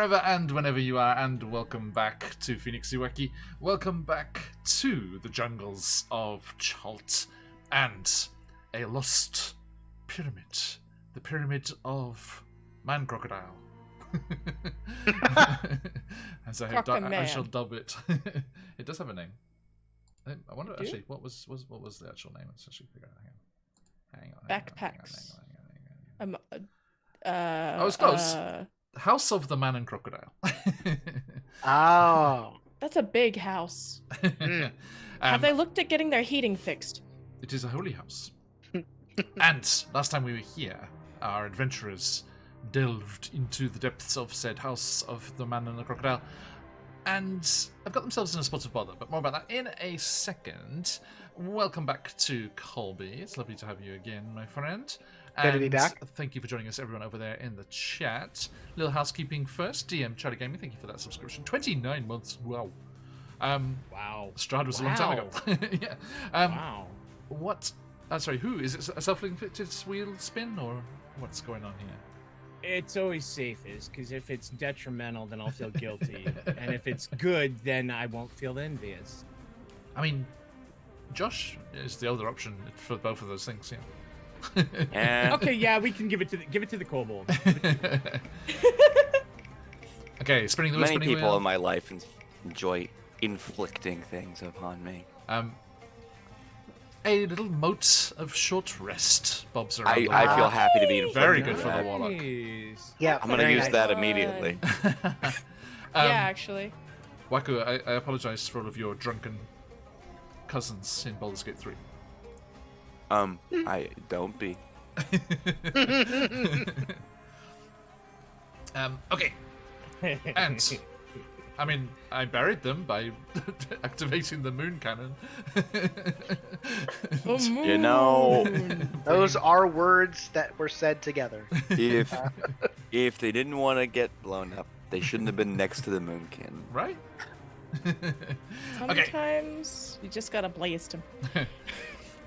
wherever and whenever you are, and welcome back to QuestJunkiesUK. Welcome back to the jungles of Chult and a lost pyramid. The Pyramid of Man Crocodile. As I shall dub it. It does have a name. I wonder actually what was the actual name? Let's actually figure it out. Hang on. Backpacks. I was close. House of the Man and Crocodile. Oh. That's a big house. Have they looked at getting their heating fixed? It is a holy house. And last time we were here, our adventurers delved into the depths of said House of the Man and the Crocodile, and have got themselves in a spot of bother, but more about that in a second. Welcome back to Colby. It's lovely to have you again, my friend. Good to be back. Thank you for joining us, everyone over there in the chat. Little housekeeping first. DM Charlie Gaming, thank you for that subscription. 29 months. Wow. Wow. Strahd was a long time ago. Yeah. Wow. What? Sorry, who? Is it a self-inflicted wheel spin, or what's going on here? It's always safest, because if it's detrimental, then I'll feel guilty. And if it's good, then I won't feel envious. I mean, Josh is the other option for both of those things, yeah. Okay, yeah, we can give it to the kobold. Okay, spinning the wheel. Many people in my life enjoy inflicting things upon me. A little mote of short rest bobs around. I feel happy to be inflicting. Very good for the warlock. Nice. Yeah, I'm gonna very use nice. that immediately. Yeah, actually. Waku, I apologize for all of your drunken cousins in Baldur's Gate 3. I don't be. Okay. And I mean, I buried them by activating the moon cannon. You know, Those are words that were said together. if they didn't want to get blown up, they shouldn't have been next to the moon cannon. Right? Sometimes you just gotta blast them.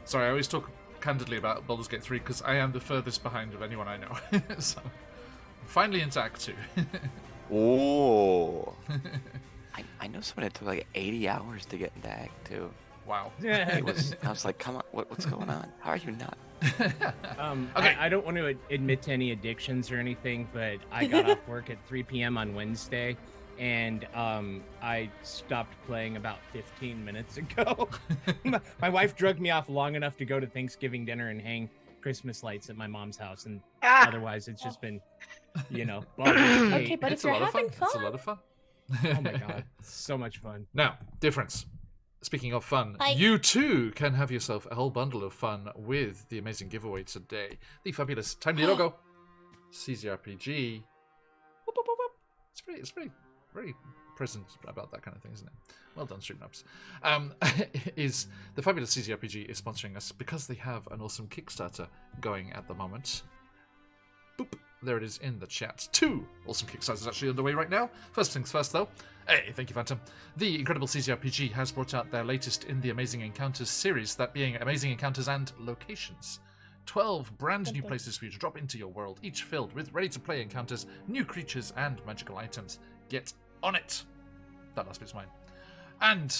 Sorry, I always talk candidly about Baldur's Gate 3 because I am the furthest behind of anyone I know. So, I'm finally into Act 2. Oh. I know someone that took like 80 hours to get into Act 2. Wow. I was like, come on, what's going on? How are you not? Okay. I don't want to admit to any addictions or anything, but I got off work at 3 p.m. on Wednesday, and I stopped playing about 15 minutes ago. My wife drugged me off long enough to go to Thanksgiving dinner and hang Christmas lights at my mom's house, and otherwise it's just been, Baldur's Gate. Okay, but It's if a you're lot of fun. having fun, It's a lot of fun. Oh my god, it's so much fun. Now, difference. Speaking of fun, Hi. you too can have yourself a whole bundle of fun with the amazing giveaway today. The fabulous Timely Logo CZRPG. It's very present about that kind of thing, isn't it? Well done, Streamlabs. Is the fabulous CZRPG is sponsoring us because they have an awesome Kickstarter going at the moment. Boop. There it is in the chat. 2 awesome Kickstarters actually underway right now. First things first, though. Hey, thank you, Phantom. The incredible CZRPG has brought out their latest in the Amazing Encounters series, that being Amazing Encounters and Locations. 12 brand new places for you to drop into your world, each filled with ready-to-play encounters, new creatures, and magical items. Get on it! That last bit's mine. And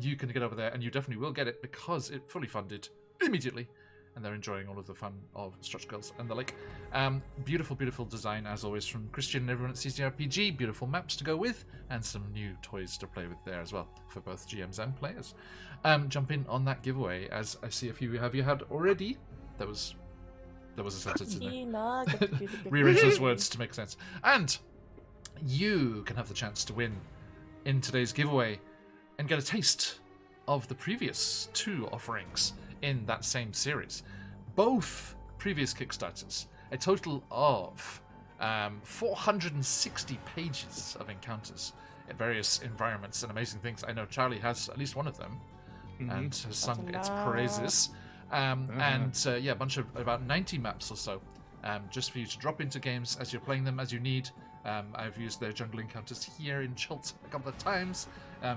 you can get over there, and you definitely will get it because it fully funded immediately. And they're enjoying all of the fun of Stretch Girls and the like. Beautiful, beautiful design, as always, from Christian and everyone at CZRPG. Beautiful maps to go with, and some new toys to play with there as well, for both GMs and players. Jump in on that giveaway, as I see a few have you had already. There was a sentence in there. Rearrange those words to make sense. And you can have the chance to win in today's giveaway and get a taste of the previous 2 offerings in that same series. Both previous Kickstarters, a total of 460 pages of encounters in various environments and amazing things. I know Charlie has at least one of them and has sung its praises. And a bunch of about 90 maps or so, just for you to drop into games as you're playing them as you need. I've used their jungle encounters here in Chult a couple of times.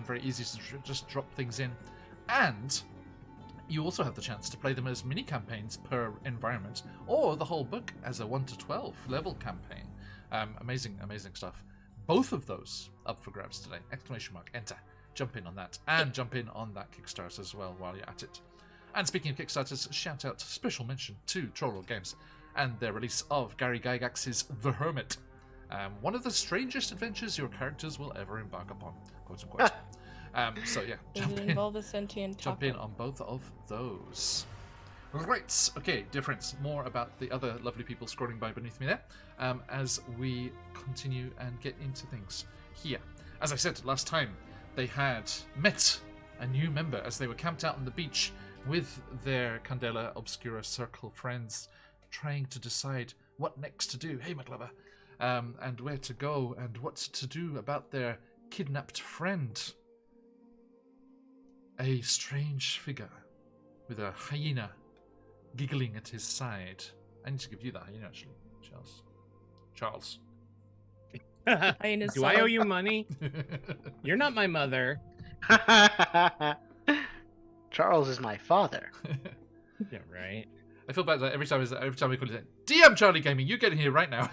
Very easy to just drop things in. And you also have the chance to play them as mini campaigns per environment, or the whole book as a 1 to 12 level campaign. Amazing stuff. both of those up for grabs today. !Enter. Jump in on that. And jump in on that Kickstarter as well while you're at it. And speaking of Kickstarters, shout out special mention to Trollroll Games and their release of Gary Gygax's The Hermit. One of the strangest adventures your characters will ever embark upon, quote unquote. So yeah, Does it involve a sentient taco? jump in on both of those. Right, okay, difference. More about the other lovely people scrolling by beneath me there as we continue and get into things here. As I said last time, they had met a new member as they were camped out on the beach with their Candela Obscura Circle friends, trying to decide what next to do. Hey, McLover. And where to go and what to do about their kidnapped friend. A strange figure with a hyena giggling at his side. I need to give you that hyena, actually, Charles. Do I owe you money? You're not my mother. Charles is my father. Yeah, right. I feel bad that every time we call it DM Charlie Gaming, you get in here right now.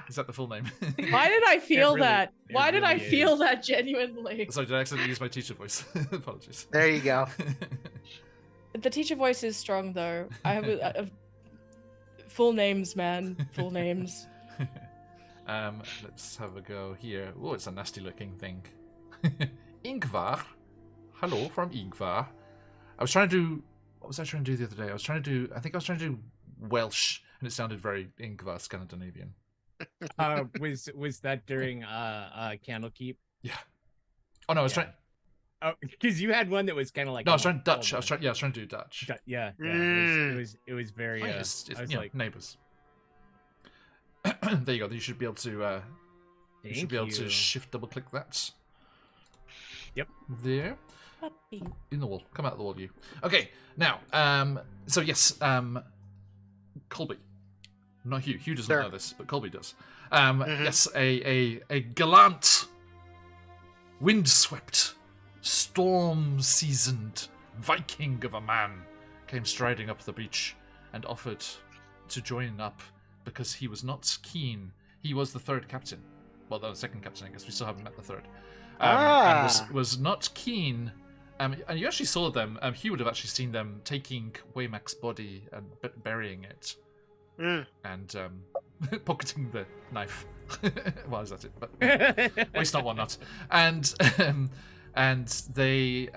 Is that the full name? Why did I feel really- that? it Why did I really feel is. that genuinely? Sorry, did I accidentally use my teacher voice? Apologies. There you go. The teacher voice is strong, though. I have a full names, man. Full names. Let's have a go here. Oh, it's a nasty looking thing. Ingvar. Hello from Ingvar. I was trying to do... What was I trying to do the other day? I think I was trying to do Welsh, and it sounded very Ingvar Scandinavian. Was that during Candlekeep? Yeah. Oh no, I was Yeah. trying... Oh, because you had one that was kind of like. No, I was trying Dutch. I was trying to do Dutch. Yeah. It was very. Oh, yeah, it's I was you know, like, neighbours. There you go. You should be able to. You should be able to shift double click that. Yep. There. Puppy. In the wall. Come out of the wall, you. Okay. Now. So yes. Colby. Not Hugh. Hugh doesn't Sure. know this, but Colby does. Yes. A gallant, windswept, storm-seasoned Viking of a man came striding up the beach and offered to join up because he was not keen. He was the third captain. Well, the second captain, I guess. We still haven't met the third. And was not keen. And you actually saw them. He would have actually seen them taking Waymac's body and burying it. And pocketing the knife. Well, is that it? But waste not, want not. And they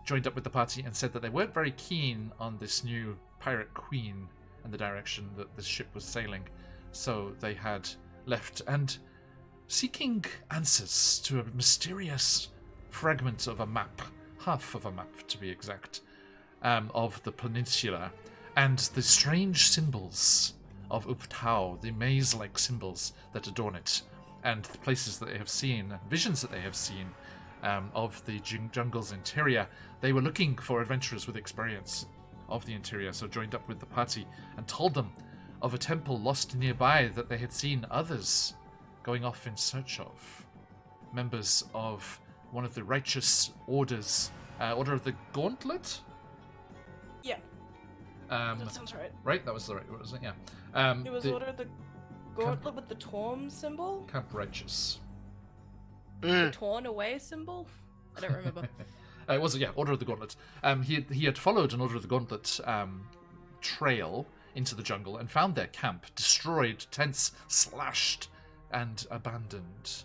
joined up with the party and said that they weren't very keen on this new pirate queen and the direction that this ship was sailing. So they had left and seeking answers to a mysterious fragment of a map, half of a map to be exact, of the peninsula, and the strange symbols of Uptau, the maze-like symbols that adorn it, and the places that they have seen, visions that they have seen of the jungle's interior. They were looking for adventurers with experience of the interior, so joined up with the party and told them of a temple lost nearby that they had seen others going off in search of. Members of one of the righteous orders, Order of the Gauntlet? Yeah. That sounds right. Right, that was the right word, wasn't it? Yeah. It was Order of the Gauntlet with the Torm symbol? Camp Righteous. The torn away symbol? I don't remember. It was, yeah, Order of the Gauntlet. He had followed an Order of the Gauntlet trail into the jungle and found their camp destroyed, tents slashed, and abandoned.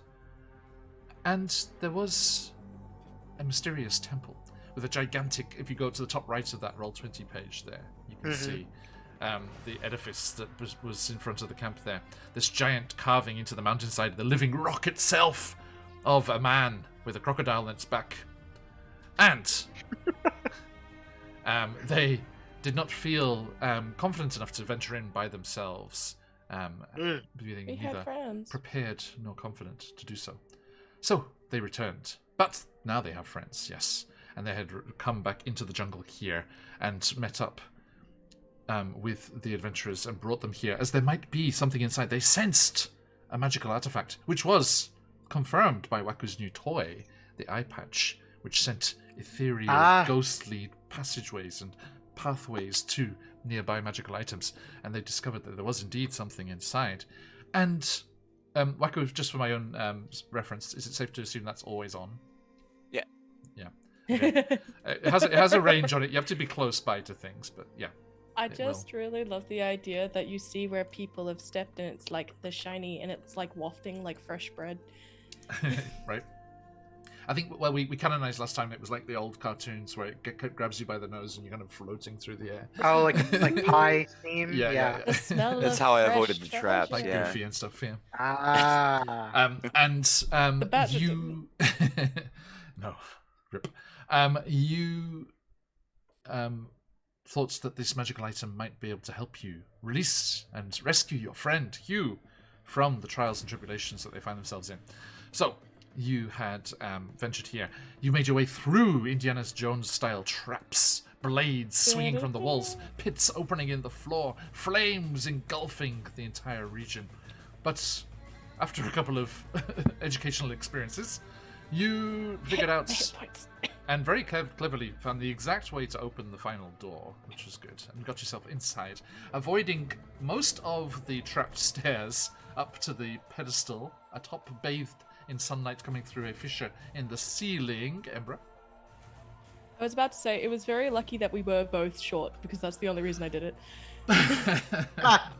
And there was a mysterious temple with a gigantic, if you go to the top right of that Roll20 page there, you can see the edifice that was in front of the camp there. This giant carving into the mountainside, the living rock itself of a man with a crocodile on its back. And they did not feel confident enough to venture in by themselves, being We had neither friends. prepared nor confident to do so. So they returned. But now they have friends, yes. And they had come back into the jungle here and met up with the adventurers and brought them here, as there might be something inside. They sensed a magical artifact, which was confirmed by Waku's new toy, the eye patch, which sent ethereal, ghostly passageways and pathways to nearby magical items. And they discovered that there was indeed something inside. And Waku, just for my own reference, is it safe to assume that's always on? Yeah. Yeah. Okay. It has a range on it. You have to be close by to things, but yeah. I just really love the idea that you see where people have stepped and it's like the shiny and it's like wafting like fresh bread. Right. I think, well, we canonized last time. It was like the old cartoons where it grabs you by the nose and you're kind of floating through the air. Oh, like pie theme. Yeah. The smell That's of how I fresh avoided the traps. Like treasure. Goofy and stuff, yeah. Ah. The badger You no, rip. You thought that this magical item might be able to help you release and rescue your friend Hugh from the trials and tribulations that they find themselves in. So you had ventured here. You made your way through Indiana Jones-style traps, blades swinging from the walls, pits opening in the floor, flames engulfing the entire region. But after a couple of educational experiences, you figured out and very cleverly found the exact way to open the final door, which was good, and got yourself inside, avoiding most of the trapped stairs up to the pedestal, atop bathed in sunlight coming through a fissure in the ceiling. Embra? I was about to say, it was very lucky that we were both short, because that's the only reason I did it.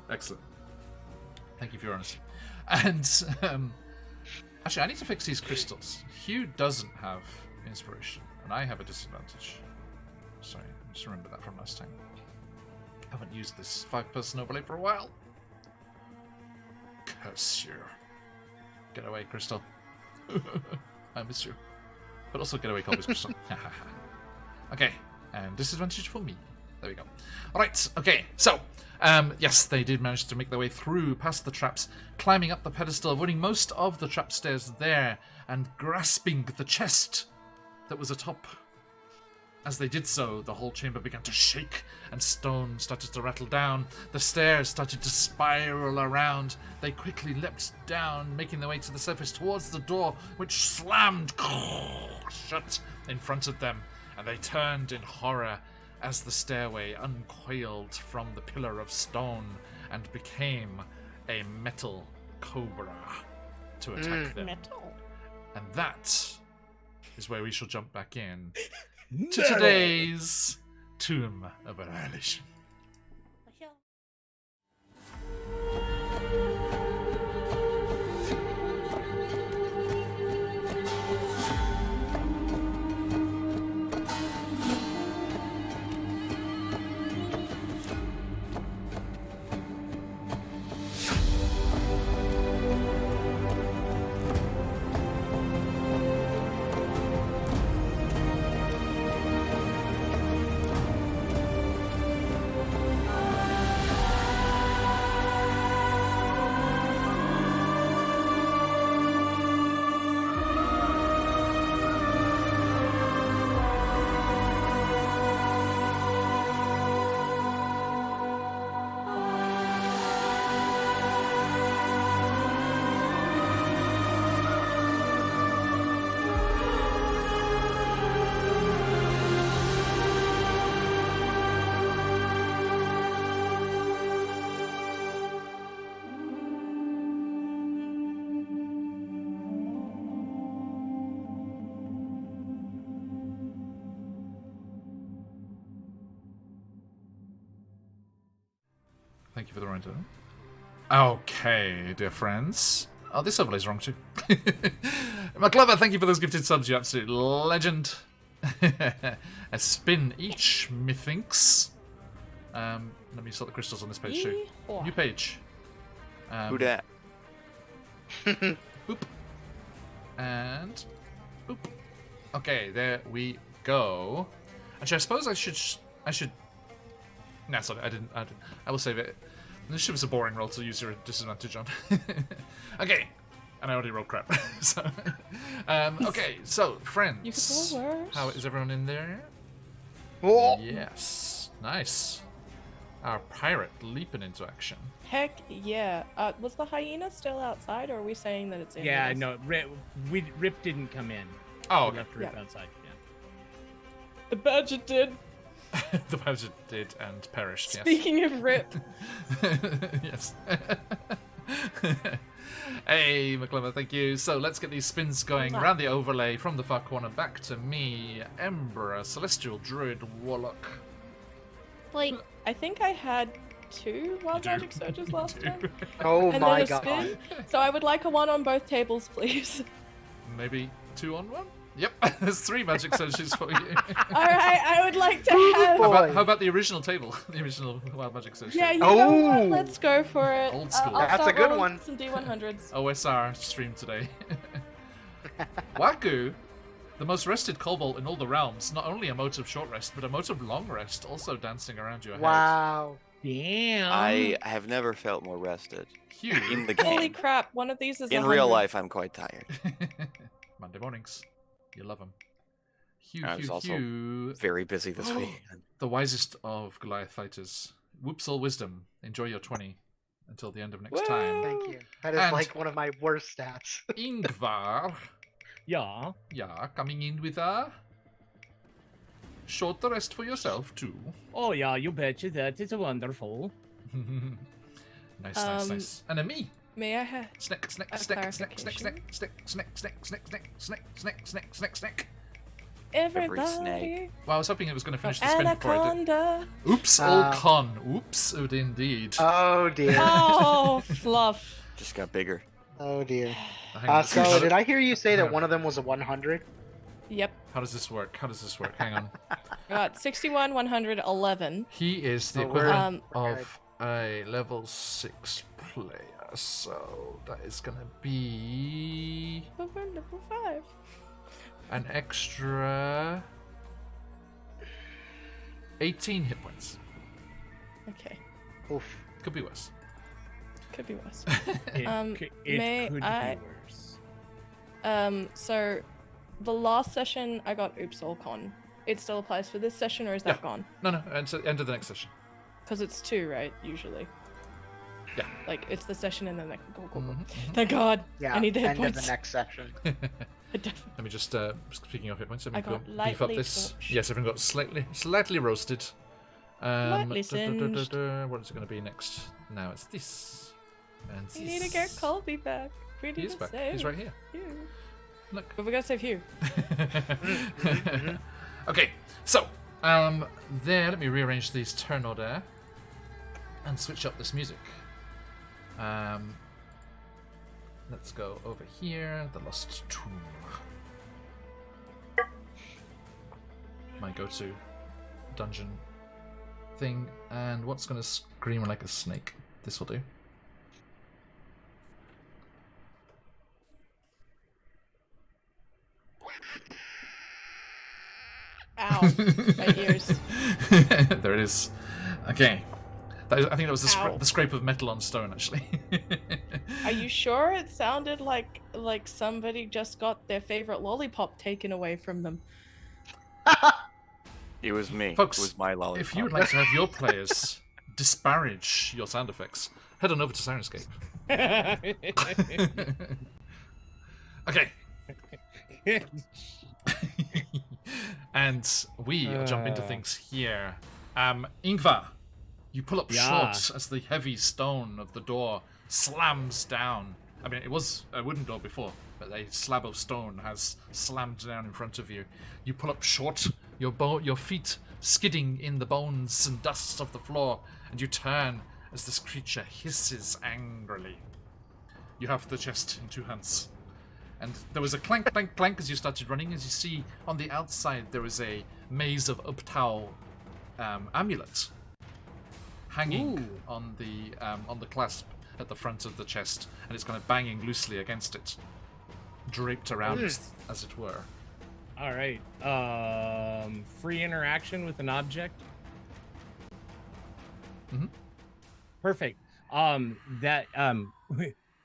Excellent. Thank you for your honesty. And, actually, I need to fix these crystals. Hugh doesn't have inspiration, and I have a disadvantage. Sorry, just remember that from last time. I haven't used this 5-person overlay for a while. Curse you. Get away, Crystal. I miss you. But also get away, Colby's Crystal. Okay, and disadvantage for me. There we go. Alright, okay, so, yes, they did manage to make their way through, past the traps, climbing up the pedestal, avoiding most of the trap stairs there, and grasping the chest that was atop. As they did so, the whole chamber began to shake, and stone started to rattle down. The stairs started to spiral around. They quickly leapt down, making their way to the surface towards the door, which slammed shut in front of them, and they turned in horror as the stairway uncoiled from the pillar of stone and became a metal cobra to attack them. Metal. And that is where we shall jump back in to today's Tomb of Annihilation. Thank you for the rundown. Okay, dear friends. Oh, this overlay's wrong too. McClover, thank you for those gifted subs, you absolute legend. A spin each, methinks. Let me sort the crystals on this page too. New page. Who dat? Boop. And boop. Okay, there we go. Actually, I suppose I should. Nah, sorry, I didn't. I will save it. This was a boring roll to use your disadvantage on. Okay, and I already rolled crap. So, okay, so friends, You could roll worse. how is everyone in there? Oh. Yes, nice. Our pirate leaping into action. Heck yeah. Was the hyena still outside, or are we saying that it's in? Yeah, with us? no, Rip didn't come in. Oh, We okay. left Rip Yeah. outside. Yeah. The badger did. The badger did and perished. Yes. Speaking of Rip, Yes. Hey, McClemmer, thank you. So let's get these spins going around the overlay from the far corner back to me, Ember, Celestial Druid, Warlock. Wait, I think I had 2 wild do. magic surges last time. Oh And my then a god. spin. So I would like a 1 on both tables, please. Maybe 2 on 1? Yep, there's 3 magic surges for you. Alright, I would like to have... boy. How about the original table? The original wild magic surge. Yeah, you table. know what? Oh. Let's go for it. Old school. I'll That's start a good rolling one. some D100s. OSR stream today. Waku, the most rested kobold in all the realms, not only a mote of short rest, but a mote of long rest, also dancing around your head. Wow. Damn. I have never felt more rested Hugh. in the game. Holy crap, one of these is In 100. real life, I'm quite tired. Monday mornings. You love them. Hugh, I was Hugh, also Hugh. very busy this week. The wisest of Goliath fighters. Whoops all wisdom. Enjoy your 20 until the end of next time. Thank you. That is And- like one of my worst stats. Ingvar. Yeah. Yeah, coming in with a short rest for yourself too. Oh, yeah, you betcha. That is wonderful. Nice, nice, nice. And a me. May I have... Snack, snack, A snack, snack, snack, snack, clarification? snack, snack, snack, snack, snack, snack, snack, snack, snack, snack. Everybody... snake. Well, I was hoping it was going to from finish the spin before I did. Anaconda. Oops, all con. Oops, oh, indeed. Oh dear. Oh, fluff. Just got bigger. Oh dear. Hang on, let's see, So did I hear you say that one of them was a 100? Yep. How does this work? How does this work? Hang on. Got 61, 111. He is the Oh, we're- equivalent we're of a level 6 player, so that is going to be But we're level 5. an extra 18 hit points. Okay. Oof. Could be worse. Could be worse. It, it may could I- be worse. So the last session I got Oops All Con. It still applies for this session, or is that Yeah. gone? No, it's at the end of the next session. Because it's 2, right? Usually. Yeah. Like it's the session and then like go. Mhm, mhm. Thank God. Yeah. I need the hit end points. of the next section. I definitely- Let me just speaking of hit points, let me I got beef up lightly this. torched. Yes, everyone got slightly roasted. Lightly singed. What is it going to be next? Now it's this. And We need to get this. Colby back. We need He is to back. save He's right here. Hugh. Look. But we gotta save Hugh. Okay, so there. Let me rearrange these turn order and switch up this music. Let's go over here. The Lost Tomb. My go-to dungeon thing. And what's gonna scream like a snake? This will do. Ow. My ears. There it is. Okay. I think that was Ow. the scrape of metal on stone, actually. Are you sure it sounded like somebody just got their favorite lollipop taken away from them? It was me. Folks, it was my lollipop. If you would like to have your players disparage your sound effects, head on over to Sirenscape. Okay. And we jump into things here. Ingvar, you pull up Yeah. short as the heavy stone of the door slams down. I mean, it was a wooden door before, but a slab of stone has slammed down in front of you. You pull up short, your feet skidding in the bones and dust of the floor, and you turn as this creature hisses angrily. You have the chest in 2 hands. And there was a clank, clank, clank as you started running. As you see on the outside, there was a maze of Uptau amulet hanging on the clasp at the front of the chest, and it's kind of banging loosely against it, draped around it, as it were. All right. Free interaction with an object. Mhm. Perfect.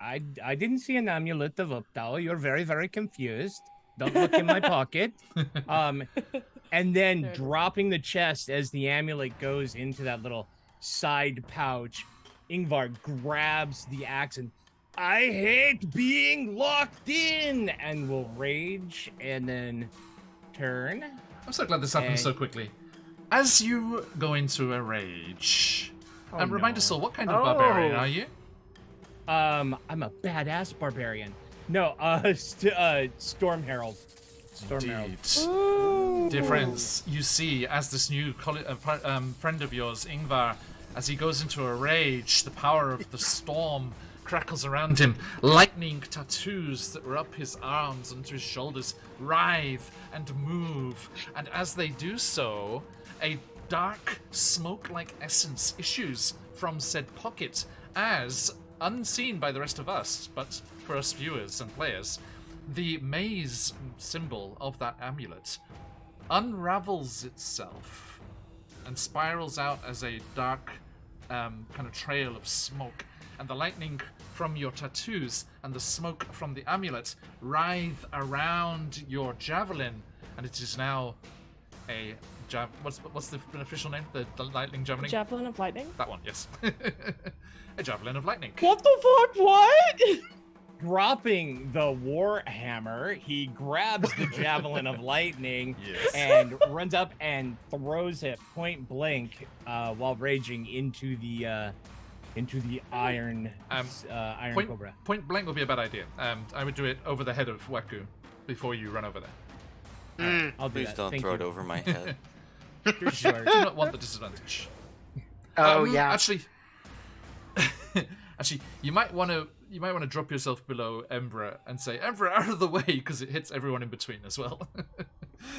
I didn't see an amulet of Uptau. You're very, very confused. Don't look in my pocket. And then There it is. dropping the chest as the amulet goes into that little side pouch, Ingvar grabs the axe and I hate being locked in, and will rage and then turn. I'm so glad this happened so And- quickly. As you go into a rage, Oh, remind no. us all, what kind of barbarian are you? I'm a badass barbarian. No, Storm Herald. Storm Herald. Indeed. Dear friends, you see, as this new friend of yours, Ingvar, as he goes into a rage, the power of the storm crackles around him. Lightning tattoos that were up his arms and to his shoulders writhe and move. And as they do so, a dark, smoke-like essence issues from said pocket as, unseen by the rest of us, but for us viewers and players, the maze symbol of that amulet unravels itself and spirals out as a dark kind of trail of smoke, and the lightning from your tattoos and the smoke from the amulet writhe around your javelin, and it is now a what's the official name? The lightning javelin? Javelin of lightning? That one, yes. A javelin of lightning. What the fuck? What? Dropping the war hammer, he grabs the javelin of lightning Yes. and runs up and throws it point blank while raging into the iron iron cobra. Point blank would be a bad idea. I would do it over the head of Waku before you run over there. I'll do Please that. don't Thank throw you. it over my head. Sure. Do not want the disadvantage. Oh yeah. Actually, you might want to drop yourself below Embra and say, "Embra, out of the way," because it hits everyone in between as well.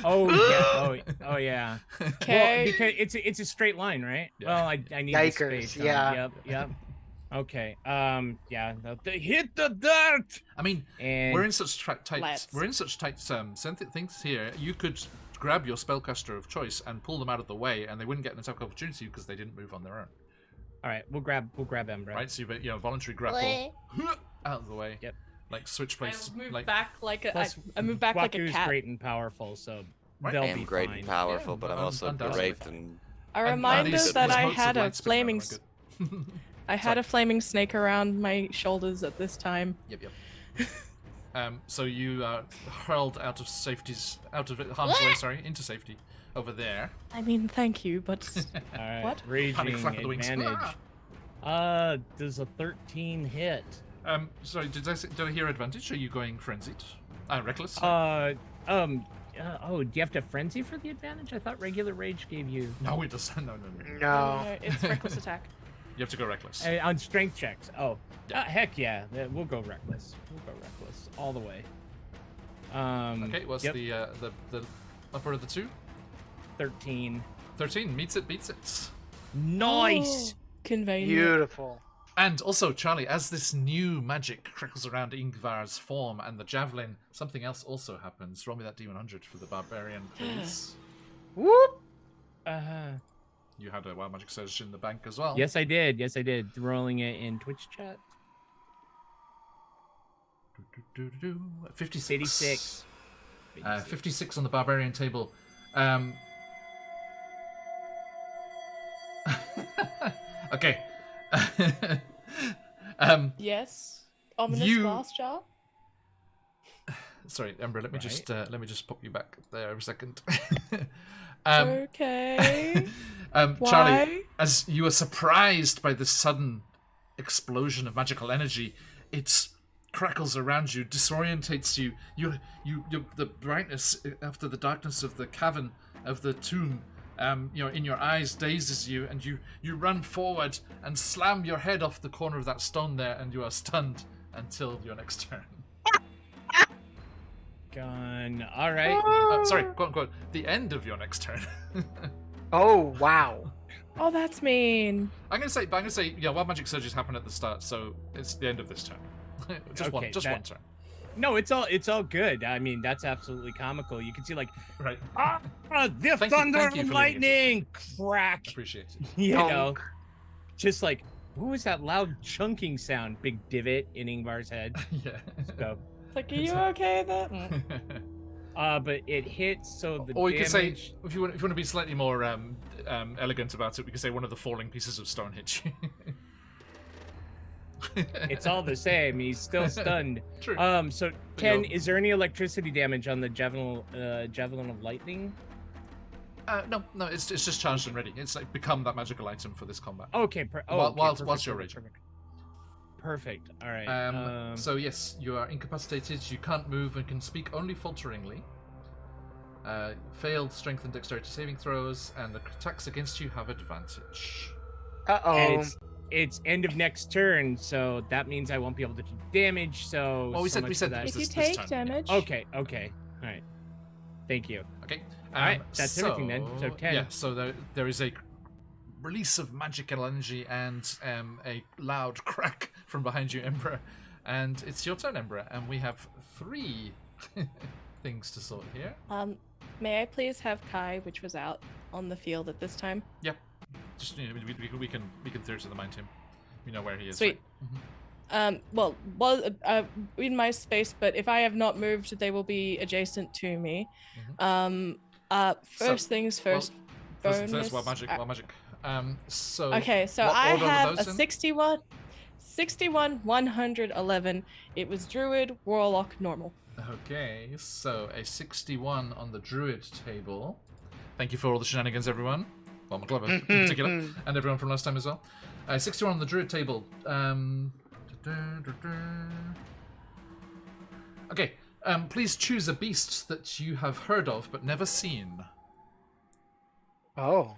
Oh yeah. Oh yeah. Okay. Well, because it's a straight line, right? Yeah. Well, I need Yikers, the space. yeah. Yep. Okay. Yeah. Hit the dirt. I mean, And we're in such tight. Let's. We're in such tight things here. You could grab your spellcaster of choice and pull them out of the way, and they wouldn't get an attack opportunity because they didn't move on their own. all right, we'll grab Embra. Right? So you voluntary grapple out of the way. Yep. Like switch place. I move Like back like a Plus, I move back like a Waku's cat. great and powerful, so Right. they'll I am be great fine. and powerful, Yeah, but I'm also undoubtedly. bereft and A and reminder these that I motes of had a light spin flaming around are good. I had a flaming snake around my shoulders at this time. Yep. So you are hurled out of harm's way. Sorry, into safety over there. I mean, thank you, but All right, What? raging Panic flap of the wings. advantage. Does a 13 hit? Sorry, did I hear advantage? Are you going frenzied? Reckless? Oh, do you have to frenzy for the advantage? I thought regular rage gave you No, it doesn't. No. No. it's reckless attack. You have to go reckless. on strength checks. Oh, Yeah. heck yeah, we'll go reckless. All the way. Okay, what's yep, the upper of the two? 13. 13 meets it, beats it. Nice. Oh, convenient. Beautiful. And also, Charlie, as this new magic crackles around Ingvar's form and the javelin, something else also happens. Roll me that D100 for the barbarian, please. Whoop. You had a wild magic surge in the bank as well. Yes, I did. Rolling it in Twitch chat. 56. 86. 56 on the barbarian table. Okay. Yes. Ominous You- glass jar. Sorry, Ember. Let me just pop you back there a second. Okay. Charlie, Why? as you are surprised by this sudden explosion of magical energy, it crackles around you, disorientates you. The brightness after the darkness of the cavern of the tomb, in your eyes dazes you, and you run forward and slam your head off the corner of that stone there, and you are stunned until your next turn. Gun. All right. Sorry, quote unquote, the end of your next turn. Oh wow. Oh, that's mean. I'm gonna say, wild magic surges happen at the start, so it's the end of this turn. Just one turn. No, it's all good. I mean, that's absolutely comical. You can see like Right. the Thank thunder you and for leaving it. lightning crack. Appreciate it. You know, Donk. just like what was that loud chunking sound? Big divot in Ingvar's head. Yeah. So, It's like, are you okay then? but it hits. So the Or you damage. could say, if you want to be slightly more elegant about it, we could say one of the falling pieces of stone hits you. It's all the same. He's still stunned. True. So But Ken, you'll- is there any electricity damage on the javelin of lightning? No, it's just charged and ready. It's like become that magical item for this combat. Okay. Whilst you're raging. perfect. All right. So yes, you are incapacitated. You can't move and can speak only falteringly. Failed strength and dexterity saving throws, and the attacks against you have advantage. Uh-oh. It's end of next turn, so that means I won't be able to do damage. So Well, we so said much we for said that. If you this take turn, damage, Okay. All right. Thank you. Okay. All right, that's everything then. So 10. Yeah. So there is a release of magical energy and a loud crack from behind you, Emperor. And it's your turn, Emperor. And we have 3 things to sort here. may I please have Kai, which was out on the field at this time? Yeah. Just we can throw it to the mind him. We know where he is. Sweet. Right? Well, in my space, but if I have not moved, they will be adjacent to me. First things first. First, wild magic. So. Okay, so what I order were have those a in? 61, 111. It was Druid, Warlock, Normal. Okay, so a 61 on the Druid table. Thank you for all the shenanigans, everyone. Well, McClever in particular, and everyone from last time as well. 61 on the Druid table. Okay, please choose a beast that you have heard of but never seen. Oh.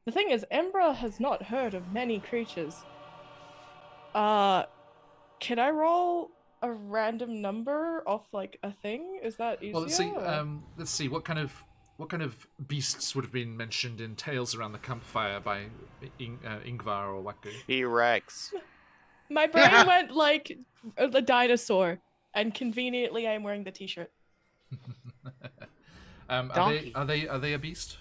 The thing is, Embra has not heard of many creatures. Can I roll a random number off like a thing? Is that easier? Well, let's see. or- Let's see what kind of beasts would have been mentioned in tales around the campfire by Ingvar or Waku. T-Rex. My brain went like a dinosaur, and conveniently, I am wearing the T-shirt. Donkey. Are they a beast?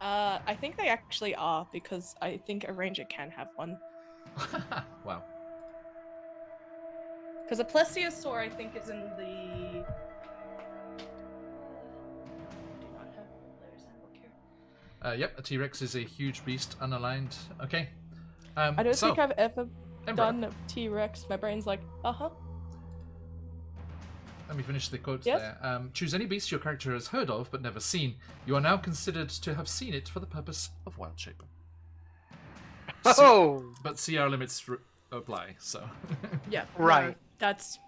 I think they actually are because I think a ranger can have one. Wow. Because a plesiosaur, I think, is in the. Do not have the player's handbook here. Yep, a T-Rex is a huge beast, unaligned. Okay. I don't think I've ever Ember, done a T-Rex. My brain's like, Let me finish the quote Yes? there. Choose any beast your character has heard of but never seen. You are now considered to have seen it for the purpose of Wild Shaper. Oh. But CR limits apply, so. Yeah. Right. No, that's.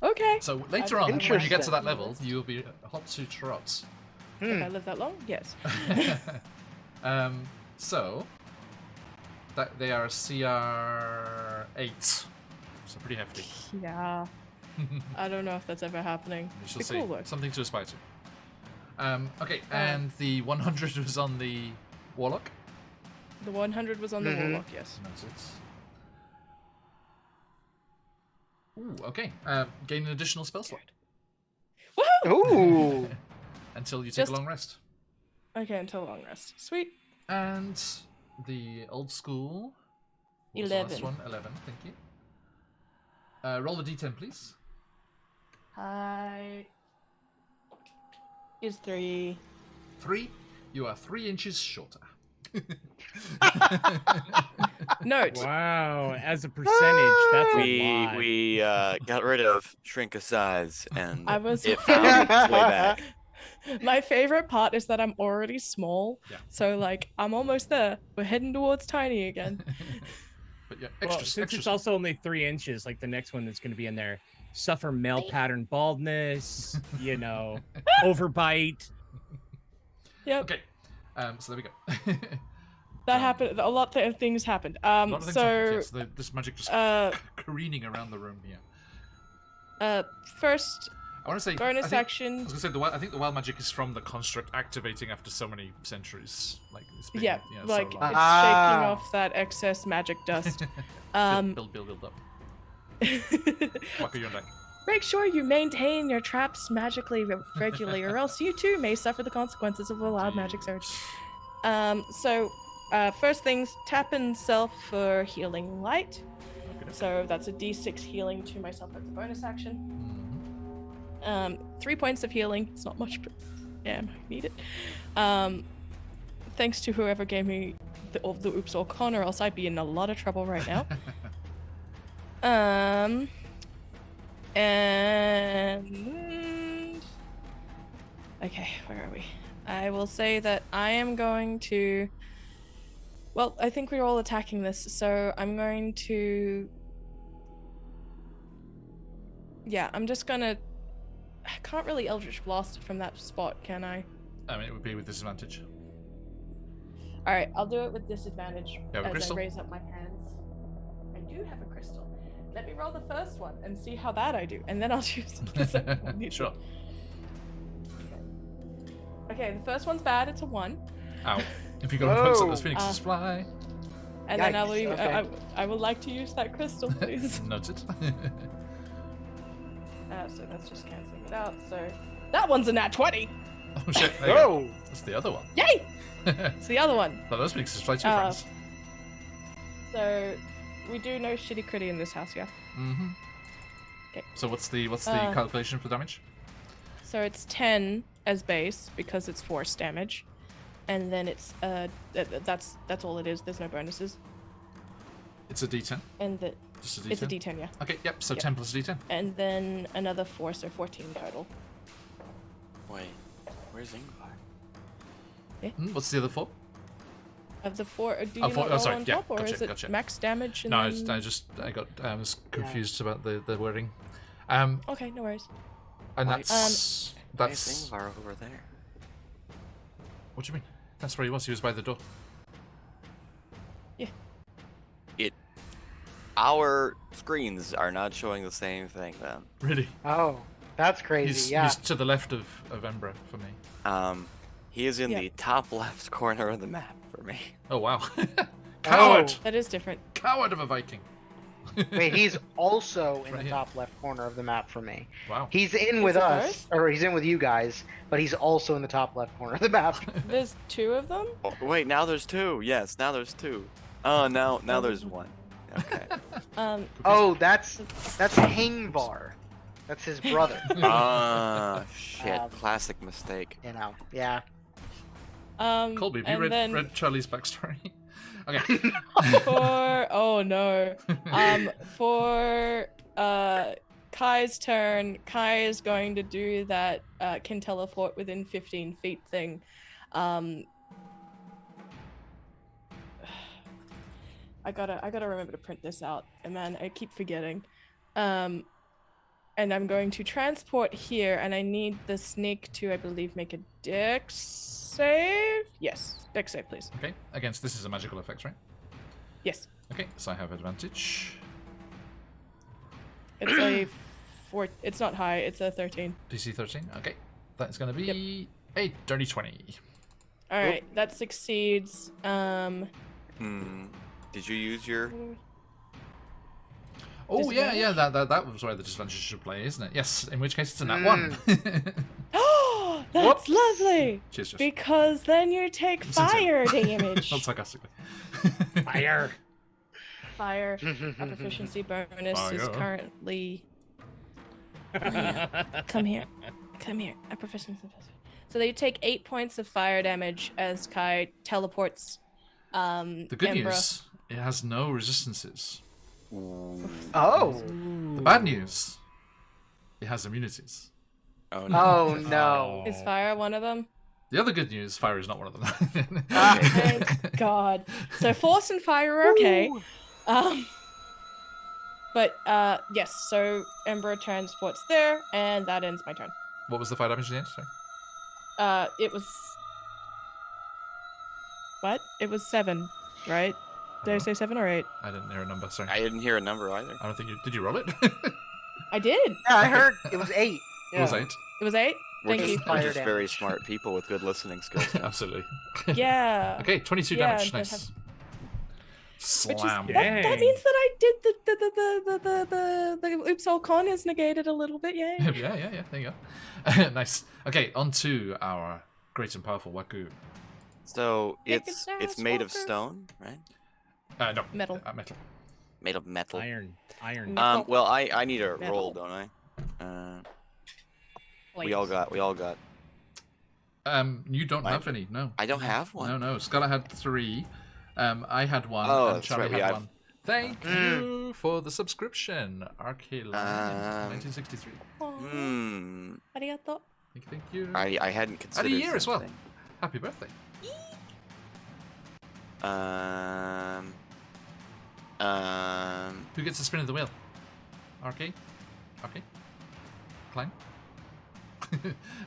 Okay. So later on, when you get to Interesting. that level, you'll be hot to trot. If I live that long, yes. So that they are CR 8, so pretty hefty. Yeah. I don't know if that's ever happening. You shall Be see. cool though. Something to aspire to. Okay, and the 100 was on the Warlock. The 100 was on the Warlock, yes. Noted. Ooh, okay. Gain an additional spell slot Woohoo! Ooh. until you take Just- a long rest. Okay, until long rest. Sweet. And the old school. What was the last 11. one? 11. Thank you. Roll the d10, please. Hi. Is 3. 3. You are 3 inches shorter. Note. Wow, as a percentage, that's We a lot. we got rid of shrink a size and I was- it found its way back. My favorite part is that I'm already small. Yeah. So, like, I'm almost there. We're heading towards tiny again. But yeah, Well, extra, since extra it's also only 3 inches, like the next one that's going to be in there, suffer male pattern baldness, overbite. Yep. Okay. So there we go. That happened. A lot of things happened. A lot of things happened, yes. So, This magic just careening around the room here. first I want to say bonus I think, action. I was gonna say I think the wild magic is from the construct activating after so many centuries. Like it's been, Yeah, so like long. it's Ah. shaking off that excess magic dust. build up. Waka, you're on deck. Make sure you maintain your traps magically regularly, or else you too may suffer the consequences of a loud magic surge. First things, tap in self for healing light. Okay. So that's a d6 healing to myself. That's a bonus action. Mhm. 3 points of healing. It's not much, but damn, I need it. Thanks to whoever gave me the Oops O'Connor, else I'd be in a lot of trouble right now. And okay, where are we? I will say that I am going to Well, I think we're all attacking this, so I'm going to. Yeah, I'm just gonna. I can't really Eldritch Blast it from that spot, can I? I mean, it would be with disadvantage. All right, I'll do it with disadvantage You have a as crystal? I raise up my hands. I do have a crystal. Let me roll the first one and see how that I do, and then I'll choose the second one. Sure. Okay, the first one's bad. It's a 1. Ow. If you go and poke up those Whoa. phoenixes fly. And then Yikes, okay. I would like to use that crystal, please. Noted. So that's just canceling it out. So that one's a nat 20. Oh shit, there you go. Whoa! That's the other one. Yay! It's the other one. But those phoenixes fly too, Uh, friends. So we do no shitty critty in this house, yeah. Mm-hmm. Okay. So what's the calculation for damage? So it's 10 as base because it's force damage, and then it's that's all it is. There's no bonuses, It's a D10. and Just a D10. it's a D10, yeah. Okay, yep. So Yep. 10 plus D10. And then another 4, so 14 total. Wait, where's Ingvar? What's the other 4? Of the 4, do you Oh, 4 not oh, roll sorry, on yeah, top, or gotcha, is it gotcha. max damage? And No, then... I was confused about the wording. Okay, no worries. And Why- that's Why is Ingvar over there? what do you mean? That's where he was. He was by the door. Our screens are not showing the same thing then. Really? Oh, that's crazy. He's to the left of Embra for me. He is in Yeah. the top left corner of the map for me. Oh wow. Coward! That is different. Coward of a Viking. Wait, he's also in Right the here. top left corner of the map for me. Wow. He's in with it us, ours? or he's in with you guys, but he's also in the top left corner of the map. There's 2 of them? Oh, wait, now there's 2. Yes, now there's 2. Oh, now there's 1. Okay. Oh, that's Hingvar. That's his brother. Ah, shit. Um, Classic mistake. You know, yeah. Colby, have you read Charlie's backstory? Okay. Oh no. For Kai's turn, Kai is going to do that can teleport within 15 feet thing. I gotta remember to print this out, and man, I keep forgetting. And I'm going to transport here, and I need the snake to, I believe, make a dex save. Yes, dex save, please. Okay. Against this is a magical effect, right? Yes, Okay, so I have advantage. it's a 4. It's not high. It's a 13. DC 13. Okay. That's going to be a dirty 20. All right, that succeeds. Did you use your... Oh yeah, Disadvantage? that was where the disadvantage should play, isn't it? Yes, in which case it's a nat 1. Oh, that's Whoops. lovely. Cheers, Josh. Because then you take fire damage. Not sarcastically. Fire. Fire. Our proficiency bonus is Fire. currently. Come here. Come here. Our proficiency bonus. So they take 8 points of fire damage as Kai teleports. The good Embra. news, it has no resistances. Oh. The bad news, it has immunities. Oh, no. Oh no. Is fire one of them? The other good news, fire is not one of them. Thank God. So force and fire are okay. But yes. So Ember transports there, and that ends my turn. What was the fire damage at the end? Sorry. It was. What? It was 7, right? Did I say 7 or 8? I didn't hear a number. Sorry. I didn't hear a number either. I don't think you did. You roll it? I did. Yeah, I heard it was 8. It was Yeah. 8. It was 8. We're Thank just, you. we're Fire just very damage. smart people with good listening skills. Absolutely. Yeah. Okay, 22 Yeah, damage. that Nice. Which is Slam. that Dang. means that I did the oops all con is negated a little bit. Yay. Yeah. There you go. Nice. Okay, on to our great and powerful Waku. So Take it's it, made of Walker. stone, right? No. Metal. Metal. Made of metal. Iron. Metal. Well, I need a Metal. roll, don't I? We all got. You don't Mine. have any. No. I don't have one. No. Scarlet had 3. I had 1. Oh, and that's Charlie right, we had have- 1. Thank you for the subscription, Arcane 1963. Aw, arigato. Thank you. I hadn't And considered. a year as well. something. Happy birthday. Who gets the spin of the wheel? RK? RK? Klein?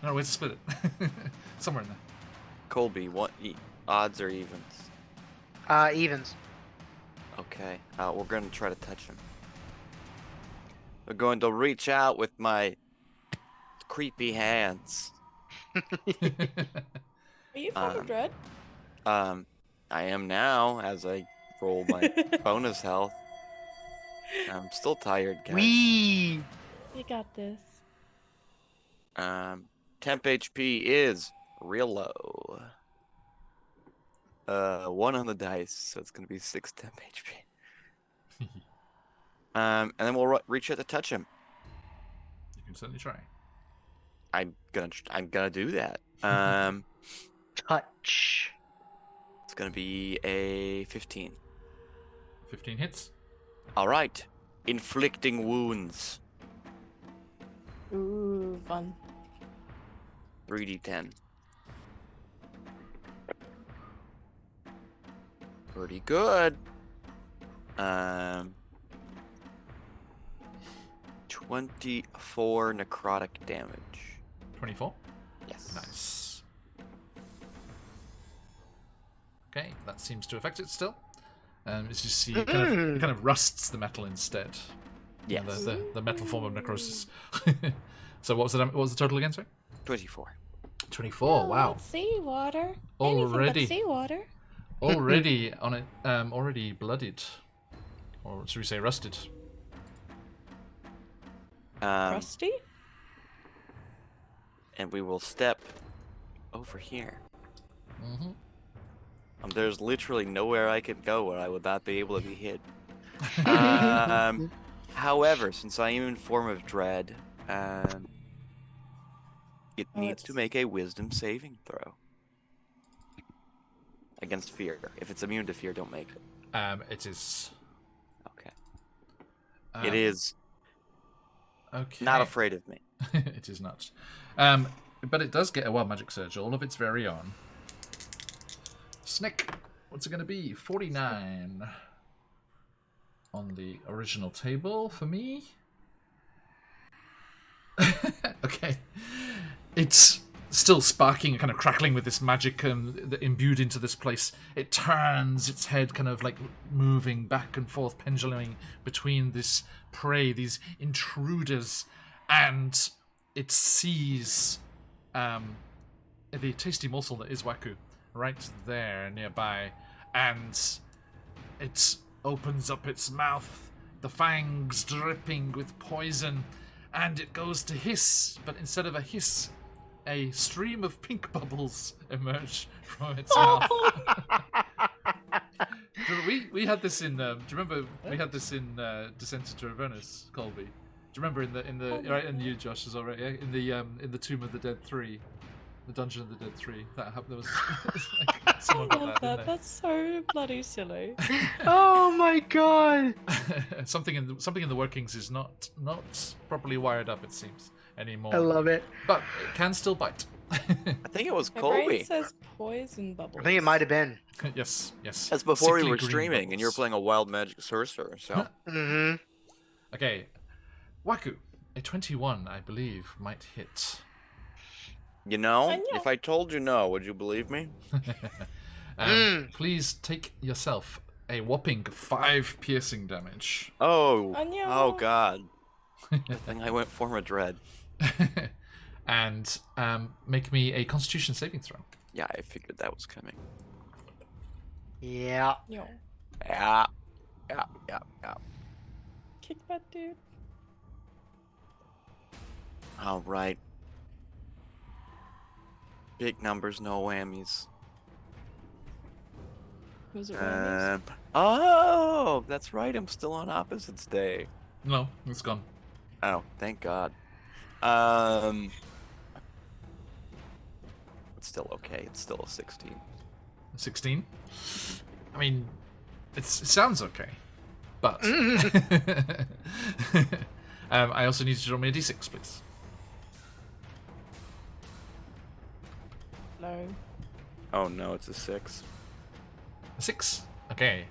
No, where's to split it? Somewhere in there. Colby, what odds or evens? Evens. Okay, we're going to try to touch him. We're going to reach out with my creepy hands. Are you Form of Dread? I am now, as I roll my bonus health. I'm still tired, guys. Wee. You got this. Temp HP is real low. 1 on the dice, so it's gonna be 6 temp HP. And then we'll reach out to touch him. You can certainly try. I'm gonna do that. Touch. It's gonna be a 15. 15 hits. All right, inflicting wounds. Ooh, fun. 3d10. Pretty good. 24 necrotic damage. 24. Yes. Nice. Okay, that seems to affect it still. As you see, it kind of rusts the metal instead. Yes. The metal form of necrosis. So what was the total again, sorry? 24. 24. Wow. Seawater. Already. Seawater. Already on it. Already bloodied, or should we say rusted? Rusty? And we will step over here. Mm-hmm. There's literally nowhere I could go where I would not be able to be hid. However, since I am in Form of Dread, it needs to make a Wisdom saving throw. Against fear. If it's immune to fear, don't make it. It is. Okay. It is. Okay. Not afraid of me. It is not. But it does get a Wild Magic Surge, all of its very own. Snick, what's it going to be? 49 on the original table for me. Okay. It's still sparking and kind of crackling with this magic that imbued into this place. It turns its head, kind of like moving back and forth, penduluming between this prey, these intruders, and it sees the tasty morsel that is Waku right there nearby, and it opens up its mouth, the fangs dripping with poison, and it goes to hiss, but instead of a hiss, a stream of pink bubbles emerge from its mouth. we had this in. Do you remember we had this in Descent into Avernus, Colby? Do you remember in the right, and you, Josh, as well, right? Yeah? In the Tomb of the Dead 3, the Dungeon of the Dead 3. That happened. There was like, someone I got love that. that. Didn't they? That's so bloody silly. Oh my god! something in the workings is not properly wired up, it seems, anymore. I love it. But it can still bite. I think it was My Colby. brain says poison bubbles. I think it might have been. Yes. That's before we Sickly were green streaming, and you were bubbles. playing a wild magic sorcerer. So Mm-hmm. Okay, Waku, a 21, I believe, might hit. you know, I know. if I told you no, would you believe me? Please take yourself a whopping 5 piercing damage. Oh, Anya. oh God! Good thing I went Form of Dread. And make me a Constitution saving throw. Yeah, I figured that was coming. Yeah. Yo, Yeah. kick butt, dude. All right. Big numbers, no whammies. Was it Rammies? Oh, that's right. I'm still on Opposites Day. No, it's gone. Oh, thank God. It's still okay. It's still a 16. 16? I mean, it sounds okay. But... I also need you to roll me a d6, please. No. Oh no, it's a 6. A 6. Okay.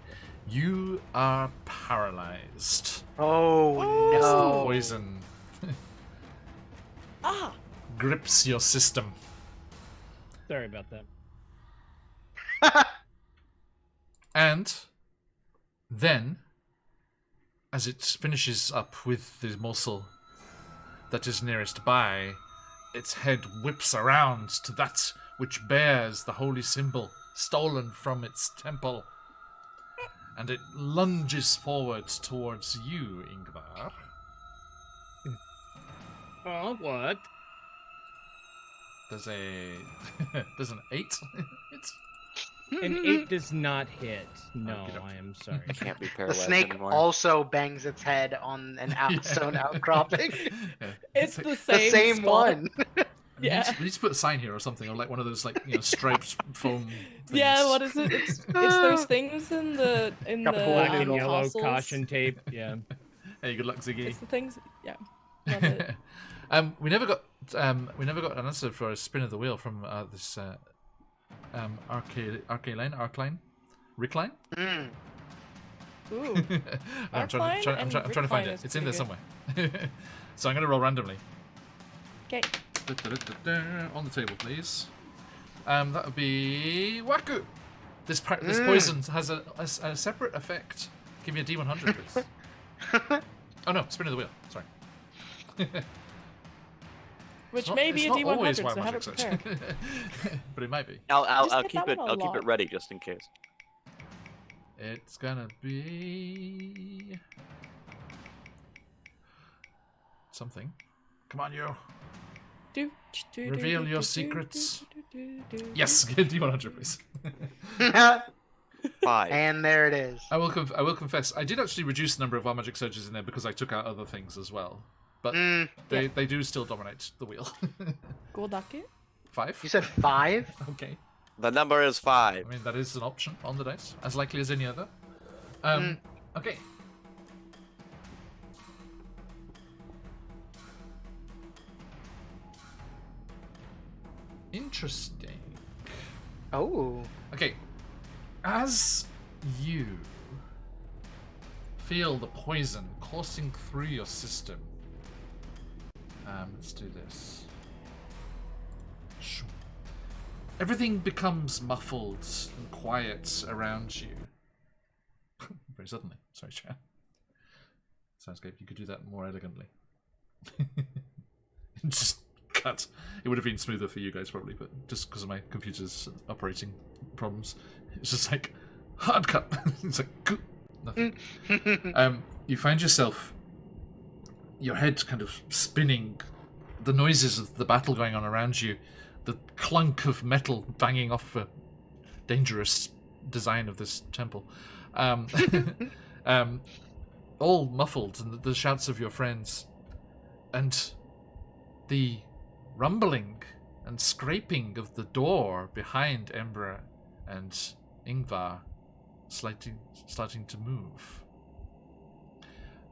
You are paralyzed. Oh, As the no. poison Ah! grips your system. Sorry about that. And then, as it finishes up with the morsel that is nearest by, its head whips around to that which bears the holy symbol stolen from its temple. And it lunges forward towards you, Ingvar. Oh, what? There's an 8. It's An 8 does not hit. No, Okey-doke. I am sorry. I can't be The paralyzed snake anymore. also bangs its head on an stone outcropping. Yeah. It's like, the The same same spot. one. Yeah. We need to put a sign here or something, or like one of those striped foam things. Yeah, what is it? It's those things in the Got the Black Black and yellow castles. caution tape. Yeah. Hey, good luck, Ziggy. It's the things. Yeah. Love it. We never got an answer for a spin of the wheel from this Arcline? Rickline? Mm. Ooh. I'm trying and to find Rickline it. is It's in there pretty somewhere. So I'm going to roll randomly. Okay. On the table, please. That would be Waku. This poison has a separate effect. Give me a D100, please. Oh no, spin of the wheel. Sorry. Which It's not- may be it's a not always D100, wild so have magic it search. prepared. But it might be. I'll Just keep get that it. one I'll keep it unlocked. ready just in case. It's gonna be something. Come on, you. Reveal your secrets. Yes, get D100, please. 5. And there it is. I will confess, I did actually reduce the number of wild magic surges in there because I took out other things as well. But Mm. they do still dominate the wheel. Goldake? 5. You said 5? Okay. The number is 5. I mean, that is an option on the dice, as likely as any other. Okay. Interesting. Oh. Okay. As you feel the poison coursing through your system, let's do this. Shoo. Everything becomes muffled and quiet around you. Very suddenly. Sorry, Chan. Soundscape, you could do that more elegantly. Just cut. It would have been smoother for you guys probably, but just because of my computer's operating problems, it's just like hard cut. It's like nothing. You find yourself, your head kind of spinning, the noises of the battle going on around you, the clunk of metal banging off a dangerous design of this temple. All muffled, and the shouts of your friends, and the rumbling and scraping of the door behind Embra and Ingvar starting to move.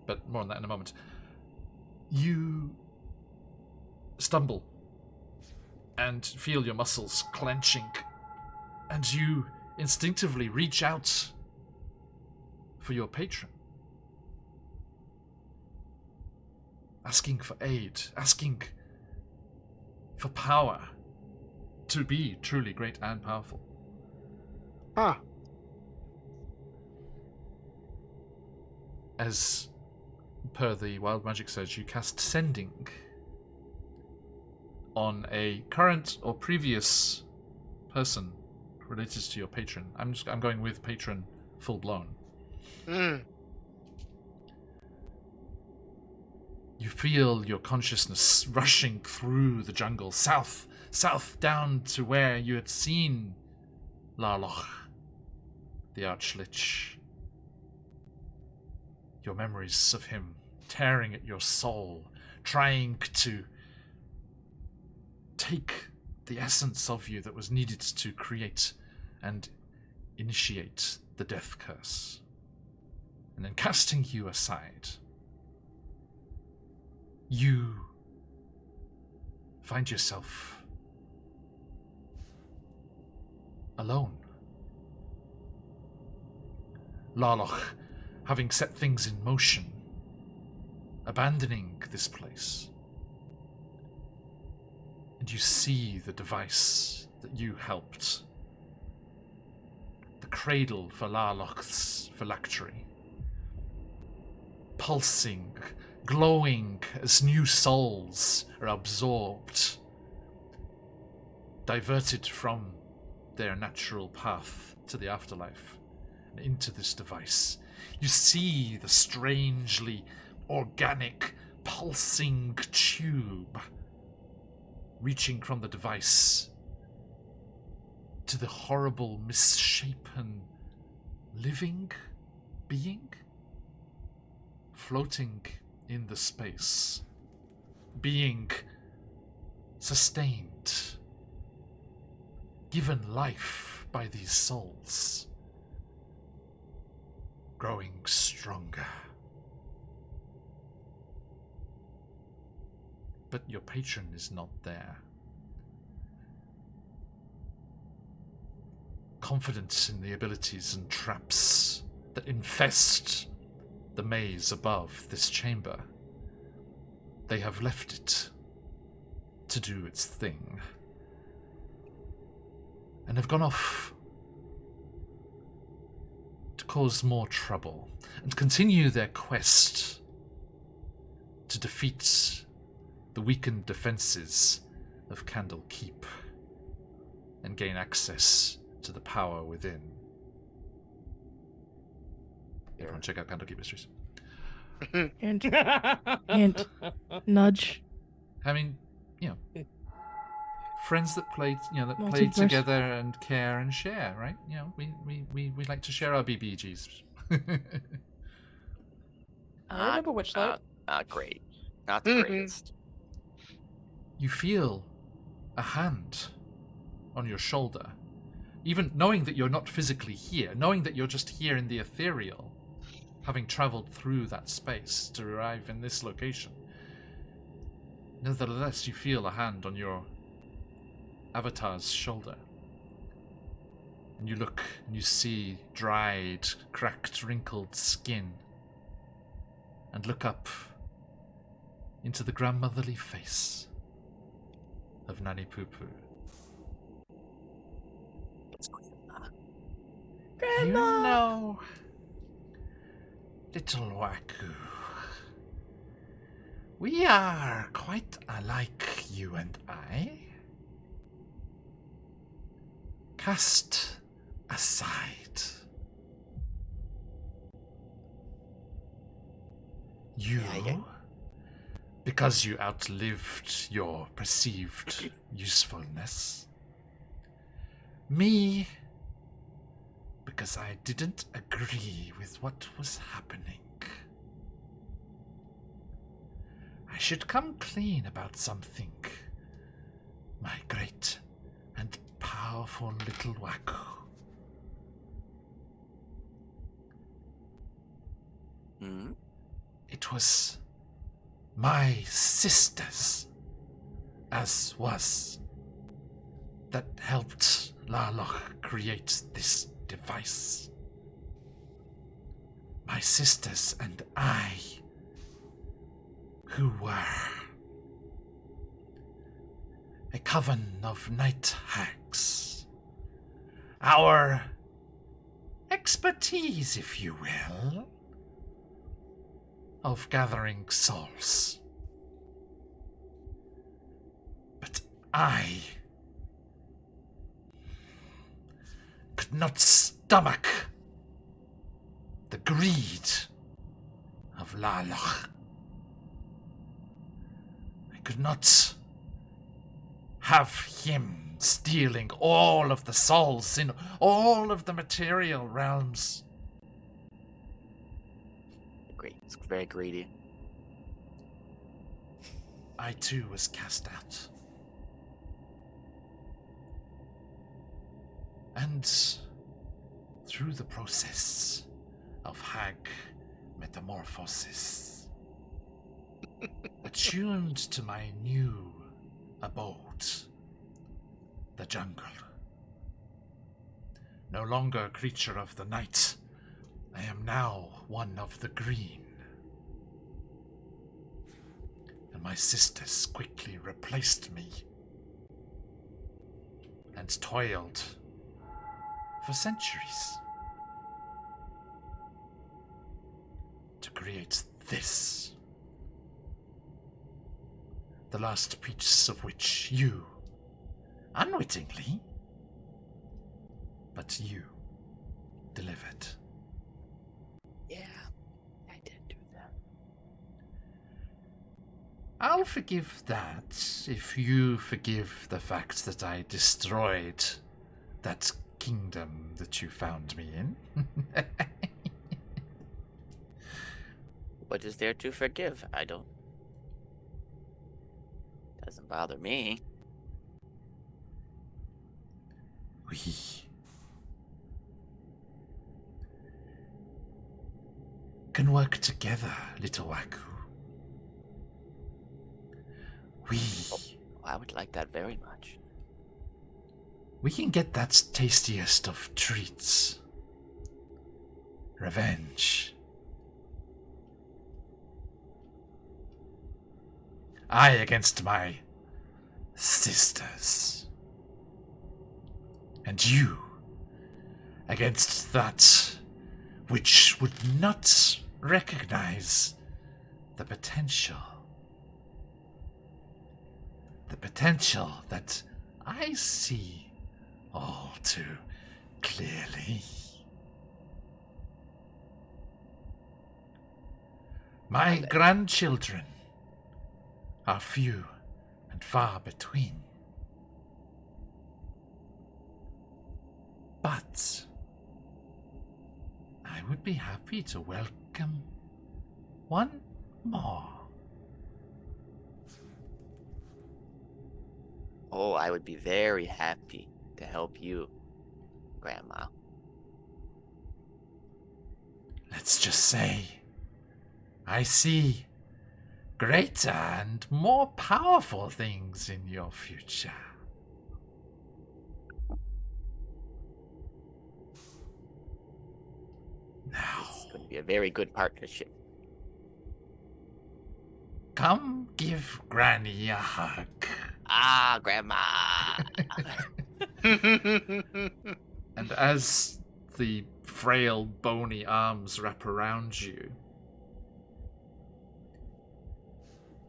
But more on that in a moment. You stumble and feel your muscles clenching, and you instinctively reach out for your patron, asking for aid, asking for power to be truly great and powerful. Huh. As per the wild magic surge, you cast Sending on a current or previous person related to your patron. I'm going with patron full blown. Mm. You feel your consciousness rushing through the jungle, south down to where you had seen Larloch, the Archlich. Your memories of him tearing at your soul, trying to take the essence of you that was needed to create and initiate the death curse. And then casting you aside, you find yourself alone. Larloch, having set things in motion, abandoning this place. And you see the device that you helped. The cradle for Larloch's phylactery. Pulsing, glowing as new souls are absorbed, diverted from their natural path to the afterlife and into this device. You see the strangely organic, pulsing tube reaching from the device to the horrible, misshapen, living being floating in the space, being sustained, given life by these souls, growing stronger. But your patron is not there. Confident in the abilities and traps that infest the maze above this chamber, they have left it to do its thing, and have gone off to cause more trouble and continue their quest to defeat the weakened defenses of Candle Keep and gain access to the power within. Everyone check out Candle Keep Mysteries. And nudge. I mean, friends that play, that play Multiverse. together and care and share, right? We like to share our BBGs. I remember which light. Not great. Not the greatest. You feel a hand on your shoulder, even knowing that you're not physically here, knowing that you're just here in the ethereal, having traveled through that space to arrive in this location. Nevertheless, you feel a hand on your avatar's shoulder. And you look and you see dried, cracked, wrinkled skin. And look up into the grandmotherly face of Nanny Poo Poo. You know, little Waku, we are quite alike, you and I. Cast aside. You, because you outlived your perceived usefulness. Me, because I didn't agree with what was happening. I should come clean about something, my great and powerful little Waku. It was my sisters, as was, that helped Larloch create this device. My sisters and I, who were a coven of night hags. Our expertise, if you will, of gathering souls. But I could not stomach the greed of Larloch. I could not have him stealing all of the souls in all of the material realms. Great. It's very greedy. I too was cast out. And through the process of hag metamorphosis, attuned to my new abode, the jungle. No longer a creature of the night, I am now one of the green. And my sisters quickly replaced me and toiled for centuries to create this. The last piece of which you, unwittingly, but you, delivered. Yeah, I did do that. I'll forgive that if you forgive the fact that I destroyed that kingdom that you found me in. What is there to forgive? I don't. Doesn't bother me. We can work together, little Waku. I would like that very much. We can get that tastiest of treats. Revenge. I against my sisters. And you against that which would not recognize the potential. The potential that I see all too clearly. My grandchildren are few and far between. But I would be happy to welcome one more. Oh, I would be very happy to help you, Grandma. Let's just say, I see greater and more powerful things in your future. Now, It's going to be a very good partnership. come give Granny a hug. Ah, Grandma. And as the frail, bony arms wrap around you,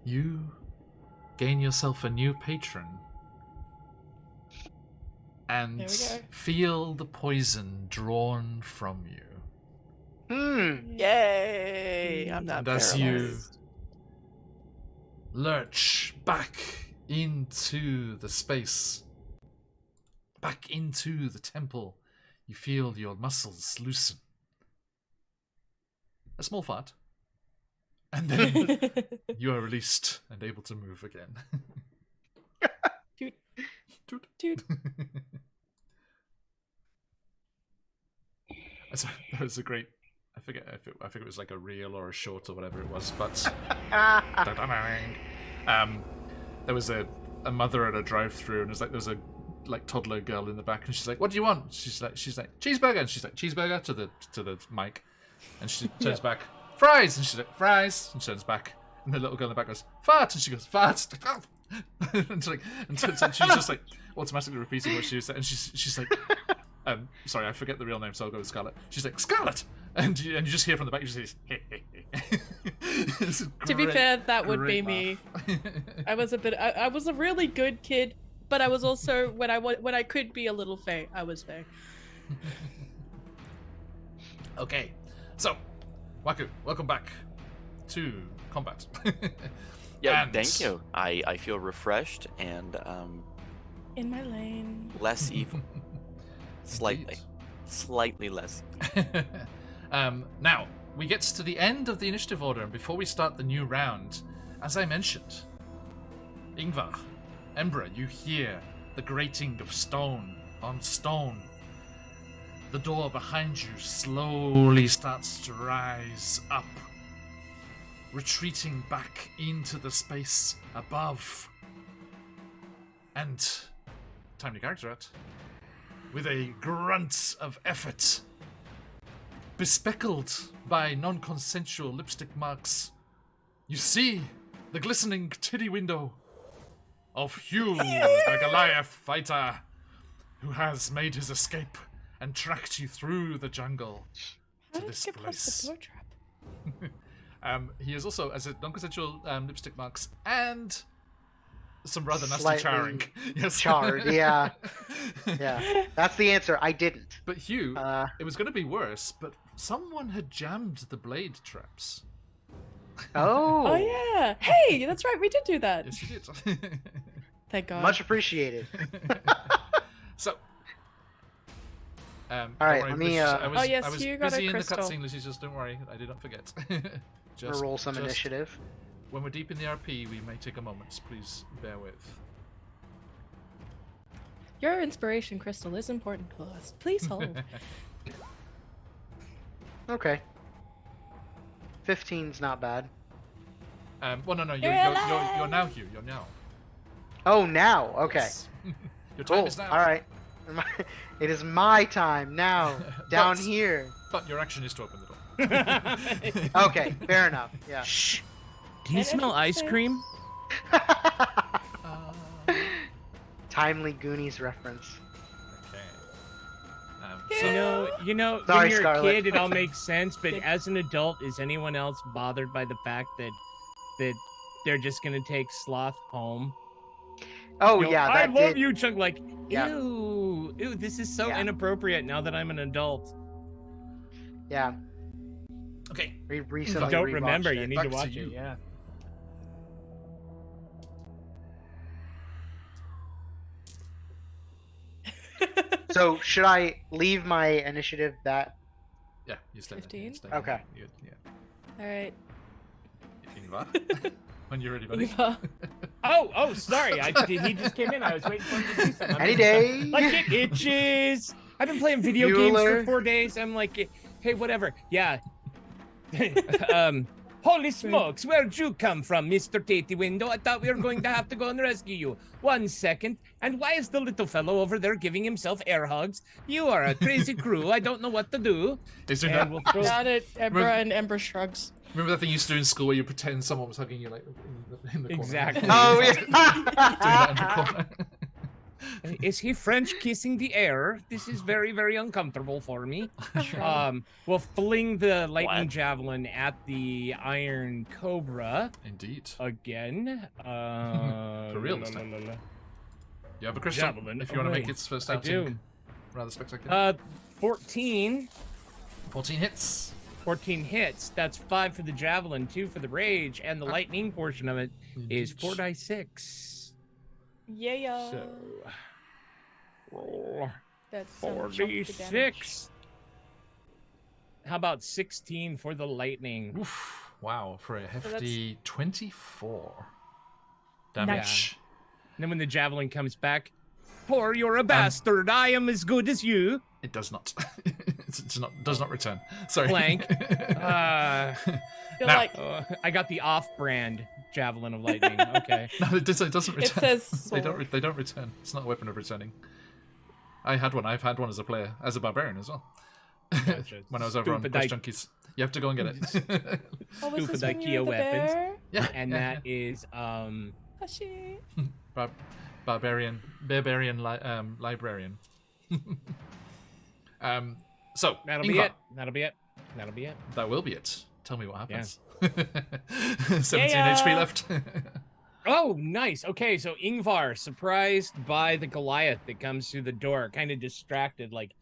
you gain yourself a new patron and There we go. feel the poison drawn from you. Yay! I'm not And as you paralyzed. lurch back into the space, back into the temple, you feel your muscles loosen. A small fart. And then you are released and able to move again. Toot. Toot. Toot. That was a great. I forget if it was like a reel or a short or whatever it was, but there was a mother at a drive-through, and there was a toddler girl in the back, and she's like, "What do you want?" She's like cheeseburger, and she's like cheeseburger to the mic, and she turns back, fries, and she's like fries, and she turns back, and the little girl in the back goes fart, and she goes fart, and she's just like automatically repeating what she was saying, and she's like. Sorry, I forget the real name, so I'll go with Scarlett. She's like, Scarlett! And you just hear from the back, you just hear, To be fair, that would be me. I was a really good kid, but I was also, when I could be a little fey, I was fey. Okay, so, Waku, welcome back to combat. Yeah, And- thank you. I feel refreshed and In my lane. less evil. Slightly. Indeed. Slightly less. Now, we get to the end of the initiative order, and before we start the new round, as I mentioned, Ingvar, Embra, you hear the grating of stone on stone. The door behind you slowly starts to rise up, retreating back into the space above. And, time to character it. With a grunt of effort, bespeckled by non-consensual lipstick marks, you see the glistening titty window of Hugh, the Goliath fighter, who has made his escape and tracked you through the jungle How to did this you get past place. the door trap? He is also, as a non-consensual lipstick marks and some rather nasty Slightly charring. Yes. Charred, yeah. Yeah. That's the answer. I didn't. But Hugh, it was going to be worse, but someone had jammed the blade traps. Oh. Oh yeah. Hey, that's right. We did do that. Yes, you did. Thank God. Much appreciated. So, All right, let me, I was, Oh, yes, I was Hugh got a busy in the crystal. cutscene, Lucy, just don't worry, I did not forget. Gonna roll some initiative. When we're deep in the RP, we may take a moment, please bear with. Your inspiration crystal is important to us. Please hold. Okay. 15's not bad. Well, no, You're you're alive! now Hugh, you're now. Oh, now. Okay. Yes. Your time Cool. is now. All right. It is my time now. Down But- here. But your action is to open the door. Okay. Fair enough. Yeah. Shh. Do you And smell ice everything. cream? Timely Goonies reference. Okay. You know, Sorry, when you're Scarlett. a kid, it all makes sense. But as an adult, is anyone else bothered by the fact that they're just gonna take Sloth home? Oh You know, yeah, I that love did. you, Chunk. Like, Yeah. ew, this is so Yeah. inappropriate now that I'm an adult. Yeah. Okay. We You recently don't rewatched remember. it. You need Back to to watch you. it. Yeah. So should I leave my initiative that? Yeah, you stay there. 15? You stay there. Okay. Yeah. All right. Ingvar? When you're ready, buddy. Eva. Oh, sorry. He just came in. I was waiting for him to do something. Any day. Like it itches. I've been playing video games Bueller. for 4 days. I'm like, hey, whatever. Yeah. Holy smokes, where'd you come from, Mr. Tatey Window? I thought we were going to have to go and rescue you. 1 second. And why is the little fellow over there giving himself air hugs? You are a crazy crew. I don't know what to do. Is there And no, we'll throw... Got it. Embra and Ember shrugs. remember that thing you used to do in school where you pretend someone was hugging you like in the corner? Exactly. Oh Doing that in the yeah. corner. Is he French kissing the air? This is very, very uncomfortable for me. We'll fling the lightning javelin at the iron cobra Indeed. again. For real this time. You have a crystal Javelin if you want to make away. its first I outing do. rather spectacular. 14. 14 hits. 14 hits. That's 5 for the javelin, 2 for the rage, and the lightning portion of it is Indeed. 4d6. Yeah. So roll That's some chunky damage. 4d6. How about 16 for the lightning? Oof. Wow, for a that's- hefty 24 damage. And then when the javelin comes back, poor, you're a bastard. I am as good as you. It does not. Does not return. Sorry. Blank. Feel Now- like I got the off-brand javelin of lightning. Okay. No, it doesn't return. it says They sword. don't return. It's not a weapon of returning. I had one. I've had one as a player, as a barbarian as well. Gotcha. When I was over on Stupid Quest Junkies. You have to go and get it. Oh, was this stupid when you IKEA were the weapons. bear? Yeah. And yeah, that is Hashi. barbarian librarian. So that'll Ingvar, be it. That'll be it. That'll be it. That will be it. Tell me what happens. Yeah. 17 HP left. Oh, nice. Okay, so Ingvar, surprised by the Goliath that comes through the door, kind of distracted, like,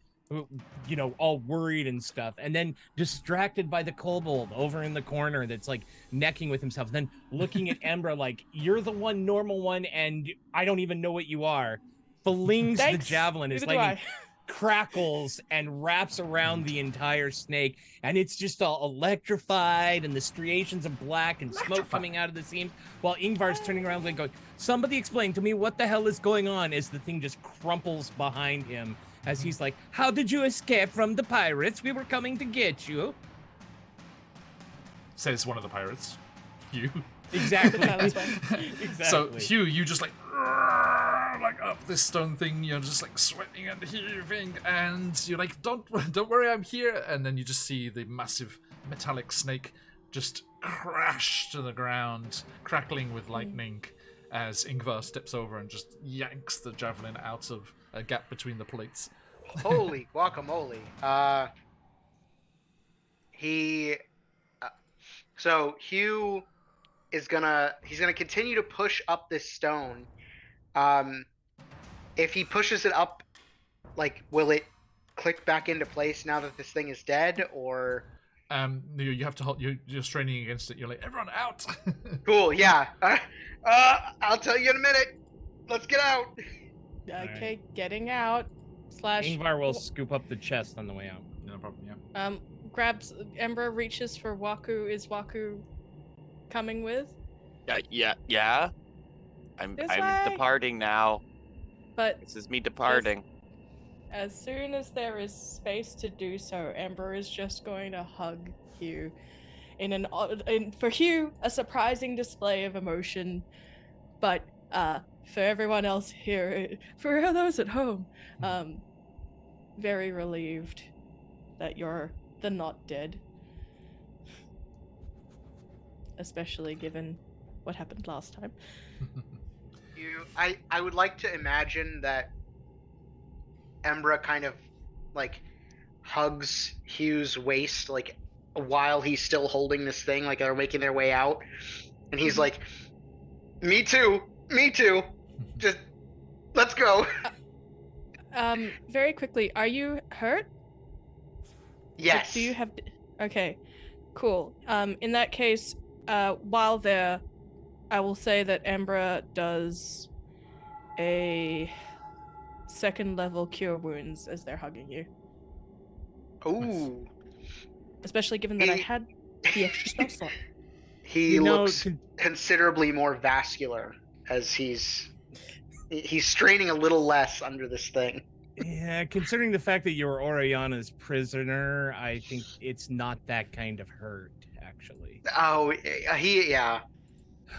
you know, all worried and stuff. And then distracted by the kobold over in the corner that's like necking with himself. Then looking at Embra like, you're the one normal one and I don't even know what you are. Flings Thanks. the javelin. His Neither do lightning I. crackles and wraps around the entire snake, and it's just all electrified and the striations of black and smoke coming out of the seams, while Ingvar's turning around and going, somebody explain to me what the hell is going on, as the thing just crumples behind him as he's like, how did you escape from the pirates? We were coming to get you. Says one of the pirates. You. Exactly. That's fine. Exactly. So Hugh, you just like up this stone thing, you're just like sweating and heaving, and you're like, don't worry, I'm here. And then you just see the massive metallic snake just crash to the ground, crackling with lightning, as Ingvar steps over and just yanks the javelin out of a gap between the plates. Holy guacamole. So Hugh is he's gonna continue to push up this stone. If he pushes it up, like, will it click back into place now that this thing is dead, or? You have to hold. You're straining against it. You're like, everyone out. Cool. Yeah. I'll tell you in a minute. Let's get out. Okay, getting out. Ingvar will scoop up the chest on the way out. No problem. Yeah. Grabs Ember, reaches for Waku. Is Waku coming with? Yeah. I'm This way? departing now. But This is me departing. as soon as there is space to do so, Ember is just going to hug Hugh. For Hugh, a surprising display of emotion, but for everyone else here, for those at home, very relieved that you're the not dead. Especially given what happened last time. I would like to imagine that Embra kind of like hugs Hugh's waist like while he's still holding this thing, like they're making their way out, and he's like, me too, just let's go. Very quickly, are you hurt? Yes. Do you have... Okay, cool. In that case, while there, I will say that Embra does a 2nd level cure wounds as they're hugging you. Ooh. Especially given that I had the extra spell slot. He looks considerably more vascular as he's straining a little less under this thing. Yeah, considering the fact that you're Oriana's prisoner, I think it's not that kind of hurt, actually. Oh, yeah.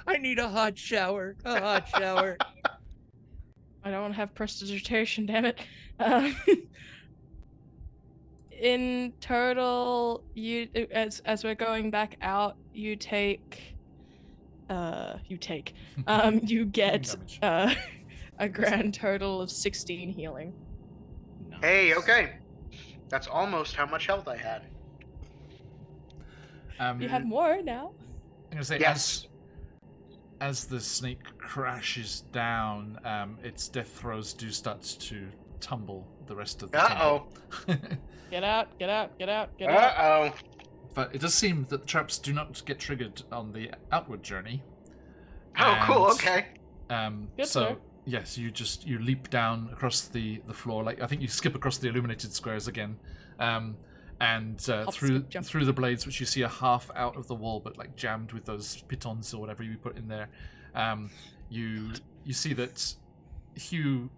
I need a hot shower. A hot shower. I don't want to have prestidigitation, damn it. In total, you as we're going back out, you take you get a grand total of 16 healing. Nice. Hey, okay. That's almost how much health I had. You have more now. I'm gonna say, Yes. as the snake crashes down, its death throws do start to tumble the rest of the Uh-oh. temple. Get out. Uh-oh. But it does seem that the traps do not get triggered on the outward journey. Oh, cool, And, okay. Good so work. yes, you leap down across the floor. Like I think you skip across the illuminated squares again, and through the blades, which you see are half out of the wall, but like jammed with those pitons or whatever you put in there. You see that Hugh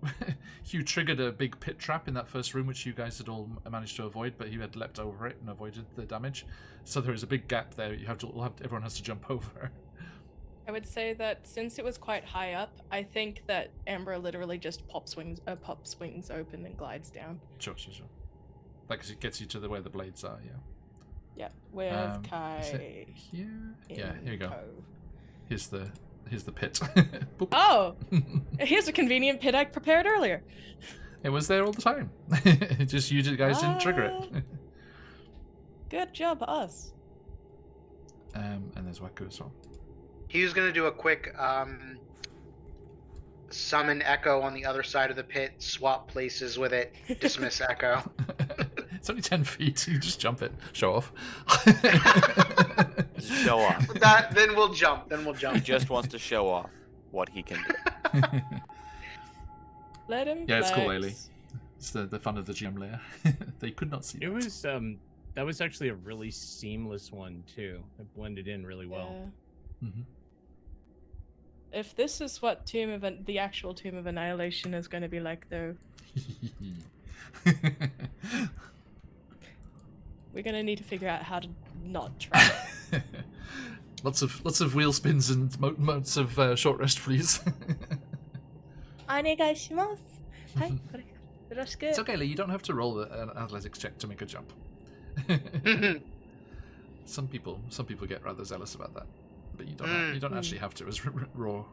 triggered a big pit trap in that first room, which you guys had all managed to avoid, but he had leapt over it and avoided the damage. So there is a big gap there. Everyone has to jump over. I would say that since it was quite high up, I think that Amber literally just pop swings open and glides down. Sure. Like it gets you to where the blades are. Yeah. Yeah, with Kai. Is it here? Yeah, here you go. Here's the pit. Boop. Oh, here's a convenient pit I prepared earlier. It was there all the time. Just you guys didn't trigger it. Good job, us. And there's Waku as well. He was gonna do a quick summon Echo on the other side of the pit, swap places with it, dismiss Echo. It's only 10 feet. You just jump it. Show off. Show off. Then we'll jump. He just wants to show off what he can do. Let him. Yeah, it's cool, flex. Ailey. It's the fun of the GM layer. They could not see It was that was actually a really seamless one too. It blended in really well. Yeah. Mm-hmm. If this is what the actual Tomb of Annihilation is going to be like, though, we're going to need to figure out how to not try it. Lots of wheel spins and modes of short rest, please. Onegaishimasu. Hi. Yoroshiku. It's okay, Lee. You don't have to roll an athletics check to make a jump. Some people get rather zealous about that, but you don't. You don't actually have to, as raw.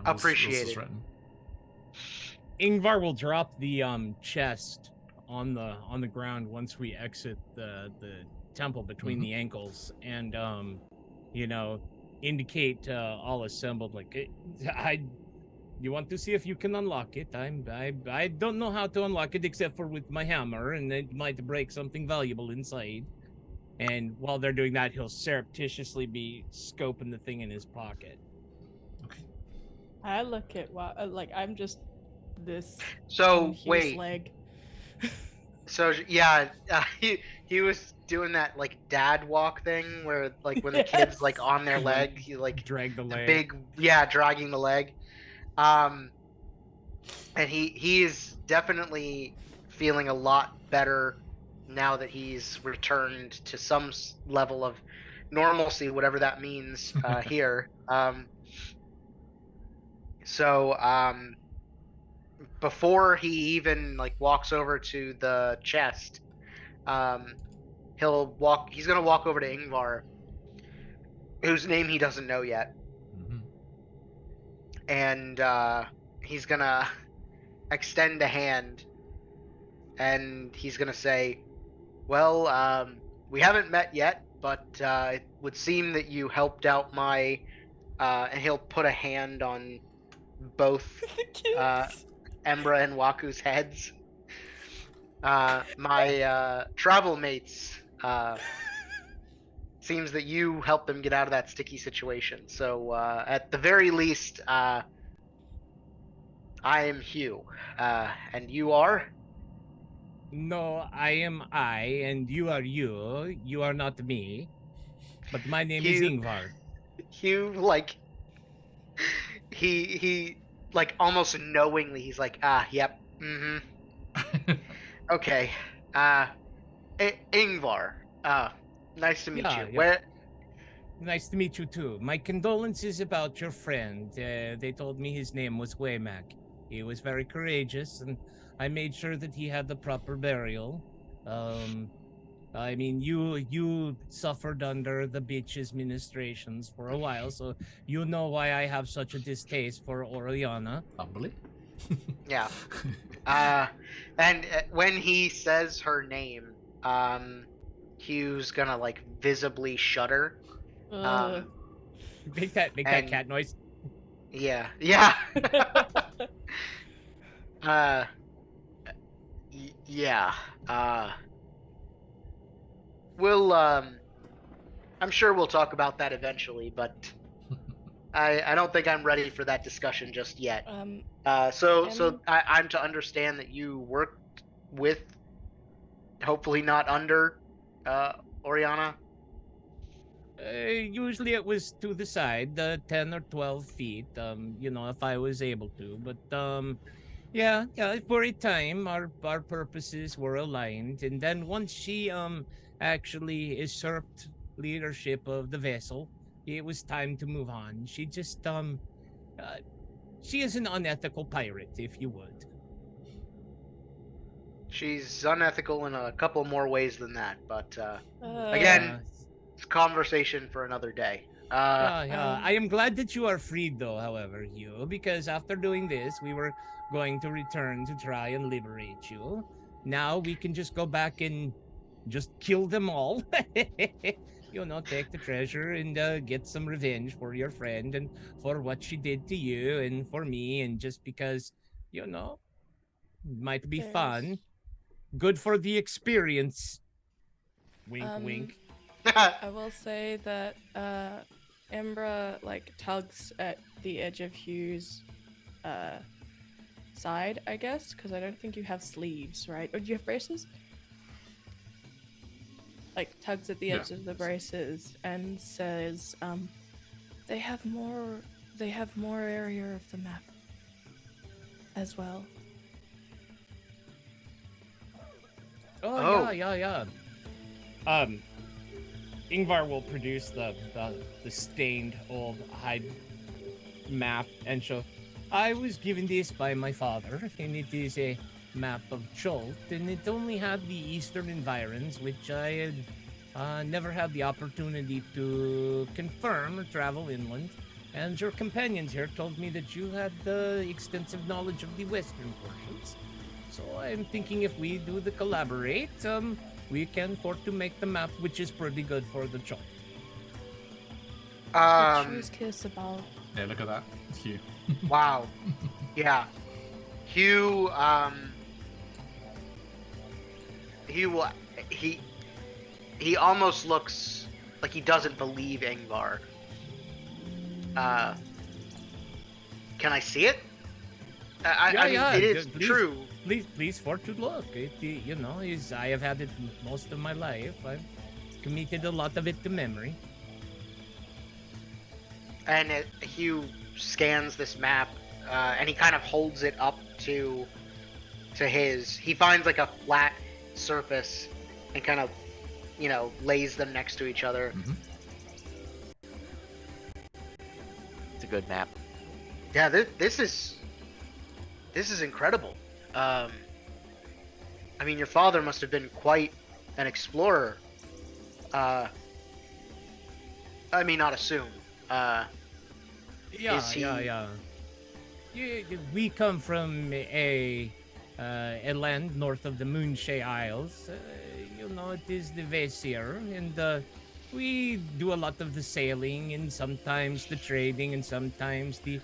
Appreciate rules it. written. Ingvar will drop the chest on the ground once we exit the temple between the ankles, and indicate all assembled like you want to see if you can unlock it. I don't know how to unlock it except for with my hammer, and it might break something valuable inside. And while they're doing that, he'll surreptitiously be scoping the thing in his pocket. Okay. I look at I'm just this. So Hugh's wait. leg. So yeah, he was doing that like dad walk thing where like when the kids like on their leg, he like Drag the leg. dragging the leg. And he is definitely feeling a lot better now that he's returned to some level of normalcy, whatever that means here. Before he even like walks over to the chest, he's gonna walk over to Ingvar, whose name he doesn't know yet. And he's gonna extend a hand, and he's gonna say, well, we haven't met yet, but it would seem that you helped out my and he'll put a hand on both Embra and Waku's heads. My travel mates, seems that you helped them get out of that sticky situation. So at the very least, I am Hugh. And you are? No, I am I, and you are you. You are not me. But my name is Ingvar. Hugh, like, he like almost knowingly, he's like, yep, okay, Ingvar, nice to meet you. Yeah. Nice to meet you too. My condolences about your friend. They told me his name was Waymack. He was very courageous, and I made sure that he had the proper burial. I mean, you suffered under the bitch's ministrations for a while, so you know why I have such a distaste for Oriana. Humbly. Yeah. And when he says her name, Hugh's gonna like visibly shudder. Make that cat noise. Yeah. Yeah. We'll I'm sure we'll talk about that eventually, but I don't think I'm ready for that discussion just yet. So I'm to understand that you worked with, hopefully not under, Oriana? Usually it was to the side, 10 or 12 feet, if I was able to. But, yeah, for a time, our purposes were aligned. And then once she, actually usurped leadership of the vessel, it was time to move on. She just, she is an unethical pirate, if you would. She's unethical in a couple more ways than that, but, again, it's a conversation for another day. I am glad that you are freed, though, however, Hugh, because after doing this, we were going to return to try and liberate you. Now we can just go back and just kill them all. Take the treasure and get some revenge for your friend and for what she did to you and for me, and just because, it might be fun. Good for the experience. Wink, wink. I will say that Embra tugs at the edge of Hugh's side, I guess, because I don't think you have sleeves, right? Or do you have braces? Tugs at the edge of the braces and says, they have more area of the map as well. Yeah. Ingvar will produce the stained old hide map and show. I was given this by my father, and it is a map of Cholt, and it only had the eastern environs, which I had never had the opportunity to confirm or travel inland. And your companions here told me that you had extensive knowledge of the western portions. So I'm thinking if we do the collaborate, we can afford to make the map, which is pretty good for the Cholt. Choose kiss about. Yeah, look at that. Hugh. Wow. Yeah. Hugh, he almost looks like he doesn't believe Ingvar. Can I see it? I mean, it is please, true. Please, for to look. I have had it most of my life. I've committed a lot of it to memory. And Hugh scans this map, and he kind of holds it up to his. He finds like a flat surface and kind of, lays them next to each other. Mm-hmm. It's a good map. Yeah, this is incredible. I mean, your father must have been quite an explorer. I mean, not assume. Yeah. Is he- We come from a land north of the Moonshay Isles. It is the Vesir, and we do a lot of the sailing, and sometimes the trading, and sometimes the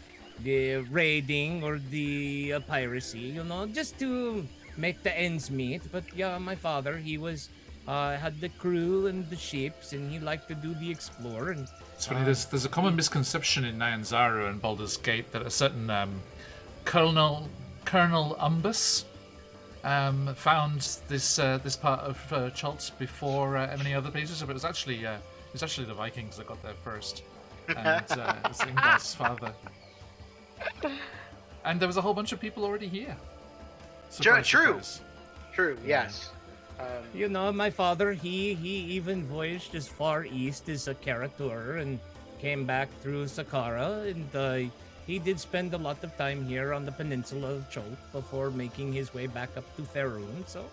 raiding or the piracy. Just to make the ends meet. But yeah, my father, he was had the crew and the ships, and he liked to do the explore. And It's funny, there's a common misconception in Nyanzaru and Baldur's Gate that a certain Colonel Umbus found this part of Cholt before any other places, but it was actually the Vikings that got there first, and it's Ingvar's father. And there was a whole bunch of people already here. Surprise, True. surprise. True. Yes. my father, he even voyaged as far east as Karatur and came back through Saqqara, and he did spend a lot of time here on the peninsula of Cholt before making his way back up to Faerun. So,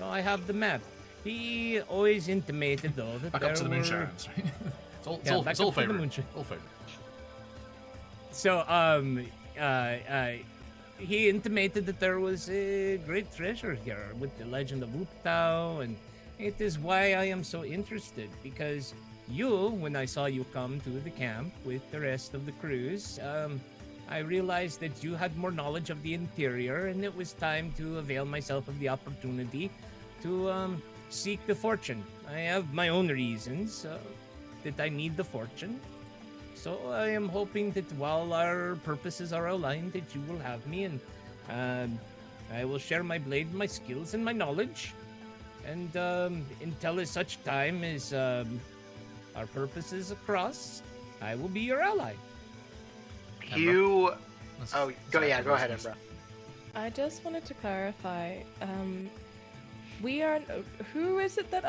I have the map. He always intimated, though, that Back there up to the were... Moonsharons, right? It's all back all up to the favorite. Moonshine. All favorite. So, he intimated that there was a great treasure here with the legend of Uptao, and it is why I am so interested, because when I saw you come to the camp with the rest of the crews, I realized that you had more knowledge of the interior, and it was time to avail myself of the opportunity to seek the fortune. I have my own reasons that I need the fortune. So I am hoping that while our purposes are aligned, that you will have me, and I will share my blade, my skills, and my knowledge. And until such time as our purposes cross, I will be your ally. Hugh. That's- Oh, go ahead, Embra. I just wanted to clarify. We are. Who is it that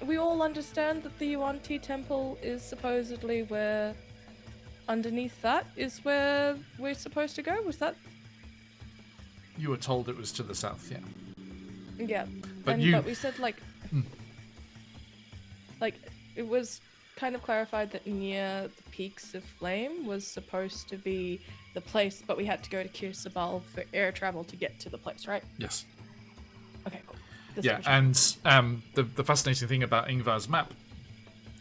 we all understand that the Yuan-Ti temple is supposedly where. Underneath that is where we're supposed to go. Was that? You were told it was to the south, yeah. Yeah. But but we said like it was kind of clarified that near the Peaks of Flame was supposed to be the place, but we had to go to Kirsabal for air travel to get to the place, right? Yes. Okay, cool. This Yeah, was- and the fascinating thing about Ingvar's map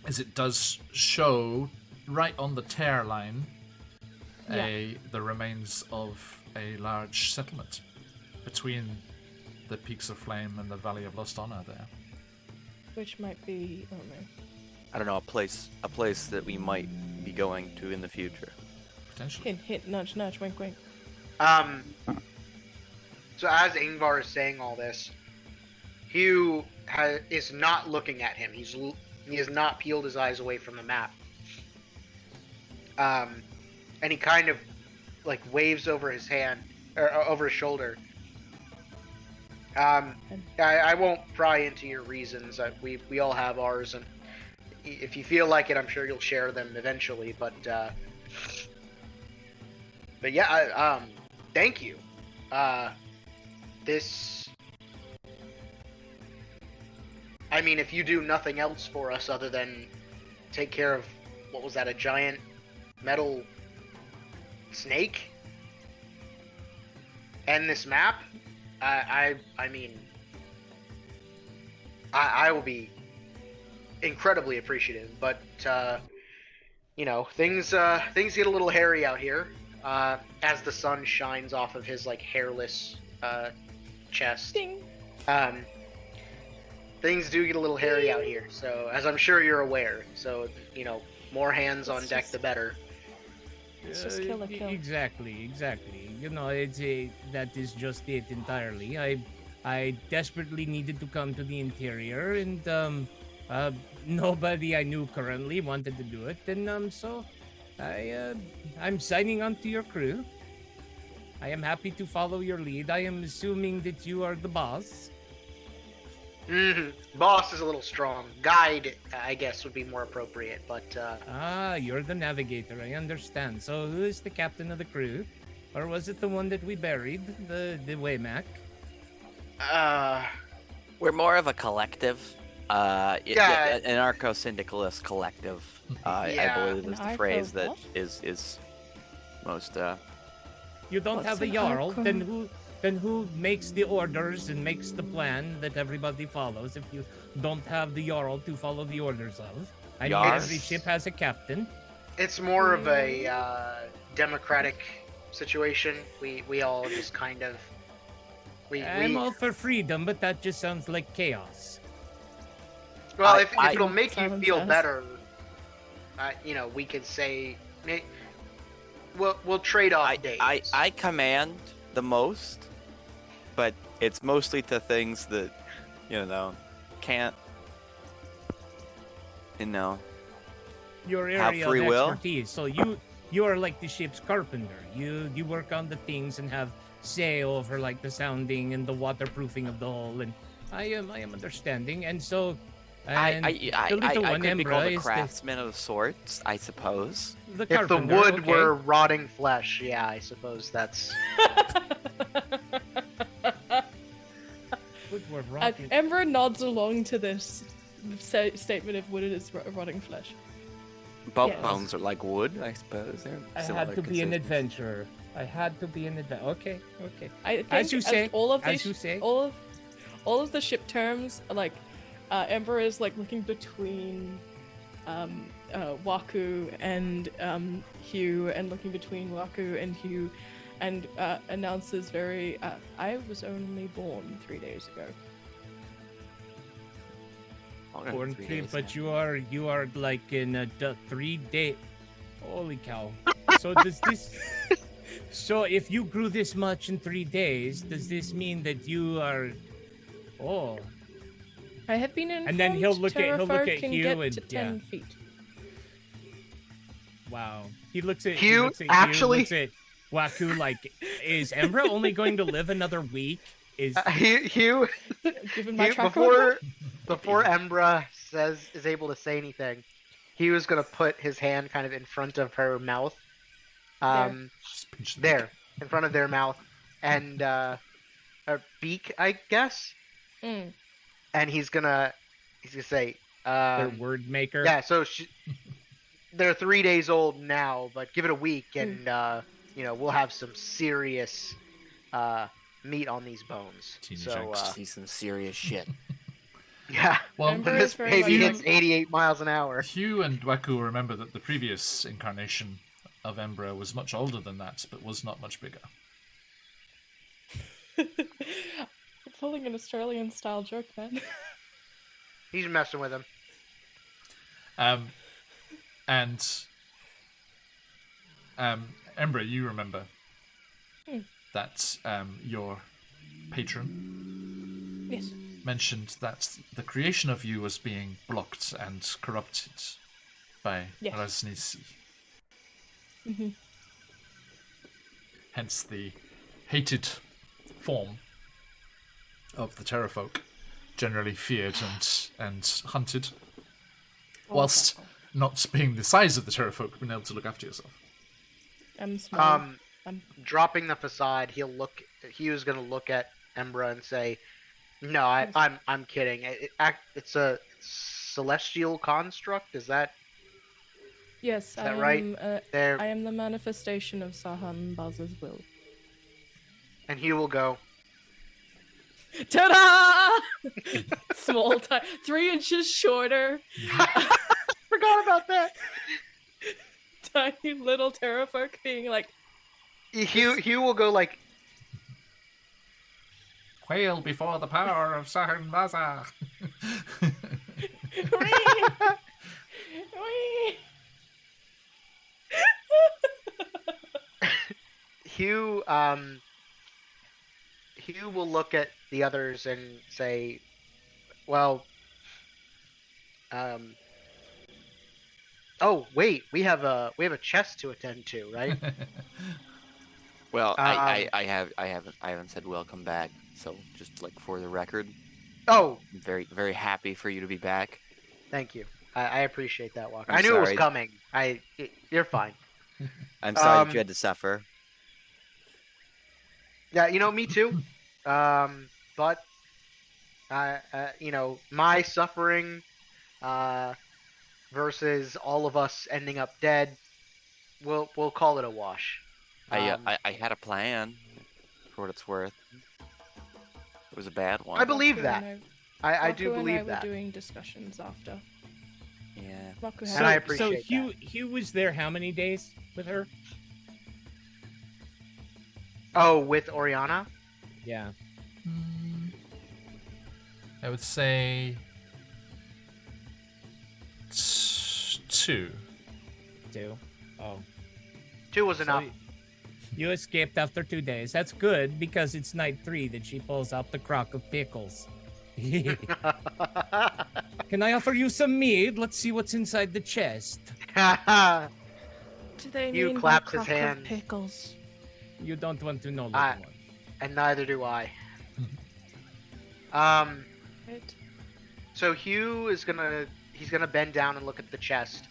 is it does show right on the tear line the remains of a large settlement between the Peaks of Flame and the Valley of Lost Honor there. Which might be. Oh no. I don't know, a place that we might be going to in the future. Potentially. Hint, hint, nudge, nudge, wink, wink. So as Ingvar is saying all this, Hugh is not looking at him. He has not peeled his eyes away from the map. And he kind of like waves over his hand or over his shoulder. I won't pry into your reasons. We all have ours, and if you feel like it, I'm sure you'll share them eventually. But But yeah, thank you. This. I mean, if you do nothing else for us other than take care of what was that, a giant metal snake? And this map, I mean, I will be incredibly appreciative. But you know, things get a little hairy out here as the sun shines off of his like hairless chest. Ding. Things do get a little hairy out here, so as I'm sure you're aware. So you know, more hands on deck, the better. Let's just kill a kill. Exactly. You know, that is just it entirely. I desperately needed to come to the interior, and nobody I knew currently wanted to do it, and so I'm signing on to your crew. I am happy to follow your lead. I am assuming that you are the boss. Boss is a little strong. Guide, I guess, would be more appropriate, but You're the navigator, I understand. So who is the captain of the crew? Or was it the one that we buried, the Waymack? We're more of a collective. Yeah. An anarcho-syndicalist collective. I believe is the phrase that is most. You don't What's have a an jarl, archon? then who makes the orders and makes the plan that everybody follows if you don't have the jarl to follow the orders of? I know Jarl? every ship has a captain. it's more of a democratic situation. We all just kind of I'm all for freedom, but that just sounds like chaos. well, if I- it'll make you Silence feel us. better, you know, we could say we'll trade off days. I command the most, but it's mostly the things that, you know, can't, you know. Your Have area free of will? expertise. So you are like the ship's carpenter. You work on the things and have say over like the sounding and the waterproofing of the hull, and I am understanding. And so I the little one, could be called Embra, a is craftsman of sorts, I suppose. the If the carpenter, wood okay. were rotting flesh, yeah, I suppose that's. Wood were And rotting. Ember nods along to this statement of wood is rotting flesh. Yes. Bones are like wood, I suppose. They're I similar had to be an consistency. adventurer. Okay. I think As you say, all of as these, you say. all of the ship terms, like Ember is like looking between Waku and Hugh, and looking between Waku and Hugh, and announces very, I was only born 3 days ago. Longer than Born 3 three, days, but yeah. you are like in a 3 day. Holy cow! So does this? So if you grew this much in 3 days, does this mean that you are? Oh, I have been informed And then he'll look at Terrafolk can Hugh get and- to 10 feet. wow! He looks at Hugh, he looks at actually- looks at Waku like, is Embra only going to live another week? Is Hugh, Given my Hugh, track record? before Embra is able to say anything, he was gonna put his hand kind of in front of her mouth, Just pinch the there, in front of their mouth, and a beak, I guess, Mm. and he's gonna say, their word maker? yeah. So they're 3 days old now, but give it a week, and you know, we'll have some serious meat on these bones. Teenage So angst. See some serious shit. yeah, Well, Ember when is this very baby much- hits 88 miles an hour. Hugh and Waku remember that the previous incarnation of Embra was much older than that, but was not much bigger. You're pulling an Australian style joke, man. He's messing with him. And Embra, you remember that your patron Yes. mentioned that the creation of you was being blocked and corrupted by Yes. Rasnisi. Mm-hmm. Hence the hated form of the Terrafolk, generally feared and hunted, whilst not being the size of the Terrafolk, being able to look after yourself. I'm small. dropping the facade, Hugh's gonna look at Embra and say, "No, I'm kidding. It's a celestial construct. Is that Yes, that right? I am the manifestation of Sahan Baz's will. And Hugh will go, Ta-da! Small time, 3 inches shorter. forgot about that. Tiny little Terrafolk being like, Hugh will go like, Quail before the power of Sahan Baza. "Wee! Wee!" Hugh will look at the others and say, "Well, oh wait, we have a chest to attend to, right?" Well, I haven't said welcome back. So just like for the record, Oh, I'm very very happy for you to be back. thank you. I appreciate that, Walker. I'm I knew it was sorry. coming. You're fine. I'm sorry that you had to suffer. Yeah, me too. But my suffering versus all of us ending up dead, we'll call it a wash. I had a plan, for what it's worth. It was a bad one. I believe Waku that. and I do Waku and believe I that. were doing discussions after. Yeah. Waku And I had appreciate so Hugh was there how many days with her? Oh, with Oriana? Yeah. I would say 2. 2. Oh. 2 was So enough. you escaped after 2 days. That's good because it's night 3 that she pulls out the crock of pickles. Can I offer you some mead? Let's see what's inside the chest. Do they You mean clapped by his crock of hands. pickles? You don't want to know, little I- one. And neither do I. Right. So Hugh is he's gonna bend down and look at the chest.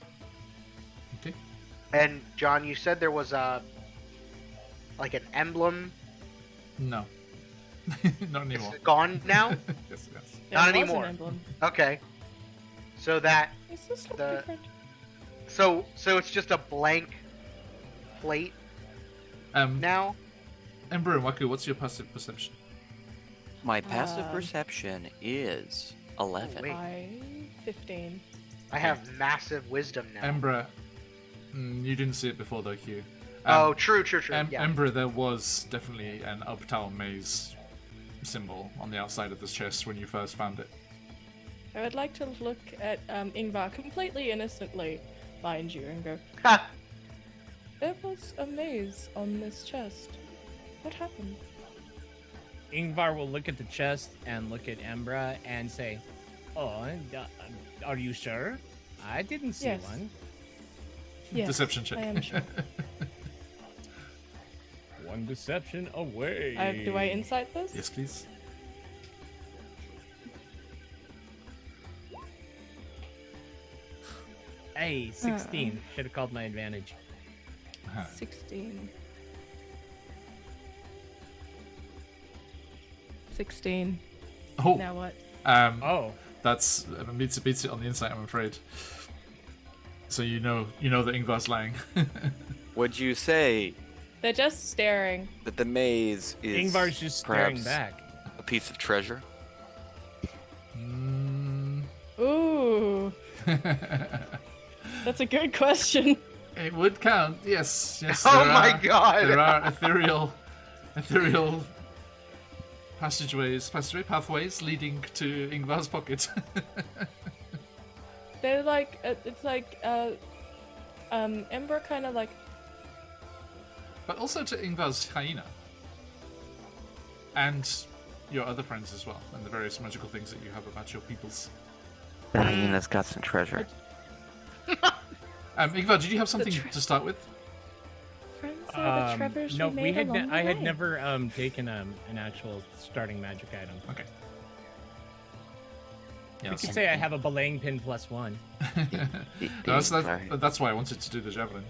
Okay. And John, you said there was like an emblem. No. Not Is anymore. it gone now? Yes, yes. There Not was an anymore. emblem. Okay. So that Is this look The- different? so it's just a blank plate now. Ember and Waku, what's your passive perception? My passive Um, perception is 11. wait. 15. I have massive wisdom now. Ember, you didn't see it before though, Hugh. Oh, true. Yeah. Ember, there was definitely an Uptown Maze symbol on the outside of this chest when you first found it. I would like to look at Ingvar completely innocently, mind you, and go, Ha! there was a maze on this chest. What happened? Ingvar will look at the chest and look at Embra and say, "Oh, are you sure? I didn't see Yes. one." Yes, Deception check. I am sure. One deception away. Do I insight this? Yes, please. Hey, 16. Should have called my advantage. 16. 16. Oh, Now what? Oh, that's beats it on the insight, I'm afraid. So you know that Ingvar's lying. Would you say They're just staring. that the maze is Ingvar's just staring perhaps back. a piece of treasure? Ooh, that's a good question. It would count, yes. Oh my God. There are ethereal pathways leading to Ingvar's pocket. They're like, it's like, Ember kind of like, But also to Ingvar's hyena. And your other friends as well, and the various magical things that you have about your peoples. The hyena's got some treasure. Ingvar, did you have something tre- to start with? friends are the treasures No, we made along the I had way. never taken an actual starting magic item. Okay. Yeah, You could say I have a belaying pin +1. that's why I wanted to do the javelin.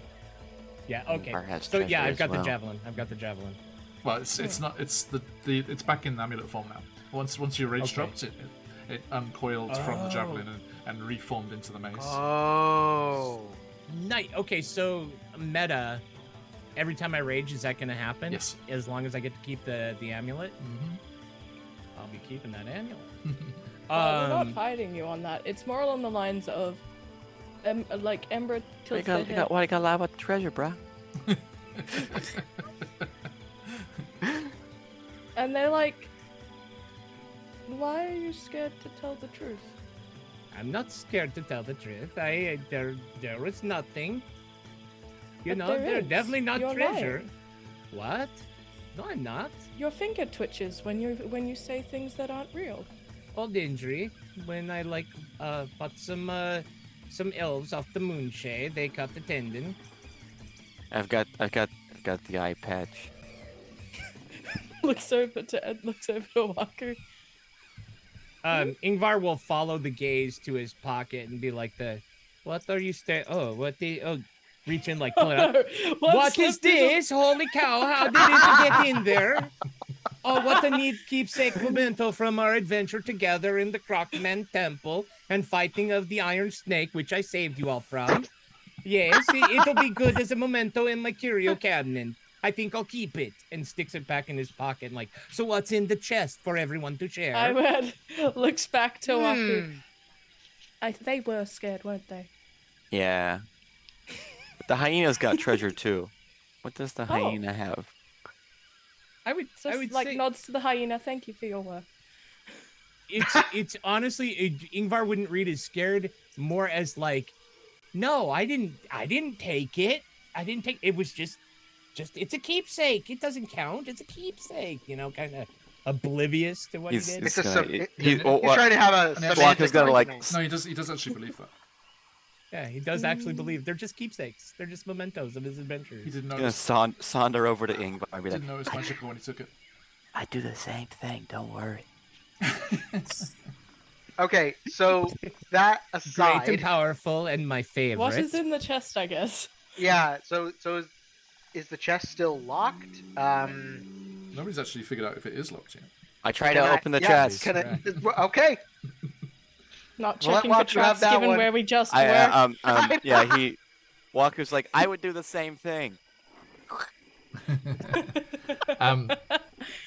Yeah. Okay. Ingvar has So yeah, treasure I've as got the well. javelin. I've got the javelin. Well, it's not. It's it's back in amulet form now. Once your rage Okay. dropped, it uncoiled from the javelin Oh. and reformed into the mace. Oh. Nice. Okay, so meta. Every time I rage, is that going to happen? Yes. As long as I get to keep the amulet, Mm-hmm. I'll be keeping that amulet. We're not fighting you on that. It's more along the lines of, like Ember tilts their head. Why you gotta lie about the treasure, bruh? And they're like, why are you scared to tell the truth? I'm not scared to tell the truth. There is nothing. You But know, there they're is. definitely not You're treasure. lying. What? No, I'm not. Your finger twitches when you say things that aren't real. Old injury. When I fought some elves off the Moonshade, they cut the tendon. I've got the eye patch. Looks over to Ed, looks over to Walker. Ingvar will follow the gaze to his pocket and be like, what are you reach in, like, pull it up. What is this? Holy cow, how did this get in there? Oh, what a neat keepsake memento from our adventure together in the Crockman Temple and fighting of the Iron Snake, which I saved you all from. Yes, it'll be good as a memento in my curio cabinet. I think I'll keep it. And sticks it back in his pocket and like, so what's in the chest for everyone to share? Iwan looks back to Walker. They were scared, weren't they? Yeah. But the hyena's got treasure too. What does the hyena have? I would like say nods to the hyena. Thank you for your work. it's honestly, Ingvar wouldn't read as scared, more as like, no, I didn't take it. I didn't take it. Was just it's a keepsake. It doesn't count. It's a keepsake. You know, kind of oblivious to what he did. He's He's trying to have a Walker's gonna like. No, he does actually believe that. Yeah, he does actually believe they're just keepsakes. They're just mementos of his adventures. He didn't Gonna notice. saunter over to Ingvar and be Didn't like, notice magical when he took it. I do the same thing. Don't worry. Okay, so that aside, Great and powerful, and my favorite. What is in the chest, I guess? yeah. So is the chest still locked? Nobody's actually figured out if it is locked yet. I try Can to I- open the yeah, chest. Okay. Not Well, checking let for Walker have traps that given one. where we just I were. yeah. Walker's like, I would do the same thing.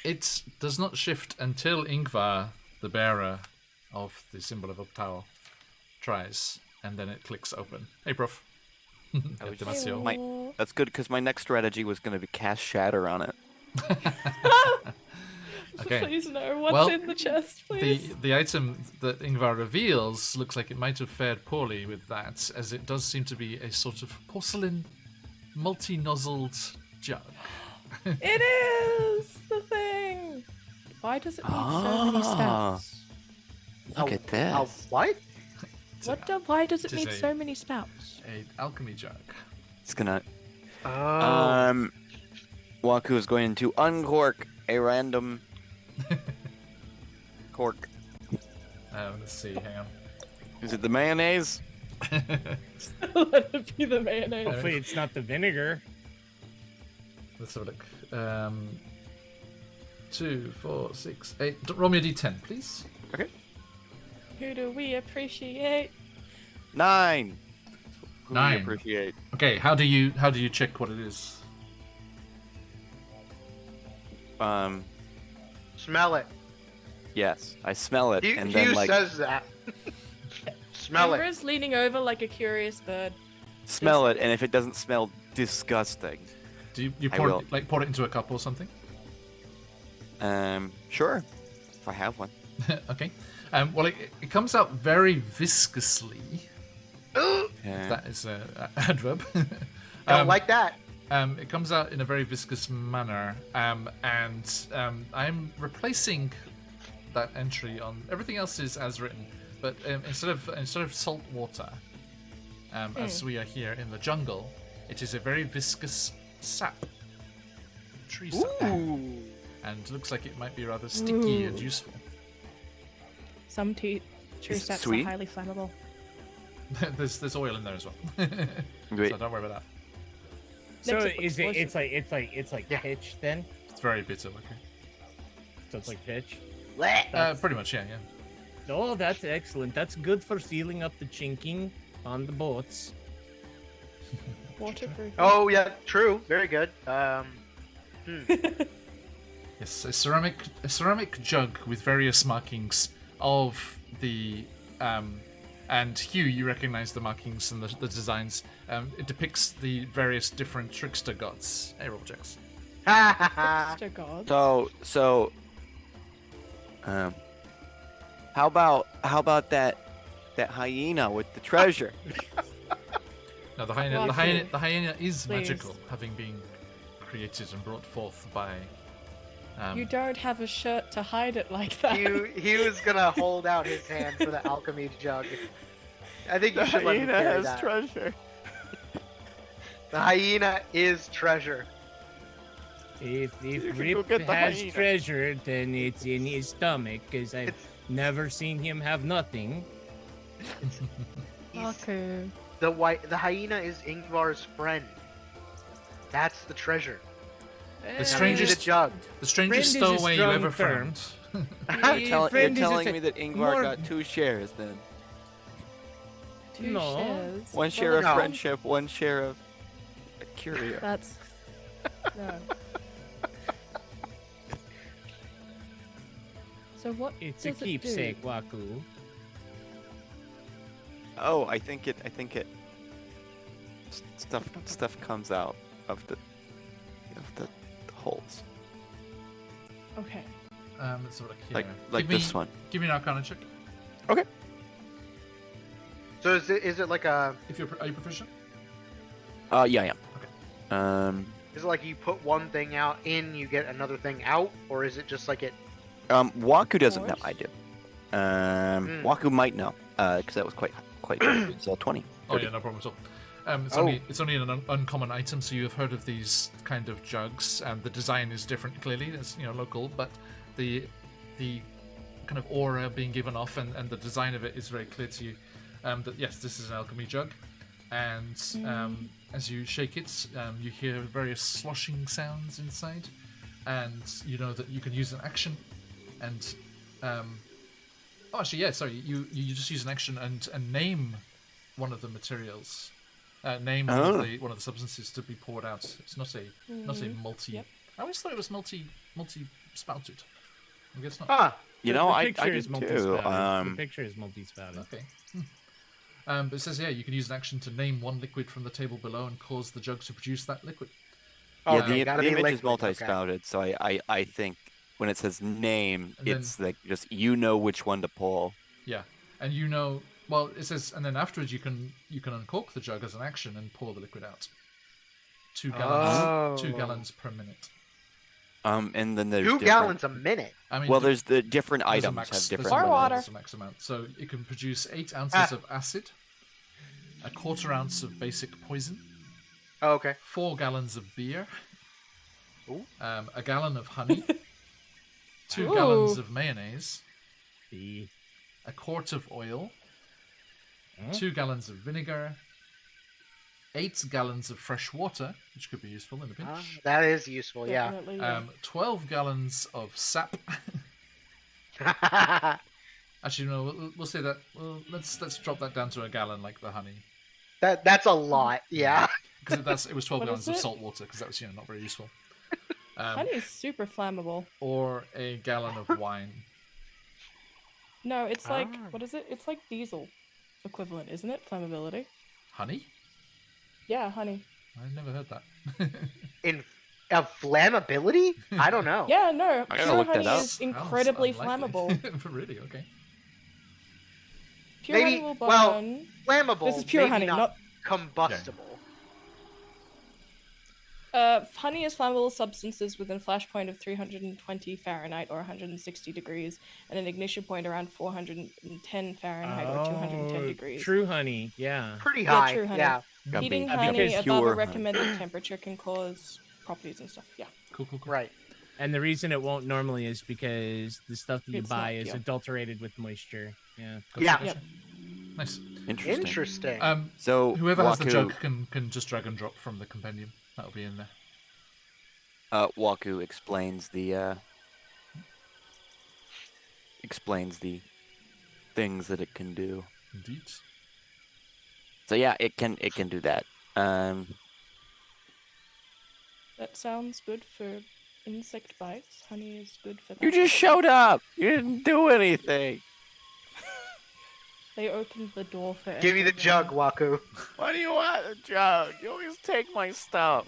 It does not shift until Ingvar, the bearer of the symbol of Uptower, tries, and then it clicks open. Hey, prof. was just- Demasiado. my- That's good because my next strategy was going to be cast Shatter on it. Okay. Please no. What's Well, in the chest, please? The item that Ingvar reveals looks like it might have fared poorly with that, as it does seem to be a sort of porcelain, multi-nozzled jug. It is the thing. Why does it need so many Ah. spouts? Look at this. What? It's Why does it It is need a- so many spouts? a alchemy jug. It's gonna. Oh. Waku is going to uncork a random cork. Let's see. Hang on. Is it the mayonnaise? Let it be the mayonnaise. Hopefully, it's not the vinegar. Let's have a look. 2, 4, 6, 8. Roll me a d10, please. Who do we appreciate? 9. Who we 9. appreciate. Okay. How do you check what it is? Smell it. Yes, I smell it, and Hugh then like says that. Smell it. Amber's leaning over like a curious bird. smell it, and if it doesn't smell disgusting, Do you I pour will. it, pour it into a cup or something? sure, if I have one. Okay. Well, it comes out very viscously. If Yeah. that is an adverb. Don't like that. It comes out in a very viscous manner, and I'm replacing that entry on everything else is as written, but instead of salt water, as we are here in the jungle, it is a very viscous sap, tree sap, Ooh. and looks like it might be rather sticky and useful. Some tree Is it steps are sweet? highly flammable. there's oil in there as well, Wait, so don't worry about that. So Next is it? explosive. It's like Yeah. pitch then. It's very bitter looking. So it's like pitch. Blech. Pretty much, yeah. Oh, that's excellent. That's good for sealing up the chinking on the boats. Waterproof. Oh yeah, true. Very good. Yes, a ceramic jug with various markings of the and Hugh, you recognize the markings and the designs. It depicts the various different trickster gods. Hey, roll checks. Trickster god. So, how about that hyena with the treasure? Now the hyena is magical, having been created and brought forth by. You don't have a shirt to hide it like that. He was gonna hold out his hand for the alchemy jug. I think you should let me carry that. treasure. The hyena is treasure. If can go Rip get the has hyena. treasure, then it's in his stomach, because I've never seen him have nothing. Okay. The hyena is Ingvar's friend. That's the treasure. The The strangest jug. stowaway Friend is a you strong ever term. found. You're Friend is telling a- me that Ingvar more- got 2 shares then? Two No. shares. 1 share of No. friendship, 1 share of curio. That's no. So what It's a does keepsake, it do? Waku. Oh, I think it stuff comes out of the holes. Okay. Let's have a look here. Like this one. Give me an Arcana check. So is it like a? Are you proficient? Yeah, I am. Okay. Is it like you put one thing out in, you get another thing out, or is it just like it? Waku doesn't know. Force? I do. Waku might know, because that was quite good. It's 20. Oh yeah, no problem at all. It's only an uncommon item, so you have heard of these kind of jugs, and the design is different. Clearly, it's local, but the kind of aura being given off and the design of it is very clear to you. That yes, this is an alchemy jug, and as you shake it, you hear various sloshing sounds inside, and you know that you can use an action, and oh, actually, yeah, sorry, you just use an action and name one of the materials. Name one of the substances to be poured out. It's not a multi. Yep. I always thought it was multi spouted. I guess not. Ah, I picture did is too. multi-spouted. The picture is multi-spouted. Okay. But it says you can use an action to name one liquid from the table below and cause the jug to produce that liquid. oh, Yeah, gotta the be image is liquid, okay. multi-spouted, so I think when it says name, And then- it's like just which one to pull. Yeah, and well, it says, and then afterwards you can uncork the jug as an action and pour the liquid out. 2 gallons, 2 Oh. gallons per minute. And then there's 2 different- gallons a minute. I mean, Well, there's the different there's a items max, have there's different. a Or water. there's a max amount, so it can produce 8 ounces of acid, a 1/4 ounce of basic poison, Oh, okay. 4 gallons of beer, Ooh. a gallon of honey, 2 Ooh. gallons of mayonnaise, The a quart of oil, Huh? 2 gallons of vinegar, 8 gallons of fresh water, which could be useful in a pinch. That is useful, yeah. Definitely, yeah. 12 gallons of sap. Actually, no, we'll say that. Well, let's drop that down to a gallon, like the honey, That's a lot, yeah. because it was 12 What gallons is of it? salt water, because that was not very useful. Honey is super flammable. Or a gallon of wine. No, it's like Ah. what is it? It's like diesel equivalent, isn't it? Flammability. Honey? Yeah, honey. I've never heard that. In flammability? I don't know. Yeah, no. I gotta Pure look that honey up. is incredibly Sounds flammable. unlikely. Really? Okay. Pure Maybe- honey will burn. well, Flammable. This is pure maybe honey, not not. combustible. Honey is flammable substances within flashpoint of 320 Fahrenheit or 160 degrees, and an ignition point around 410 Fahrenheit or 210 degrees. True honey, yeah. Pretty Yeah, high. true honey. Yeah. Gotta Heating be honey because above pure a honey. recommended temperature can cause properties and stuff. Yeah. Cool. Right. And the reason it won't normally is because the stuff that you It's buy not is pure. adulterated with moisture. Yeah. Yeah. Yep. Nice. Interesting. Interesting. So Whoever has the Waku- jug can just drag and drop from the compendium. That'll be in there. Waku explains the things that it can do. Indeed. So yeah, it can do that. That sounds good for insect bites. Honey is good for that. You just showed up. You didn't do anything. They opened the door for Give me the jug, everyone. Waku. Why do you want a jug? You always take my stuff.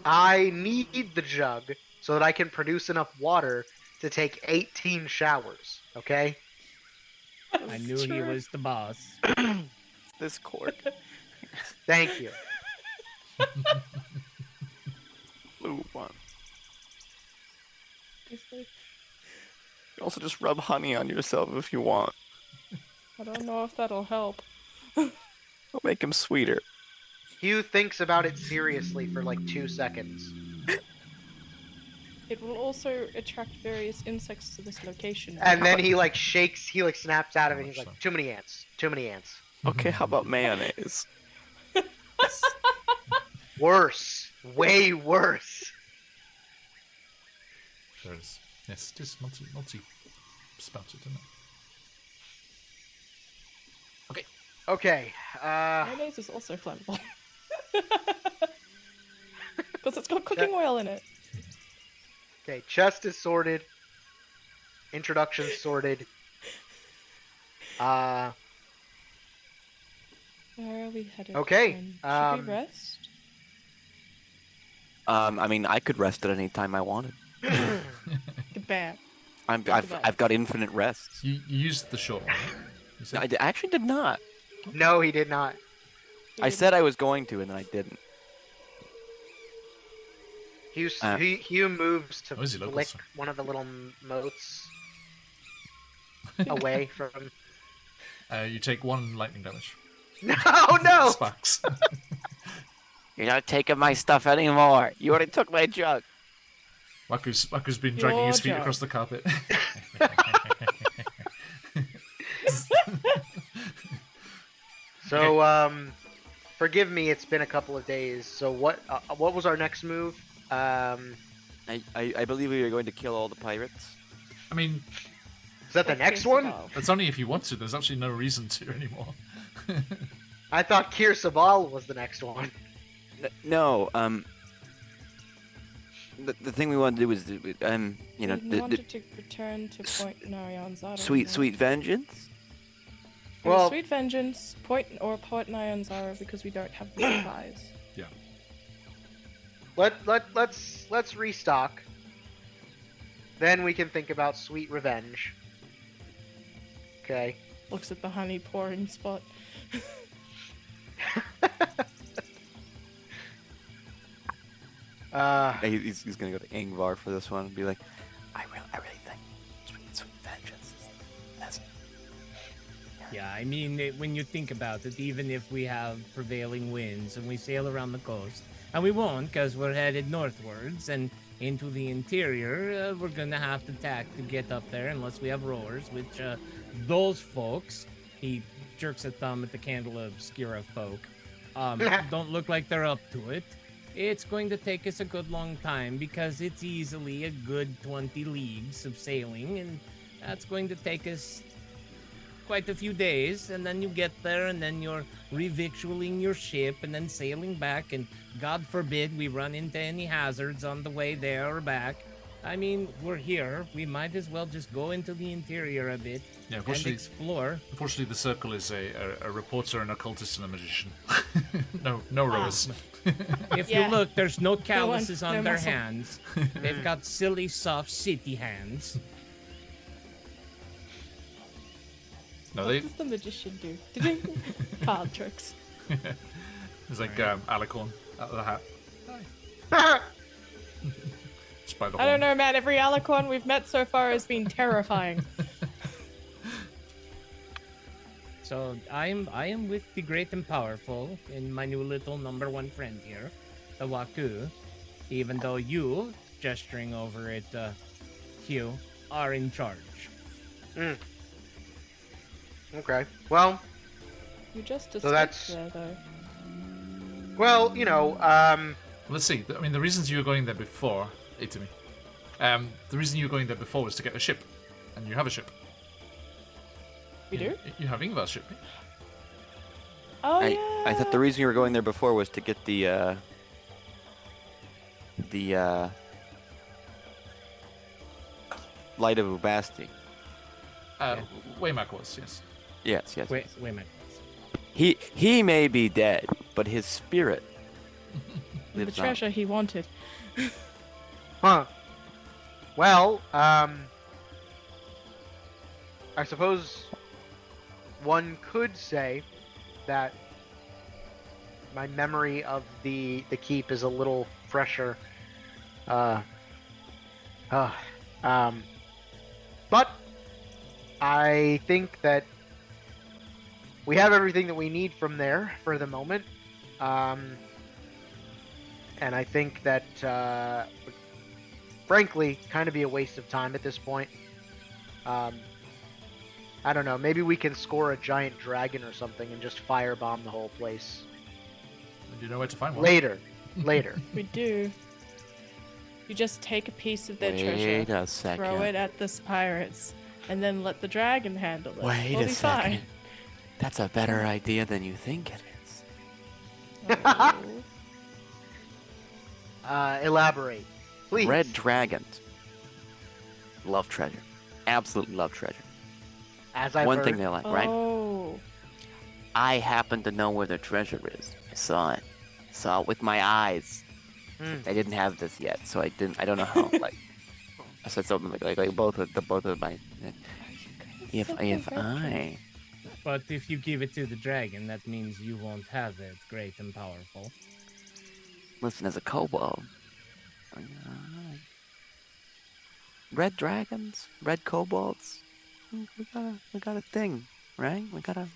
I need the jug so that I can produce enough water to take 18 showers. Okay? I knew he True. was the boss. This cord. Thank you. Blue one. It's like, You also just rub honey on yourself if you want. I don't know if that'll help. It'll make him sweeter. Hugh thinks about it seriously for like 2 seconds. It will also attract various insects to this location. And then he like shakes, he like snaps out of it. He's like, too many ants. Too many ants. Okay, how about mayonnaise? Worse. Way worse. There it is. Yes, it is multi-spouted, isn't it? Okay. Mayonnaise is also flammable. Because it's got cooking oil in it. Okay, chest is sorted. Introduction sorted. Where are we headed? Okay, then? Should we rest? I mean, I could rest at any time I wanted. Bam. I've got infinite rests. You used the short one, right? You said? I actually did not. No, he did not. I said I was going to, and then I didn't. Hugh moves to Oh, is he local, flick sir? one of the little motes away from. You take 1 lightning damage. No! Sparks. You're not taking my stuff anymore. You already took my jug. Waku's been dragging his feet Your across the carpet. So, forgive me. It's been a couple of days. So what was our next move? I believe we are going to kill all the pirates. I mean, Is that the next one? that's only if you want to. There's actually no reason to anymore. I thought Kir Sabal was the next one. No, the thing we want to do is, We the wanted to return to Point Narayanzara. sweet vengeance. Well- Sweet Vengeance, Point Narayanzara, because we don't have the supplies. Let's restock. Then we can think about sweet revenge. Okay. Looks at the honey pouring spot. He's gonna go to Ingvar for this one and be like, I really think sweet vengeance is the best. Yeah, I mean, when you think about it, even if we have prevailing winds and we sail around the coast, and we won't because we're headed northwards and into the interior, we're gonna have to tack to get up there unless we have rowers, which those folks, he jerks a thumb at the Candle Obscura folk, don't look like they're up to it. It's going to take us a good long time because it's easily a good 20 leagues of sailing, and that's going to take us quite a few days, and then you get there, and then you're revictualling your ship, and then sailing back, and God forbid we run into any hazards on the way there or back. I mean, we're here. We might as well just go into the interior a bit Yeah, and unfortunately, explore. the circle is a reporter, an occultist, and a magician. no rowers. If Yeah. you look, there's no one- calluses on no their muscle. hands. They've got silly, soft, city hands. No, What they. does the magician do? Card tricks. It's like Alicorn out of the hat. Just by the I don't horn. know, man. Every alicorn we've met so far has been terrifying. So I am with the great and powerful and my new little number one friend here, the Waku. Even though you, gesturing over at Hugh, are in charge. Okay. Well, You just So escaped that's- there, though. well, Well, Let's see. I mean, the reasons you were going there before, to me. The reason you were going there before was to get a ship, and you have a ship. We do? You have Ingvar's ship. Oh, I thought the reason you were going there before was to get the Light of Ubasti. Waymark was, yes. Yes. Wait a minute. He may be dead, but his spirit The lives on. treasure he wanted. Huh. Well, I suppose one could say that my memory of the keep is a little fresher. But I think that we have everything that we need from there for the moment. And I think that, frankly, kind of be a waste of time at this point. I don't know. Maybe we can score a giant dragon or something and just firebomb the whole place. Do you know where to find one? Later. We do. You just take a piece of their Wait treasure, a second. throw it at the pirates, and then let the dragon handle it. Wait we'll a be second. fine. That's a better idea than you think it is. Oh. Elaborate, please. Red dragons love treasure. Absolutely love treasure. As I've One heard. thing they like, right? Oh. I happen to know where their treasure is. I saw it. Saw it with my eyes. Hmm. I didn't have this yet, so I don't know how. Like, I said something like both of my. If I. But if you give it to the dragon, that means you won't have it great and powerful. Listen, as a kobold. Red dragons, red kobolds. We got a thing, right? We got a.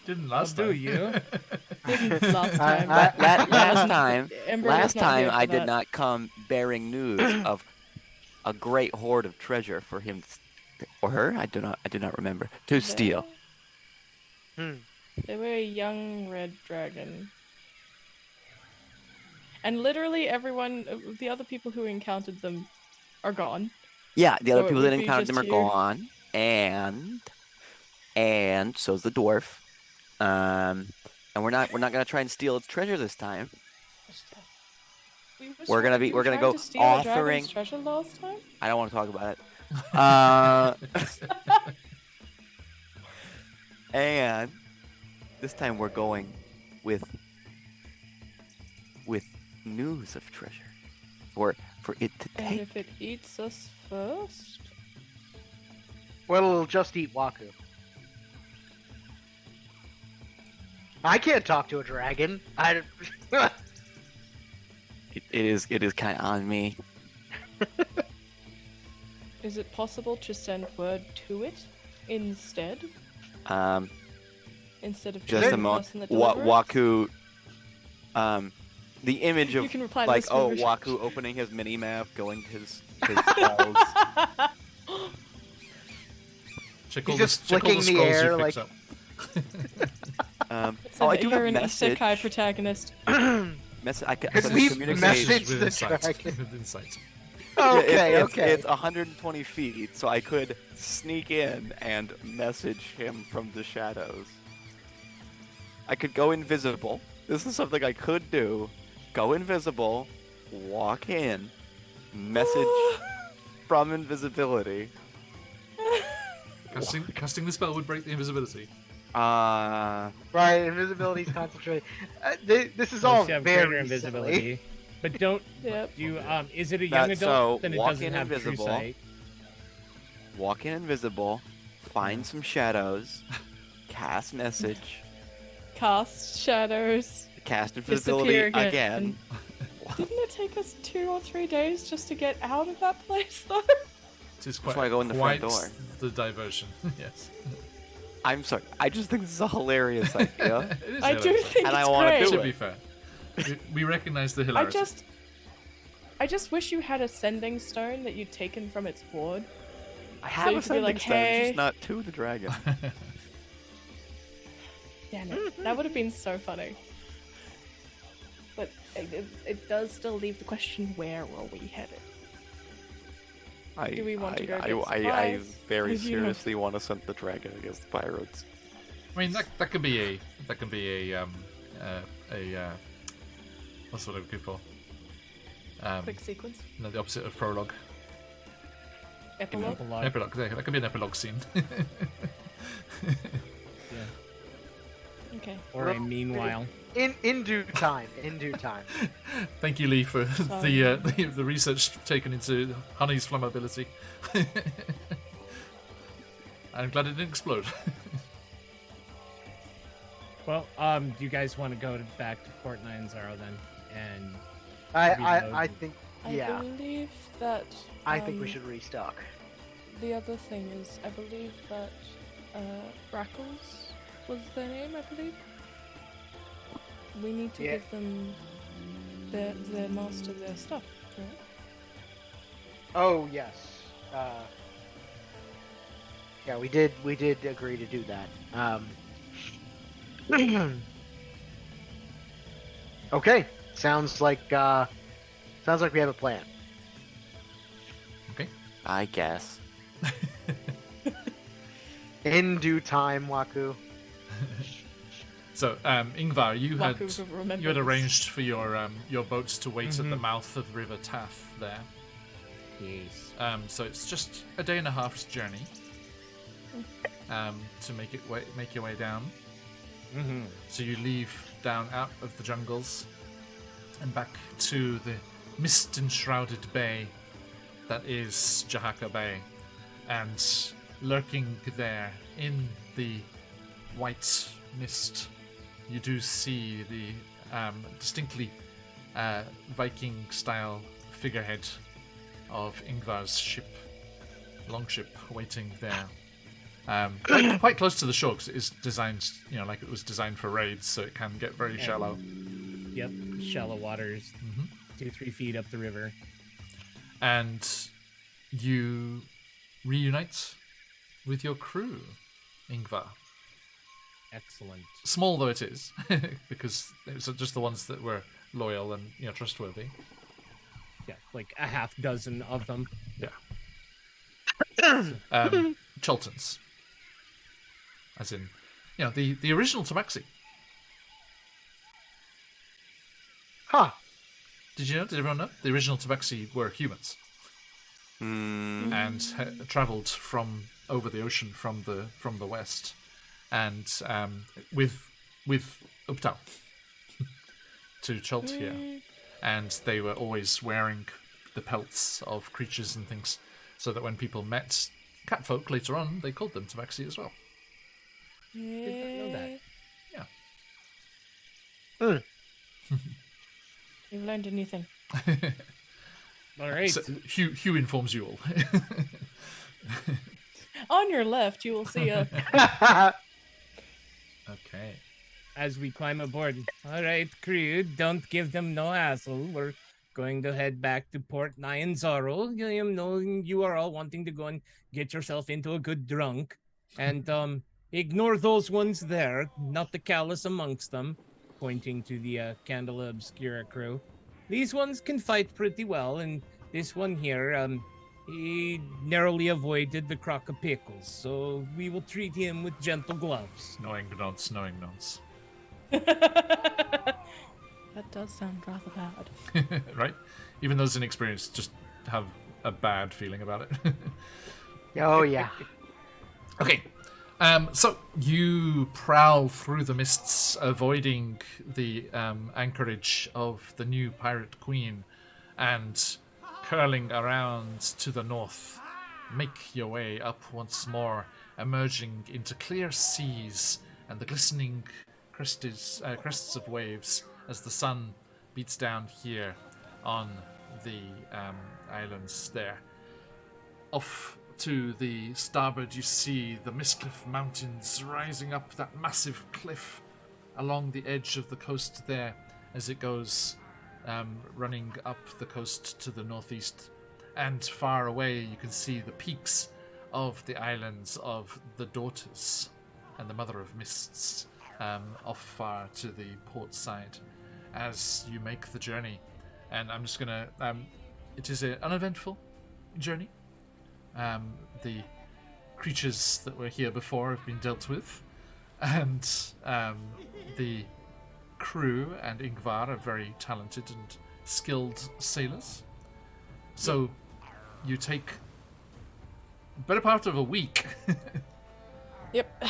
Didn't last Do time. you? Didn't last time. Last time, Ember was last not time here for I did that. not come bearing news of a great hoard of treasure for him or her. I do not remember to steal. They were a young red dragon. And literally everyone, the other people who encountered them are gone. Yeah, the So other it people would that be encountered them are just you. gone, and so's the dwarf. And we're not gonna try and steal its treasure this time. We're gonna go to steal a dragon's offering. treasure last time? I don't want to talk about it. And this time we're going with news of treasure for it to And take. if it eats us first? Well, it'll just eat Waku. I can't talk to a dragon. It is kind of on me. Is it possible to send word to it instead? Instead of Just being a the moment. person that delivers? Waku. The image You of can reply to like this oh with- Waku opening his mini map, going to his balls. Check He's all just check all flicking the scrolls air, you picked like- up. It's Oh, I an do have ignorant message. isekai protagonist. I can Could we communicate. message with the insight. dragon? With insight. Okay, It's 120 feet, so I could sneak in and message him from the shadows. I could go invisible. This is something I could do. Go invisible, walk in, message from invisibility. Casting the spell would break the invisibility. Right, invisibility's concentrated. This is all Unless you have very greater invisibility. But don't Yep. you is it a young That's adult? so, Then it walk doesn't in have true invisible. sight. Walk in invisible, find some shadows, cast message, Cast shadows. cast invisibility Disappear again. Didn't it take us 2 or 3 days just to get out of that place, though? It is That's why I go in the front quite door. the diversion. Yes. I'm sorry. I just think this is a hilarious idea. It is I do hilarious. think And I it's wanna great. do To it. be fair, we recognize the I hilarity. just wish you had a sending stone that you'd taken from its hoard. I So have you a could be sending like, stone, it's "Hey." just not to the dragon. Damn it. That would have been so funny. but it does still leave the question: where are we headed? Do we want to go get I supplies? very You know. seriously want to send the dragon against the pirates. I mean, that could be a what's what I'm looking for? Quick sequence. No, the opposite of prologue. Epilogue. Epilogue. That could be an epilogue scene. Yeah. Okay. Or a meanwhile. In due time. In due time. Thank you, Lee, for Sorry. the research taken into honey's flammability. I'm glad it didn't explode. Well, do you guys want to go back to Port Nine Zero then? And I think yeah. I believe that. I think we should restock. The other thing is, I believe that Brackles was their name. I believe. We need to give them their master their stuff, right? Oh yes. Yeah, we did agree to do that. Okay. Sounds like we have a plan. Okay. I guess. In due time, Waku. So, Ingvar, you had Waku will remember you had this. arranged for your boats to wait at the mouth of River Taff there. yes. So it's just a day and a half's journey to make your way down. Mm-hmm. So you leave down out of the jungles and back to the mist-enshrouded bay that is Jahaka Bay, and lurking there in the white mist, you do see the distinctly Viking-style figurehead of Ingvar's ship, longship, waiting there. Quite close to the shore, because it is designed, like it was designed for raids, so it can get very shallow. Yep. Shallow waters. 2-3 feet up the river. And you reunite with your crew, Ingvar. Excellent. Small though it is, because it's just the ones that were loyal and trustworthy. Yeah, like a half dozen of them. Yeah. Choltons. As in, the original Tabaxi. Huh. Did you know? Did everyone know? The original Tabaxi were humans and travelled from over the ocean from the west, and with Uptal to Cholt here, and they were always wearing the pelts of creatures and things, so that when people met catfolk later on, they called them Tabaxi as well. Did not know that. Yeah. You've learned a new thing. All right. So Hugh informs you all. On your left, you will see a. Okay. As we climb aboard. All right, crew, don't give them no hassle. We're going to head back to Port Nyanzaro. You are all wanting to go and get yourself into a good drunk. And ignore those ones there, not the callous amongst them, pointing to the Candela Obscura crew. These ones can fight pretty well, and this one here, he narrowly avoided the crock of pickles, so we will treat him with gentle gloves. Knowing nods. That does sound rather bad. Right? Even those inexperienced just have a bad feeling about it. Oh yeah. Okay. So you prowl through the mists, avoiding the anchorage of the new pirate queen, and curling around to the north, make your way up once more, emerging into clear seas and the glistening crests of waves as the sun beats down here on the islands there. Off to the starboard, you see the Mistcliff Mountains rising up that massive cliff along the edge of the coast there as it goes running up the coast to the northeast. And far away, you can see the peaks of the islands of the Daughters and the Mother of Mists off far to the port side. as you make the journey. And I'm just gonna. It is an uneventful journey. The creatures that were here before have been dealt with, and the crew and Ingvar are very talented and skilled sailors. So you take better part of a week, Yep.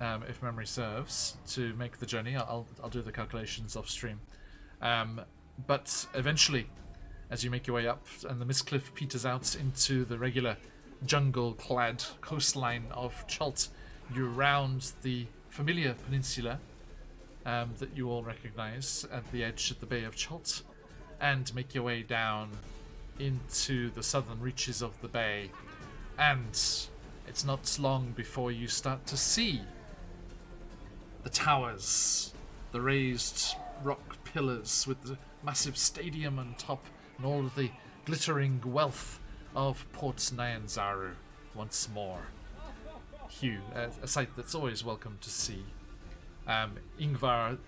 if memory serves, to make the journey. I'll do the calculations off stream. But eventually, as you make your way up and the mist cliff peters out into the regular jungle-clad coastline of Chult, you round the familiar peninsula that you all recognize at the edge of the Bay of Chult, and make your way down into the southern reaches of the bay. And it's not long before you start to see the towers, the raised rock pillars with the massive stadium on top, and all of the glittering wealth of Port Nyanzaru once more. Hugh, a sight that's always welcome to see. Ingvar,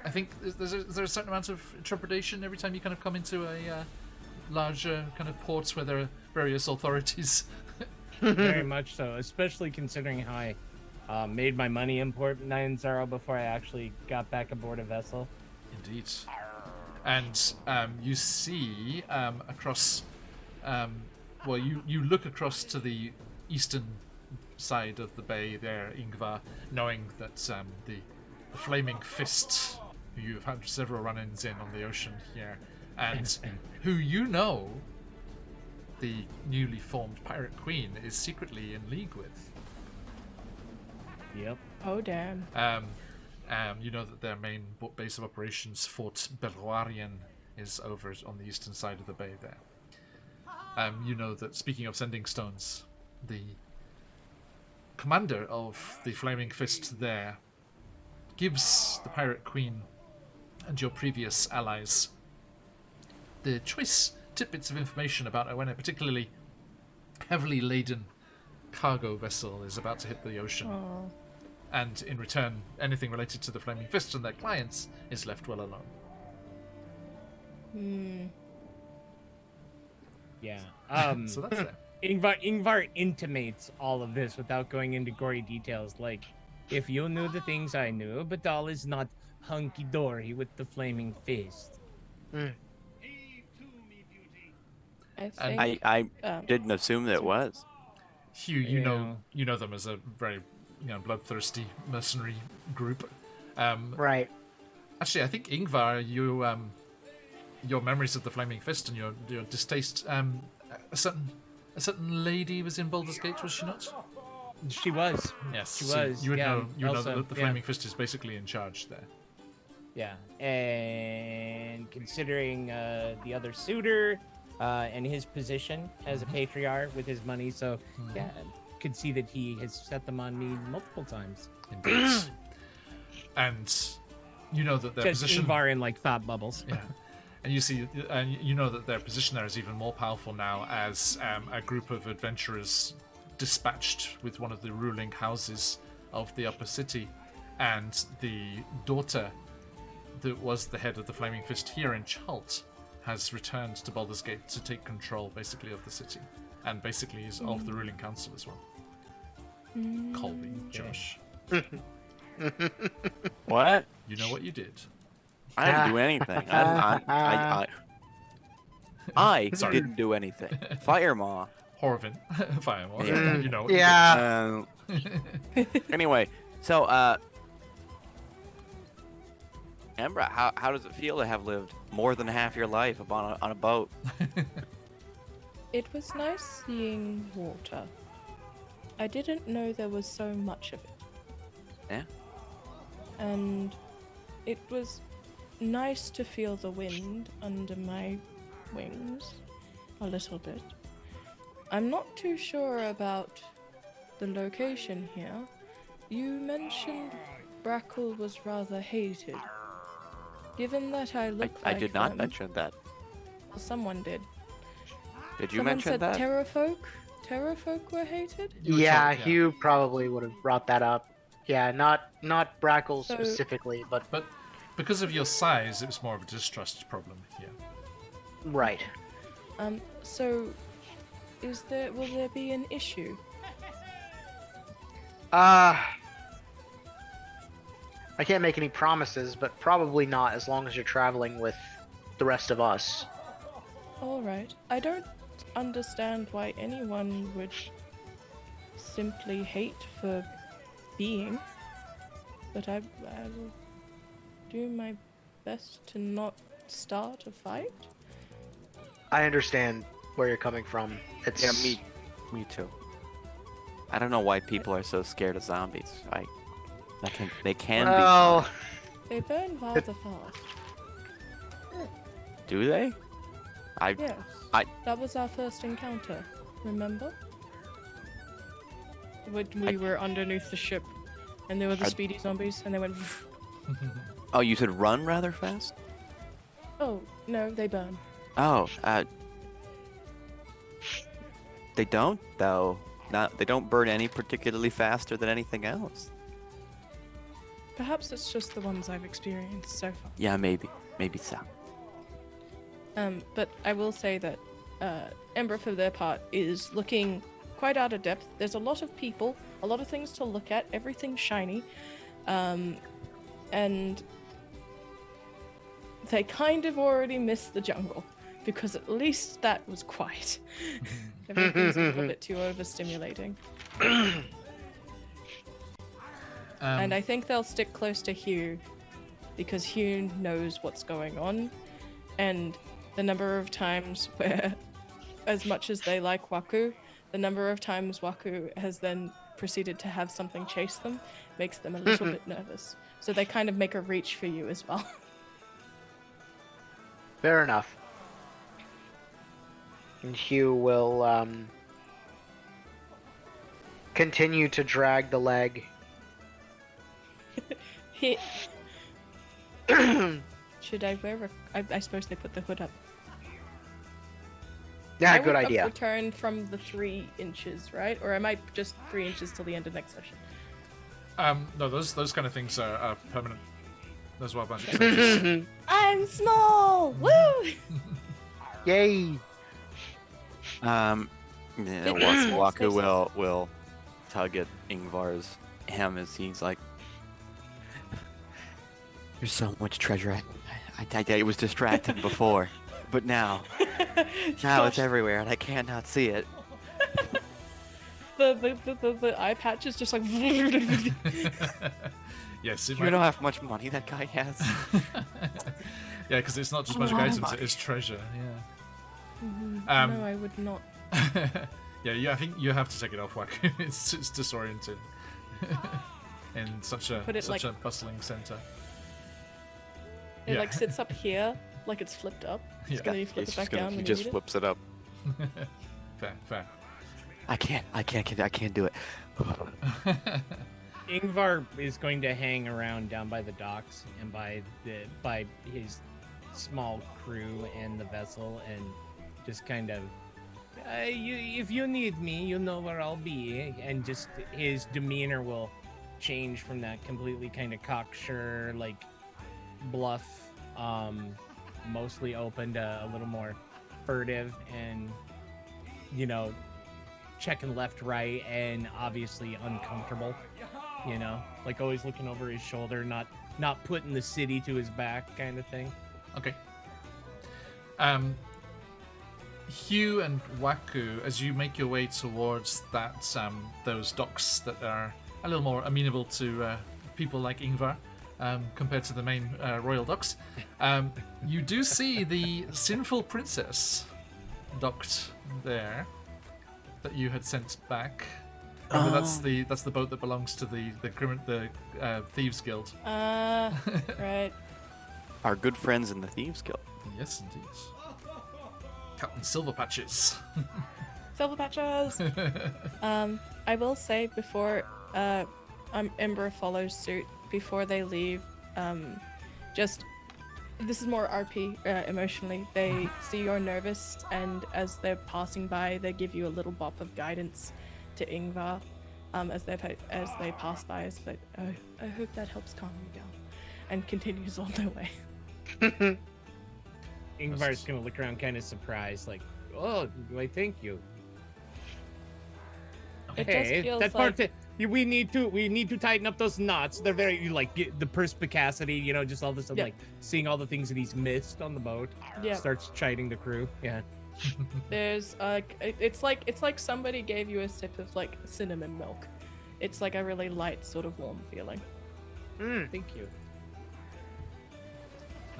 I think is there a certain amount of trepidation every time you kind of come into a larger kind of ports where there are various authorities? Very much so, especially considering how I made my money in Port Nyanzaru before I actually got back aboard a vessel. Indeed. And you see across, you look across to the eastern side of the bay there, Ingvar, knowing that the Flaming Fist, who you've had several run-ins in on the ocean here, and who you know the newly formed Pirate Queen is secretly in league with. Yep. Oh damn. You know that their main base of operations, Fort Belwarian, is over on the eastern side of the bay there. You know that, speaking of sending stones, the commander of the Flaming Fist there gives the Pirate Queen and your previous allies the choice tidbits of information about when a particularly heavily laden cargo vessel is about to hit the ocean. Oh. And in return, anything related to the Flaming Fist and their clients is left well alone. Yeah. So that's it. Ingvar intimates all of this without going into gory details, like, if you knew the things I knew, but all is not hunky-dory with the Flaming Fist. I And think. I didn't assume that it was. Hugh, you know them as a very bloodthirsty mercenary group. Right. Actually, I think Ingvar, your memories of the Flaming Fist and your distaste. A certain lady was in Baldur's Gate, was she not? She was. Yes, She so was. You would yeah. know Also, that the Flaming Fist is basically in charge there. Yeah, and considering the other suitor and his position as a patriarch with his money, so yeah, could see that he has set them on me multiple times. Indeed. And you know that their Just position. Ingvar in like thought bubbles. Yeah. And you know that their position there is even more powerful now, as a group of adventurers dispatched with one of the ruling houses of the upper city, and the daughter that was the head of the Flaming Fist here in Chult has returned to Baldur's Gate to take control, basically, of the city, and basically is of the ruling council as well. Colby, Josh, What? you know what you did. I didn't do anything. I Sorry. didn't do anything. Firemaw. Horvin, Firewall, Yeah. you know what you Yeah. Anyway, so Embra, how does it feel to have lived more than half your life on a boat? It was nice seeing water. I didn't know there was so much of it. Yeah. And it was nice to feel the wind under my wings a little bit. I'm not too sure about the location here. You mentioned Brackle was rather hated. Given that I look I like did not them- mention that. Someone did. Did you Someone mention said that? Terrafolk? Terrafolk were hated? You were Yeah, told, Hugh probably would have brought that up. Yeah, not Brackle So- specifically, but But Because of your size, it was more of a distrust problem here. Right. So, will there be an issue? I can't make any promises, but probably not as long as you're traveling with the rest of us. Alright. I don't understand why anyone would simply hate for being, but I will do my best to not start a fight. I understand where you're coming from. It's Yeah, me too. I don't know why people are so scared of zombies. They can Well, They burn rather fast. be. Do they? Yes. That was our first encounter, remember? When we were underneath the ship, and there were the speedy zombies, and they went... Oh, you said run rather fast? Oh, no, they burn. Oh, they don't though. They don't burn any particularly faster than anything else. Perhaps it's just the ones I've experienced so far. Yeah, maybe so. But I will say that Ember, for their part, is looking quite out of depth. There's a lot of people, a lot of things to look at, everything shiny. And they kind of already missed the jungle, because at least that was quiet. Everything's a little bit too overstimulating. And I think they'll stick close to Hugh, because Hugh knows what's going on, and the number of times where, as much as they like Waku, the number of times Waku has then proceeded to have something chase them makes them a little bit nervous. So they kind of make a reach for you as well. fair enough. And Hugh will continue to drag the leg. Should I wear I suppose they put the hood up. Yeah, I good would have idea. returned from the 3 inches, right? Or am I just 3 inches till the end of next session? No, those kind of things are permanent. Those wild magic creatures. I'm small! Woo! Yay! Waku will tug at Ingvar's hem as he's like, "There's so much treasure. I was distracted before, but now it's everywhere, and I cannot see it." The eye patch is just like... Yes, You know how much money that guy has? Yeah, because it's not just magic items, it is treasure, yeah. No, I would not. Yeah, I think you have to take it off, Waku. It's disorienting. In such a bustling center. It like sits up here, like it's flipped up. Yeah. And then you flip it back down He when just you need flips it up. Fair. I can't do it. Ingvar is going to hang around down by the docks and by his small crew and the vessel, and just kind of, if you need me, you know where I'll be. And just his demeanor will change from that completely kind of cocksure, like bluff, mostly open, to a little more furtive and, checking left, right, and obviously uncomfortable. Like always looking over his shoulder, not putting the city to his back, kind of thing. Okay. Hugh and Waku, as you make your way towards those docks that are a little more amenable to people like Ingvar, compared to the main royal docks, you do see the sinful princess docked there that you had sent back. Remember, that's the boat that belongs to the Thieves Guild. Right. Our good friends in the Thieves Guild. Yes, indeed. Captain Silverpatches. Silver patches! I will say before Ember follows suit, before they leave, this is more RP emotionally. They see you're nervous, and as they're passing by, they give you a little bop of guidance to Ingvar as they pass by. It's like, I hope that helps calm you and continues on their way. Ingvar's gonna look around kind of surprised, like, oh, why thank you. It Hey, just feels that like part we need to tighten up those knots. They're very like the perspicacity, just all of a sudden Yeah. like seeing all the things that he's missed on the boat. Yeah. Starts chiding the crew. Yeah. there's it's like somebody gave you a sip of like cinnamon milk. It's like a really light sort of warm feeling. Thank you.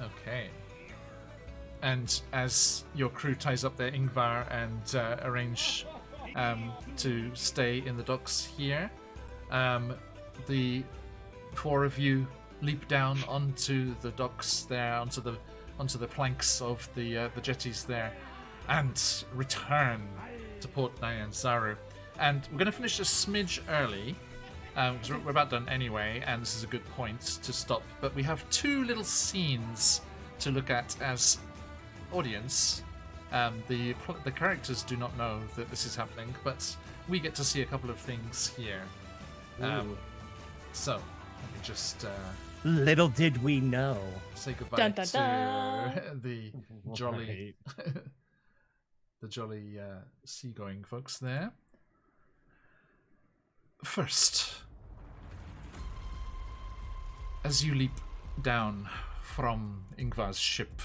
Okay. And as your crew ties up their Ingvar and arrange to stay in the docks here, the four of you leap down onto the docks there, onto the planks of the jetties there, and return to Port Nyanzaru. And we're going to finish a smidge early, because we're about done anyway, and this is a good point to stop. But we have two little scenes to look at as audience. The characters do not know that this is happening, but we get to see a couple of things here. So let me just Little did we know. say goodbye Dun, dun, to dun. the jolly, the jolly seagoing folks there. First, as you leap down from Ingvar's ship,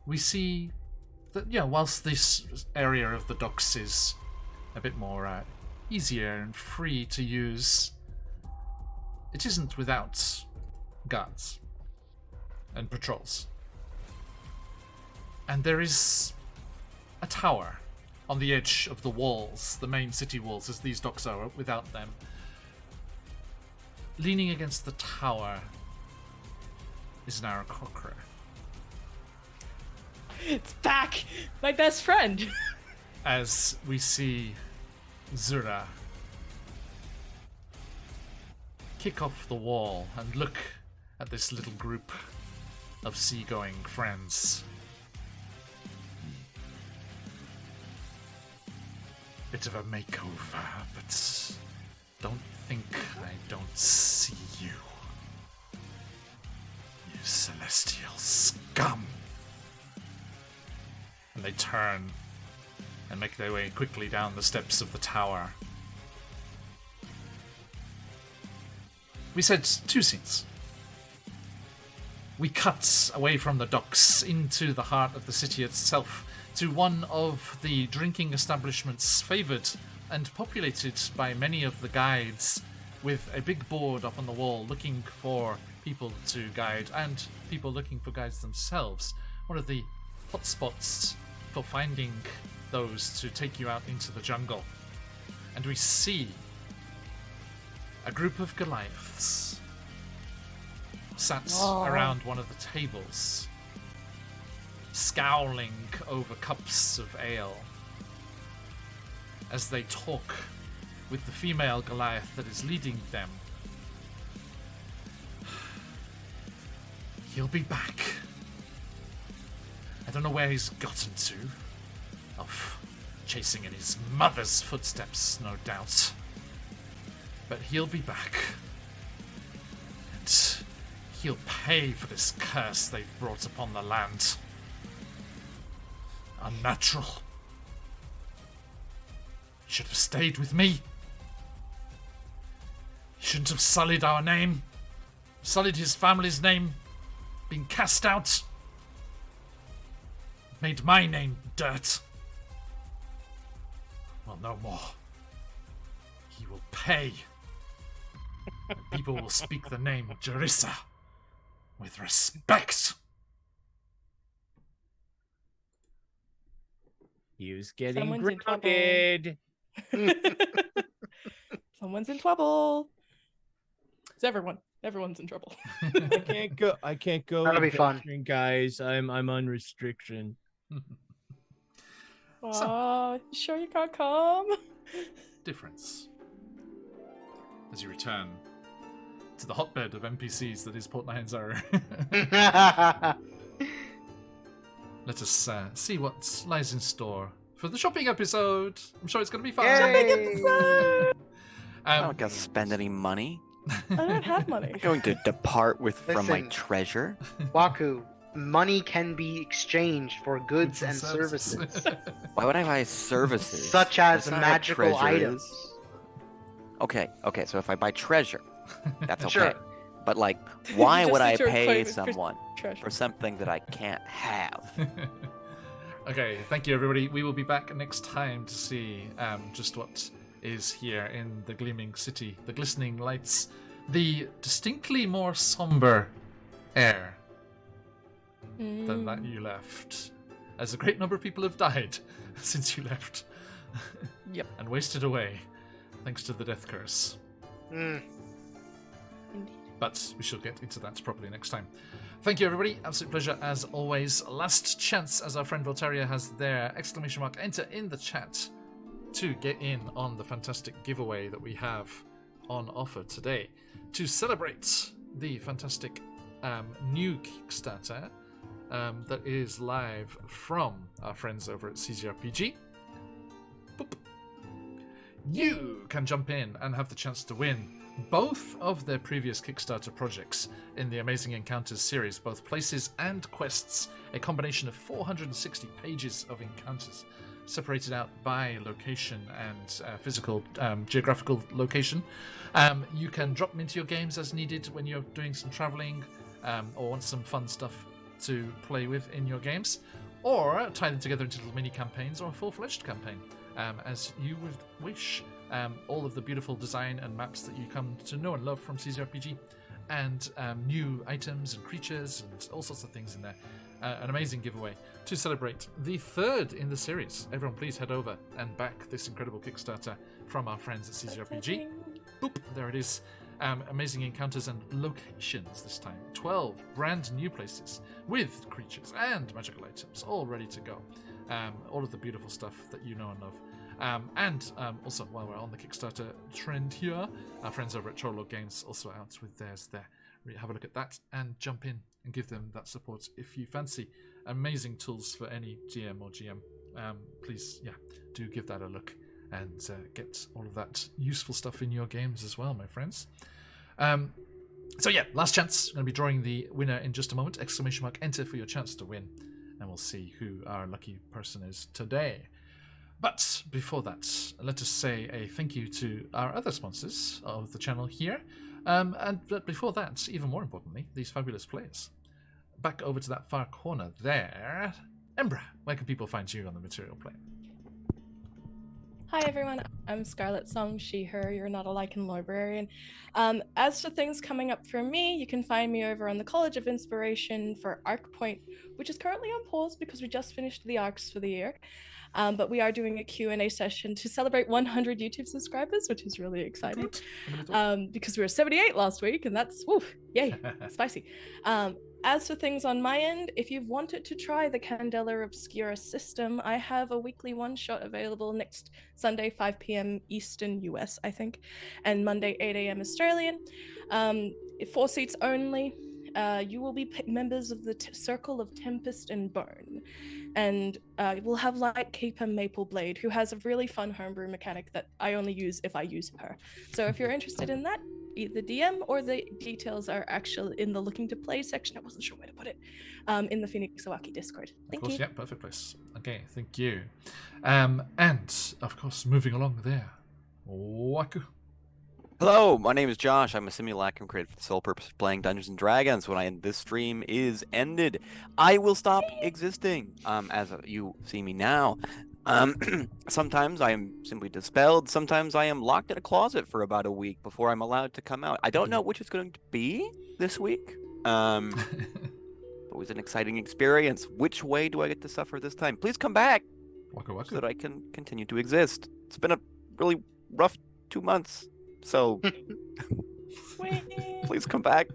we see that, whilst this area of the docks is a bit more easier and free to use, it isn't without guards and patrols. And there is a tower on the edge of the walls, the main city walls, as these docks are without them. Leaning against the tower is an Aarakocra. It's back! My best friend! As we see Zura kick off the wall and look at this little group of seagoing friends. Bit of a makeover, but don't think I don't see you. You celestial scum! And they turn and make their way quickly down the steps of the tower. We said two scenes. We cut away from the docks into the heart of the city itself, to one of the drinking establishments favoured and populated by many of the guides, with a big board up on the wall looking for people to guide and people looking for guides themselves. One of the hotspots for finding those to take you out into the jungle. And we see a group of Goliaths sat around one of the tables, scowling over cups of ale as they talk with the female Goliath that is leading them. He'll be back. I don't know where he's gotten to. Of chasing in his mother's footsteps, no doubt. But he'll be back. And he'll pay for this curse they've brought upon the land. Unnatural. He should have stayed with me. He shouldn't have sullied our name. Sullied his family's name. Been cast out. Made my name dirt. Well, no more. He will pay. And people will speak the name Jerissa with respect. He's getting Someone's in trouble. grounded. Someone's in trouble. It's everyone. Everyone's in trouble. I can't go. That'll be fun. adventuring, guys. I'm on restriction. Aw, sure you can't come? Difference. As you return to the hotbed of NPCs that is Port Nyanzaru. Let us see what lies in store for the shopping episode. I'm sure it's going to be fun. Yay! Shopping episode! I don't gotta spend any money. I don't have money. I'm going to depart from my Listen. treasure. Waku, money can be exchanged for goods and services, Why would I buy services? such as That's not what magical treasure items. is. Okay, so if I buy treasure, that's okay. Sure. But like, why just would I need to pay reclaim it for someone treasure. for something that I can't have? Okay, thank you everybody. We will be back next time to see just what is here in the gleaming city, the glistening lights, the distinctly more somber air than that you left, as a great number of people have died since you left. Yep. And wasted away, thanks to the death curse. Mm. Indeed. But we shall get into that properly next time. Thank you, everybody. Absolute pleasure as always. Last chance, as our friend Voltaria has their ! Enter in the chat to get in on the fantastic giveaway that we have on offer today to celebrate the fantastic new Kickstarter that is live from our friends over at CZRPG. Boop. You can jump in and have the chance to win both of their previous Kickstarter projects in the Amazing Encounters series, both places and quests, a combination of 460 pages of encounters, separated out by location and physical geographical location. You can drop them into your games as needed when you're doing some traveling or want some fun stuff to play with in your games, or tie them together into little mini campaigns or a full-fledged campaign, as you would wish. All of the beautiful design and maps that you come to know and love from CZRPG, and new items and creatures and all sorts of things in there. An amazing giveaway to celebrate the third in the series. Everyone please head over and back this incredible Kickstarter from our friends at CZRPG. Boop, there it is. Amazing encounters and locations this time. 12 brand new places with creatures and magical items all ready to go. All of the beautiful stuff that you know and love. And also, while we're on the Kickstarter trend here, our friends over at Chorlog Games also out with theirs there. Have a look at that and jump in and give them that support if you fancy. Amazing tools for any GM or GM. Please, do give that a look and get all of that useful stuff in your games as well, my friends. Last chance. I'm going to be drawing the winner in just a moment. ! Enter for your chance to win. And we'll see who our lucky person is today. But before that, let us say a thank you to our other sponsors of the channel here. But before that, even more importantly, these fabulous players. Back over to that far corner there. Embra, where can people find you on the material plane? Hi everyone, I'm Scarlet Song, she, her, you're not a Lycan librarian. As for things coming up for me, you can find me over on the College of Inspiration for Arc Point, which is currently on pause because we just finished the arcs for the year. But we are doing a Q&A session to celebrate 100 YouTube subscribers, which is really exciting. Because we were 78 last week, and that's, woo, yay, spicy. As for things on my end, if you've wanted to try the Candela Obscura system, I have a weekly one-shot available next Sunday, 5 p.m. Eastern US, I think, and Monday, 8 a.m. Australian. 4 seats only. You will be members of the Circle of Tempest and Bone. And we'll have Lightkeeper Maple Blade, who has a really fun homebrew mechanic that I only use if I use her. So if you're interested in that, the DM or the details are actually in the Looking to Play section. I wasn't sure where to put it. In the Phoenix Owaki Discord. Thank you. Yeah, perfect place. Okay, thank you. And of course, moving along there, Waku. Hello, my name is Josh. I'm a simulacrum created for the sole purpose of playing Dungeons & Dragons. When this stream is ended, I will stop existing, as you see me now. Sometimes I am simply dispelled. Sometimes I am locked in a closet for about a week before I'm allowed to come out. I don't know which it's going to be this week. It was an exciting experience. Which way do I get to suffer this time? Please come back so that I can continue to exist. It's been a really rough 2 months. So, please come back.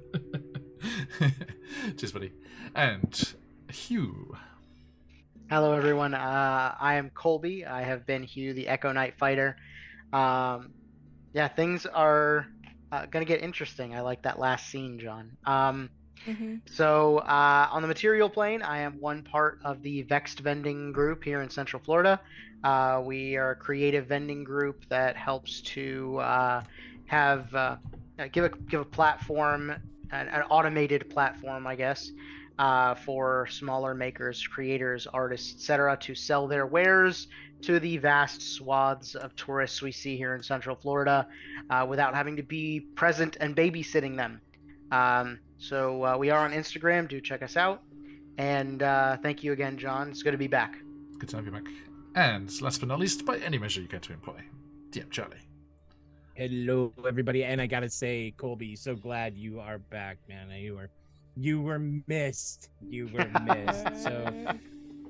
Cheers, buddy. And Hugh. Hello, everyone. I am Colby. I have been Hugh, the Echo Knight fighter. Things are going to get interesting. I like that last scene, John. So, on the material plane, I am one part of the Vexed Vending group here in Central Florida. We are a creative vending group that helps to have give a platform, an automated platform, I guess, for smaller makers, creators, artists, etc., to sell their wares to the vast swaths of tourists we see here in Central Florida, without having to be present and babysitting them. So we are on Instagram. Do check us out. And thank you again, John. It's good to be back. Good to have you back. And last but not least, by any measure you care to employ, DM Charlie. Hello, everybody, and I gotta say, Colby, so glad you are back, man. You were missed. You were missed. So,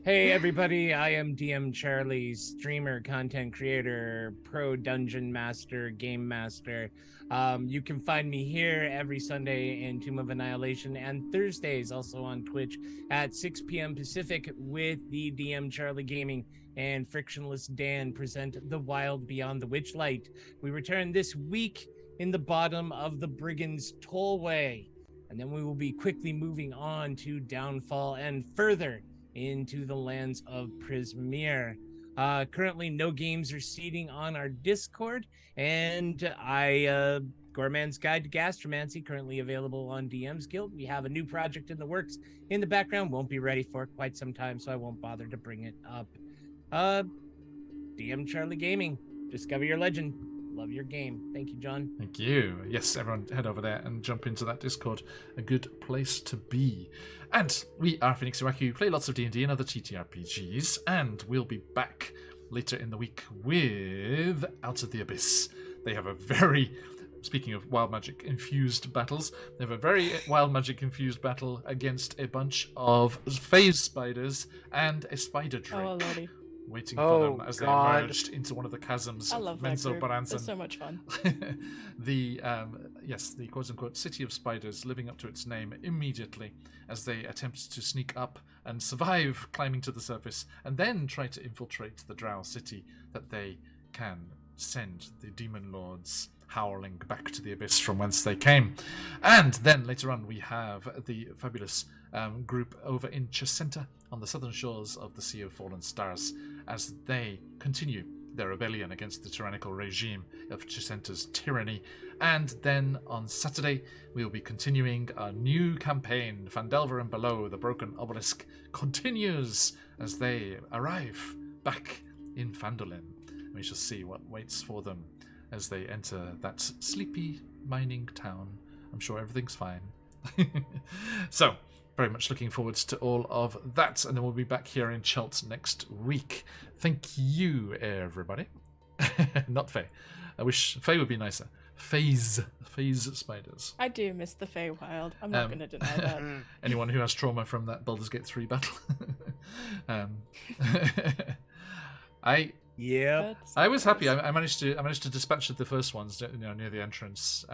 hey, everybody, I am DM Charlie, streamer, content creator, pro dungeon master, game master. You can find me here every Sunday in Tomb of Annihilation and Thursdays also on Twitch at 6 p.m. Pacific with the DM Charlie Gaming and Frictionless Dan present The Wild Beyond the Witchlight. We return this week in the bottom of the Brigand's Tollway, and then we will be quickly moving on to Downfall and further into the lands of Prismere. Currently, no games are seeding on our Discord, and Gorman's Guide to Gastromancy, currently available on DM's Guild. We have a new project in the works in the background. Won't be ready for quite some time, so I won't bother to bring it up. DM Charlie Gaming, discover your legend. Love your game. Thank you, John. Thank you. Yes, everyone head over there and jump into that Discord. A good place to be. And we are QuestJunkiesUK, play lots of D&D and other TTRPGs, and we'll be back later in the week with Out of the Abyss. They have a very, speaking of wild magic infused battles, they have a very wild magic infused battle against a bunch of phase spiders and a spider drake. Oh, lordy. Waiting for them as they emerged into one of the chasms I love of that Menzo group. Baranzan. It's so much fun. The quote-unquote city of spiders living up to its name immediately as they attempt to sneak up and survive climbing to the surface and then try to infiltrate the Drow city that they can send the demon lords howling back to the abyss from whence they came. And then later on we have the fabulous group over in Chesenta on the southern shores of the Sea of Fallen Stars as they continue their rebellion against the tyrannical regime of Chesenta's tyranny. And then on Saturday we will be continuing a new campaign. Phandelver and Below, the Broken Obelisk, continues as they arrive back in Phandalin. We shall see what waits for them as they enter that sleepy mining town. I'm sure everything's fine. So, very much looking forward to all of that, and then we'll be back here in Chult next week. Thank you, everybody. Not Faye. I wish Faye would be nicer. Phase spiders. I do miss the Feywild. I'm not going to deny that. Anyone who has trauma from that Baldur's Gate 3 battle. I was happy. I managed to dispatch the first ones, near the entrance,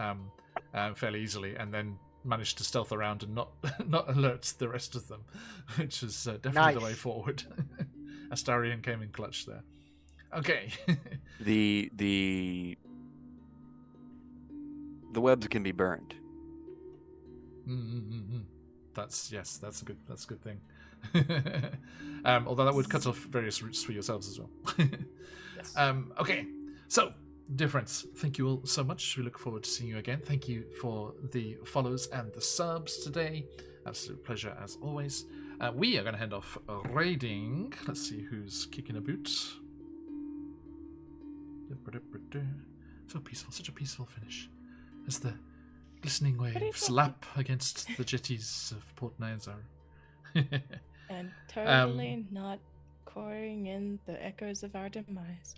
fairly easily, and then managed to stealth around and not alert the rest of them, which is definitely the way forward. Astarion came in clutch there. Okay. The webs can be burned. That's a good thing. Although that would cut off various routes for yourselves as well. Yes. Okay, so difference. Thank you all so much. We look forward to seeing you again. Thank you for the follows and the subs today. Absolute pleasure as always. We are going to head off raiding. Let's see who's kicking a boot. So peaceful, such a peaceful finish. As the glistening waves lap against the jetties of Port Nyanzar. And totally not coring in the echoes of our demise.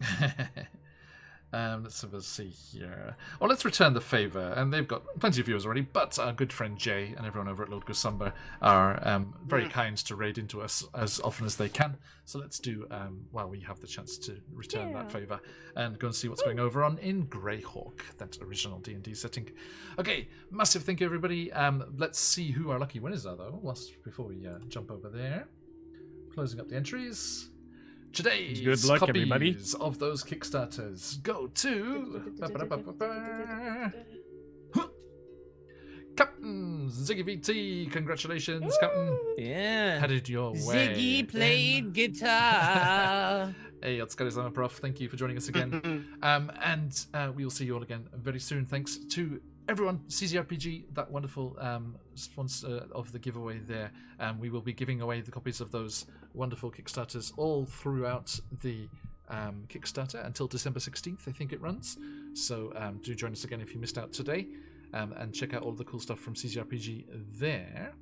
Let's have a see here. Well, let's return the favour, and they've got plenty of viewers already, but our good friend Jay and everyone over at Lord Gusumba are very kind to raid into us as often as they can. So let's do, while we have the chance to return that favour, and go and see what's going over on in Greyhawk, that original D&D setting. Okay, massive thank you, everybody. Let's see who our lucky winners are, though, before we jump over there. Closing up the entries. Today's Good luck, copies everybody. of those Kickstarters go to Captain Ziggy VT. Congratulations, Captain. Yeah. Headed your way. Ziggy played guitar. Hey, Otskari Prof. Thank you for joining us again. And we will see you all again very soon. Thanks to everyone, CZRPG, that wonderful sponsor of the giveaway there. We will be giving away the copies of those wonderful Kickstarters all throughout the Kickstarter until December 16th, I think it runs. So do join us again if you missed out today, and check out all the cool stuff from CZRPG there.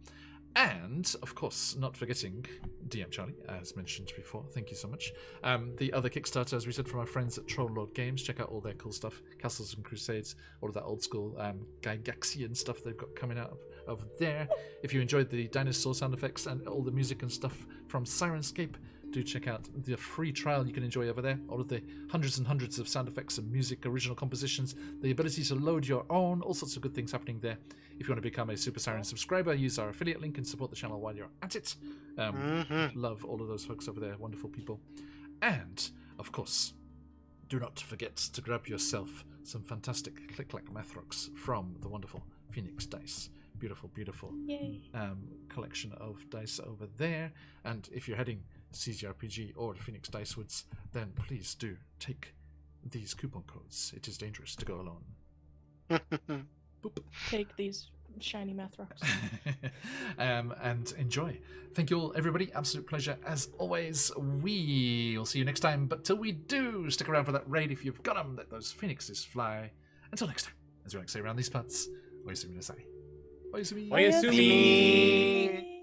And, of course, not forgetting DM Charlie, as mentioned before. Thank you so much. The other Kickstarter, as we said, from our friends at Troll Lord Games. Check out all their cool stuff. Castles and Crusades, all of that old school Gygaxian stuff they've got coming out of there. If you enjoyed the dinosaur sound effects and all the music and stuff from Sirenscape, do check out the free trial you can enjoy over there. All of the hundreds and hundreds of sound effects and music, original compositions, the ability to load your own, all sorts of good things happening there. If you want to become a Super Siren subscriber, use our affiliate link and support the channel while you're at it. Love all of those folks over there, wonderful people. And, of course, do not forget to grab yourself some fantastic Click-Clack Mathrocks from the wonderful Phoenix Dice. Beautiful, beautiful collection of dice over there. And if you're heading CZRPG or Phoenix Dice Woods, then please do take these coupon codes. It is dangerous to go alone. Boop. Take these shiny Mathrocks. And enjoy. Thank you all, everybody. Absolute pleasure as always. We'll see you next time. But till we do, stick around for that raid if you've got them. Let those phoenixes fly. Until next time, as we like to say around these parts, Oyasumi Nasai. Oyasumi. Oyasumi.